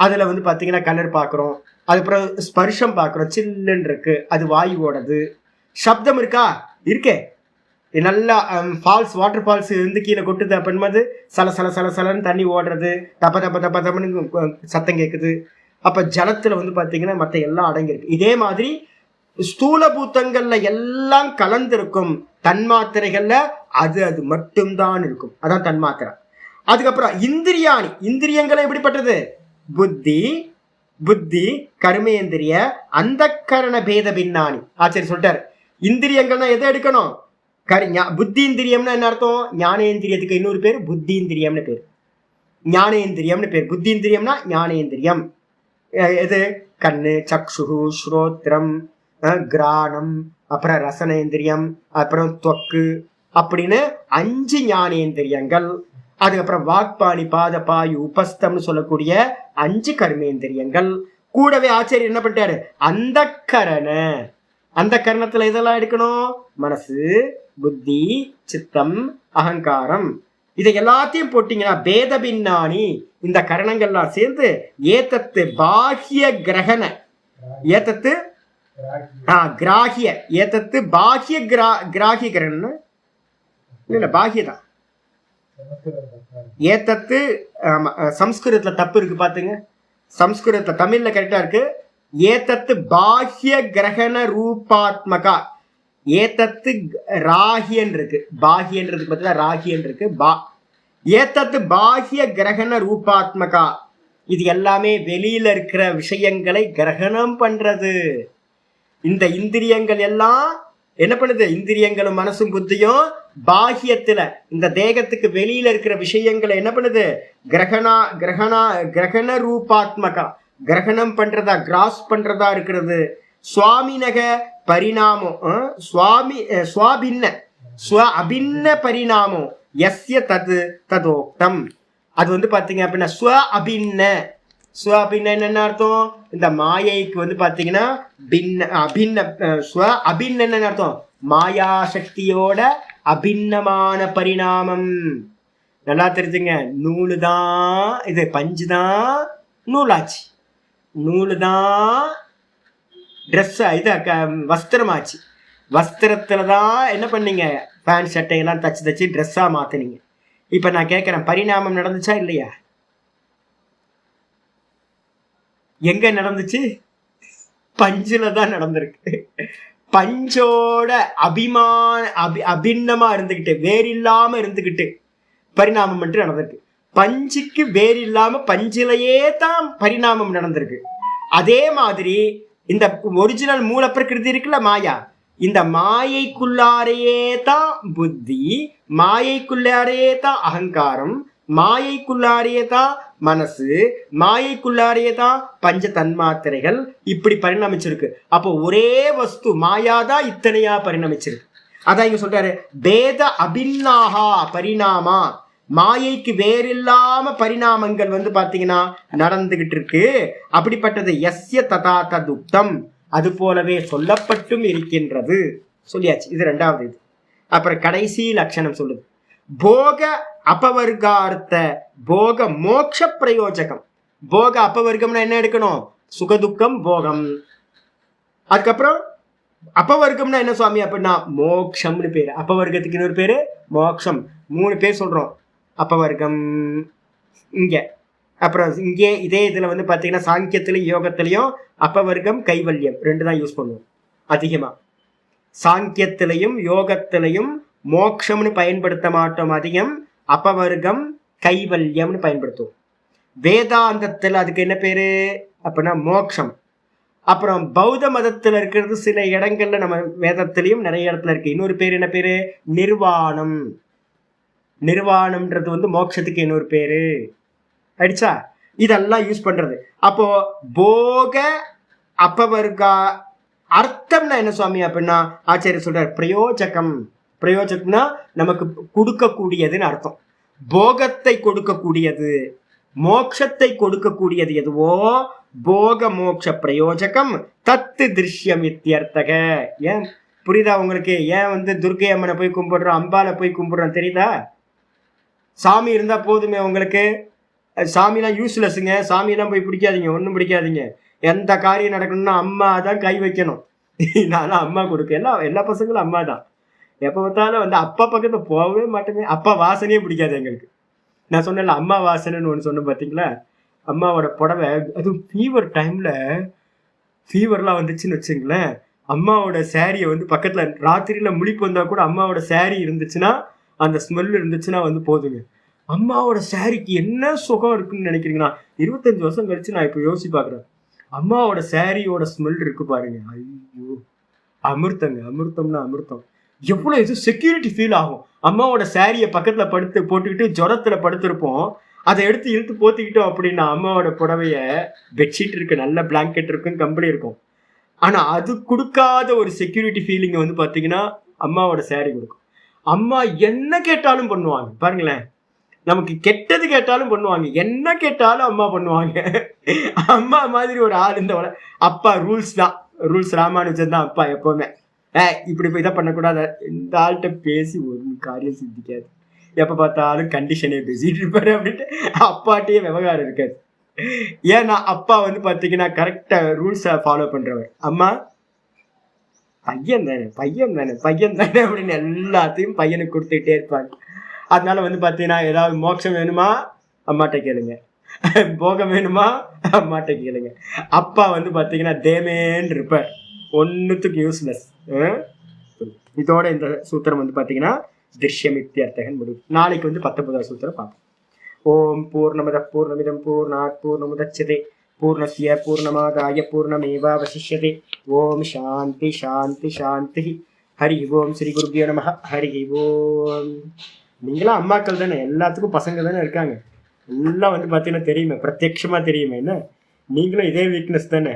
அதுல வந்து பாத்தீங்கன்னா கலர் பாக்குறோம். அதுக்கப்புறம் ஸ்பர்ஷம் பாக்குறோம், சில்லுன்னு இருக்கு, அது வாயுவோடது. சப்தம் இருக்கா? இருக்கே, நல்லா ஃபால்ஸ், வாட்டர் ஃபால்ஸ் இருந்து கீழே கொட்டுது அப்படின்போது சல சல சல சலன்னு தண்ணி ஓடுறது, தப்ப தப்ப தப்ப தப்பன்னு சத்தம் கேட்குது. அப்ப ஜலத்துல வந்து பாத்தீங்கன்னா மற்ற எல்லாம் அடங்கியிருக்கு. இதே மாதிரி ஸ்தூல பூத்தங்கள்ல எல்லாம் கலந்திருக்கும். தன்மாத்திரைகள்ல அது அது மட்டும்தான் இருக்கும். அதான் தன்மாத்திரை. அதுக்கப்புறம் இந்திரியாணி, இந்திரியங்களை எப்படிப்பட்டது? புத்தி, புத்தி கர்மேந்திரிய அந்த கரண பேத பின்னாணி. ஆச்சரிய சொல்லிட்டாரு. இந்திரியங்கள்னா எதை எடுக்கணும்? புத்தீந்திரியம்னா என்ன அர்த்தம்? ஞானேந்திரியத்துக்கு இன்னொரு பேர் புத்தீந்திரியம்னு பேர். ஞானேந்திரியம்னு பேர். புத்தீந்திரியம்னா ஞானேந்திரியம். எது? கண்ணு, சக்ஷு, ஸ்ரோத்ரம், கிராணம், அப்புறம் ரசனேந்திரியம், அப்புறம் தொக்கு, அப்படின்னு 5 ஞானேந்திரியங்கள். அதுக்கப்புறம் வாக்பாணி பாத பாயு உபஸ்தம்னு சொல்லக்கூடிய 5 கர்மேந்திரியங்கள். கூடவே ஆச்சாரியர் என்ன பண்ணிட்டாரு? அந்த கரண, அந்த கரணத்துல இதெல்லாம் எடுக்கணும். மனசு, புத்தி, சித்தம், அகங்காரம், இதை எல்லாத்தையும் போட்டீங்கன்னா பேத பின்னாணி, இந்த கரணங்கள்லாம் சேர்ந்து ஏத்தத்து பாஹ்ய கிரகண, ஏத்தத்து கிராகிய, ஏத்தத்து பாஹ்ய கிராகிய கிரகணம் இல்ல, பாஹ்யதான் ஏத்தத்து. சம்ஸ்கிருதத்துல தப்பு இருக்கு பாத்துங்க. சம்ஸ்கிருதத்துல, தமிழ்ல கரெக்டா இருக்கு. ஏத்தத்து பாஹ்ய கிரகண ரூபாத்மகா. ஏத்தத்து ராகியன் இருக்கு, பாஹ்யன்றதுக்கு பார்த்தா ராகியன் இருக்கு. ஏத்தத்து பாஹ்ய கிரகண ரூபாத்மகா. இது எல்லாமே வெளியில இருக்கிற விஷயங்களை கிரகணம் பண்றது. இந்த இந்திரியங்கள் எல்லாம் என்ன பண்ணுது? இந்திரியங்களும் மனசும் புத்தியும் பாஹ்யத்துல, இந்த தேகத்துக்கு வெளியில இருக்கிற விஷயங்களை என்ன பண்ணுது? கிரகண ரூபாத்மகா, கிரகணம் பண்றதா, கிராஸ் பண்றதா இருக்கிறது. சுவாமினக பரிணாமம், சுவாபின்ன அபின்ன பரிணாமம் எஸ்ய தது ததோக்தம். அது வந்து பாத்தீங்க அப்படின்னா ஸ்வ அபின்ன. ஸ்வ அபின்ன என்ன அர்த்தம்? இந்த மாயைக்கு வந்து பாத்தீங்கன்னா அபின்ன, ஸ்வ அபின்ன என்ன அர்த்தம்? மாயா சக்தியோட அபின்னமான பரிணாமம். நல்லா தெரிஞ்சுங்க. நூலு தான் இது, பஞ்சு தான் நூலாச்சு, நூலு தான் ட்ரெஸ், இது வஸ்திரமாச்சு. வஸ்திரத்துலதான் என்ன பண்ணீங்க? பேண்ட் சட்டையெல்லாம் தச்சு ட்ரெஸ்ஸா மாத்தினீங்க. இப்ப நான் கேட்கிறேன், பரிணாமம் நடந்துச்சா இல்லையா? எங்க நடந்துச்சு? பஞ்சுல தான் நடந்திருக்கு. பஞ்சோட அபின்னமா இருந்துகிட்டு, வேறு இல்லாம இருந்துகிட்டு பரிணாமம் மட்டும் நடந்திருக்கு. பஞ்சுக்கு வேறு இல்லாம பஞ்சிலேயே தான் பரிணாமம் நடந்திருக்கு. அதே மாதிரி இந்த ஒரிஜினல் மூல பிரகிருதி இருக்குல்ல, மாயா, இந்த மாயைக்குள்ளாரையே தான் புத்தி, மாயைக்குள்ளாரையே தான் அகங்காரம், மாயைக்குள்ளாரையே தான் மனசு, மாயைக்குள்ளாரையே தான் பஞ்ச தன்மாத்திரைகள், இப்படி பரிணமிச்சிருக்கு. அப்போ ஒரே வஸ்து மாயாதான் இத்தனையா பரிணமிச்சிருக்கு. அதான் இங்க சொல்றாரு, பேத அபின்னாகா பரிணாமா. மாயைக்கு வேறில்லாம பரிணாமங்கள் வந்து பாத்தீங்கன்னா நடந்துகிட்டு இருக்கு. அப்படிப்பட்டது எஸ்ய ததா ததுக்தம், அது போலவே சொல்லப்பட்டும் இருக்கின்றது. சொல்லியாச்சு. இது 2வது இது. அப்புறம் கடைசி லட்சணம் சொல்லுது, போக அபவர்கார்த்த போக மோட்ச பிரயோஜகம். போக அபவர்க்கம்னா என்ன எடுக்கணும்? சுகதுக்கம் போகம். அதுக்கப்புறம் அபவர்க்கம்னா என்ன சுவாமி அப்படின்னா மோக்ஷம்னு பேரு. அபவர்க்கத்துக்கு இன்னொரு பேரு மோக்ஷம். 3 பேர் சொல்றோம் அப்பவர்க்கம் இங்க. அப்புறம் இங்கே இதே இதுல வந்து பாத்தீங்கன்னா சாங்கியத்திலையும் யோகத்திலையும் அப்பவர்க்கம் கைவல்யம் 2 தான் யூஸ் பண்ணுவோம் அதிகமா. சாங்கியத்திலையும் யோகத்திலையும் மோட்சம்னு பயன்படுத்த மாட்டோம் அதிகம், அபவர்க்கம் கைவல்யம்னு பயன்படுத்துவோம். வேதாந்தத்தில் அதுக்கு என்ன பேரு அப்படின்னா மோட்சம். அப்புறம் பௌத்த மதத்துல இருக்கிறது சில இடங்கள்ல நம்ம வேதத்திலையும் நிறைய இடத்துல இருக்கு. இன்னொரு பேர் என்ன பேரு? நிர்வாணம். நிர்வாணம்ன்றது வந்து மோட்சத்துக்கு இன்னொரு பேரு. அடிச்சா இதெல்லாம் யூஸ் பண்றது. அப்போ போக அப்பவர்க்கா அர்த்தம்னா என்ன சுவாமி அப்படின்னா ஆச்சாரியர் சொல்றார் பிரயோஜகம். பிரயோஜகம்னா நமக்கு கொடுக்கக்கூடியதுன்னு அர்த்தம். போகத்தை கொடுக்கக்கூடியது, மோட்சத்தை கொடுக்கக்கூடியது எதுவோ போக மோட்ச பிரயோஜகம் தத்து திருஷ்யம் இத்தியர்த்தக. ஏன் புரியுதா உங்களுக்கு? ஏன் வந்து துர்க்கை அம்மனை போய் கும்பிடுறோம், அம்பால போய் கும்பிடுறோம் தெரியுதா? சாமி இருந்தா போதுமே உங்களுக்கு. சாமிலாம் யூஸ்லெஸ்ஸுங்க. சாமியெல்லாம் போய் பிடிக்காதீங்க, ஒன்றும் பிடிக்காதீங்க. எந்த காரியம் நடக்கணும்னா அம்மா தான் கை வைக்கணும். நானும் அம்மா கொடுக்க, எல்லா பசங்களும் அம்மா தான். எப்போ பார்த்தாலும் வந்து அப்பா பக்கத்தில் போகவே மாட்டேங்க. அப்பா வாசனையே பிடிக்காது எங்களுக்கு. நான் சொன்னேன்ல அம்மா வாசனைன்னு ஒன்று சொன்னேன் பார்த்தீங்களா? அம்மாவோட புடவை, அதுவும் ஃபீவர் டைமில் ஃபீவர்லாம் வந்துச்சுன்னு வச்சுங்களேன், அம்மாவோட சேரீயை வந்து பக்கத்தில் ராத்திரியில் முழிப்பு வந்தால் கூட அம்மாவோட சேரீ இருந்துச்சுன்னா, அந்த ஸ்மெல் இருந்துச்சுன்னா வந்து போதுங்க. அம்மாவோட சேரீக்கு என்ன சுகம் இருக்குன்னு நினைக்கிறீங்கன்னா, 25 வருஷம் கழிச்சு நான் இப்போ யோசிச்சு பார்க்குறேன். அம்மாவோட சேரீயோட ஸ்மெல் இருக்கு பாருங்க, ஐயோ அமிர்தங்க. அமிர்தம்னா அமிர்தம். எவ்வளோ இது செக்யூரிட்டி ஃபீல் ஆகும். அம்மாவோட சேரீயை பக்கத்தில் போட்டுக்கிட்டு ஜுரத்தில் படுத்திருப்போம், அதை எடுத்து இழுத்து போத்திக்கிட்டோம் அப்படின்னா அம்மாவோட புடவைய, பெட்ஷீட் இருக்கு, நல்ல பிளாங்கெட் இருக்கும், கம்பளி இருக்கும். ஆனால் அது கொடுக்காத ஒரு செக்யூரிட்டி ஃபீலிங்கை வந்து பார்த்தீங்கன்னா அம்மாவோட சேரீ கொடுக்கும். அம்மா என்ன கேட்டாலும் பண்ணுவாங்க பாருங்களேன். நமக்கு கெட்டது கேட்டாலும் பண்ணுவாங்க, என்ன கேட்டாலும் அம்மா பண்ணுவாங்க. அம்மா மாதிரி ஒரு ஆள் இந்த அப்பா ரூல்ஸ் தான், ரூல்ஸ் ராமானுஜன் தான் அப்பா எப்பவுமே. இப்படி போய் இதை பண்ணக்கூடாது, இந்த ஆள்கிட்ட பேசி ஒரு காரியம் சிந்திக்காது, எப்போ பார்த்தாலும் கண்டிஷனே பேசிட்டு இருப்பாரு அப்படின்ட்டு அப்பாட்டையே விவகாரம் இருக்காது. ஏன்னா அப்பா வந்து பார்த்தீங்கன்னா கரெக்டாக ரூல்ஸை ஃபாலோ பண்ணுறவர். அம்மா பையன் தானே பையன் தானே பையன் தானே அப்படின்னு எல்லாத்தையும் பையனுக்கு கொடுத்துக்கிட்டே இருப்பாங்க. அதனால வந்து பார்த்தீங்கன்னா ஏதாவது மோட்சம் வேணுமா அம்மாட்ட கேளுங்க, போகம் வேணுமா அம்மாட்ட கேளுங்க. அப்பா வந்து பார்த்தீங்கன்னா தேமேன்னு இருப்பார், ஒன்றுத்துக்கு யூஸ்லெஸ். இதோட இந்த சூத்திரம் வந்து பார்த்தீங்கன்னா திருஷ்யமித்தியர்த்தகன் முடிவு. நாளைக்கு வந்து 19வது சூத்திரம் பார்ப்போம். ஓம் பூர்ணமத பூர்ணமிதம் பூர்ணாத் பூர்ணமுதச்யதே பூர்ணஸ்ய பூர்ணமாதாய பூர்ணமேவாவசிஷ்யதே. ஓம் சாந்தி சாந்தி சாந்தி. ஹரி ஓம் ஸ்ரீ குருபியோ நமஹ. ஹரி ஓம். நீங்களாம் அம்மாக்கள் தானே, எல்லாத்துக்கும் பசங்க தானே இருக்காங்க. எல்லாம் வந்து பார்த்தீங்கன்னா தெரியுமே, பிரத்யட்சமா தெரியுமே. என்ன நீங்களும் இதே வீக்னஸ் தானே,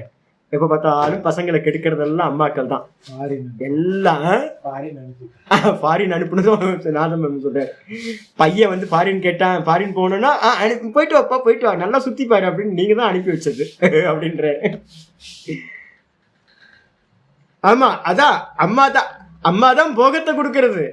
எப்போ பார்த்தாலும் பசங்களை கெடுக்கிறதெல்லாம் அம்மாக்கள் தான். எல்லாம் ஃபாரின் அனுப்புனதும் நாதம் சொல்றாரு. பையன் வந்து ஃபாரின் கேட்டான், ஃபாரின் போகணும்னா போயிட்டு வாப்பா போயிட்டு வா, நல்லா சுத்தி பாரு அப்படின்னு நீங்க தான் அனுப்பி வச்சது அப்படின்ற. ஆமா, அதான் அம்மா தான் போகத்தை கொடுக்கறது.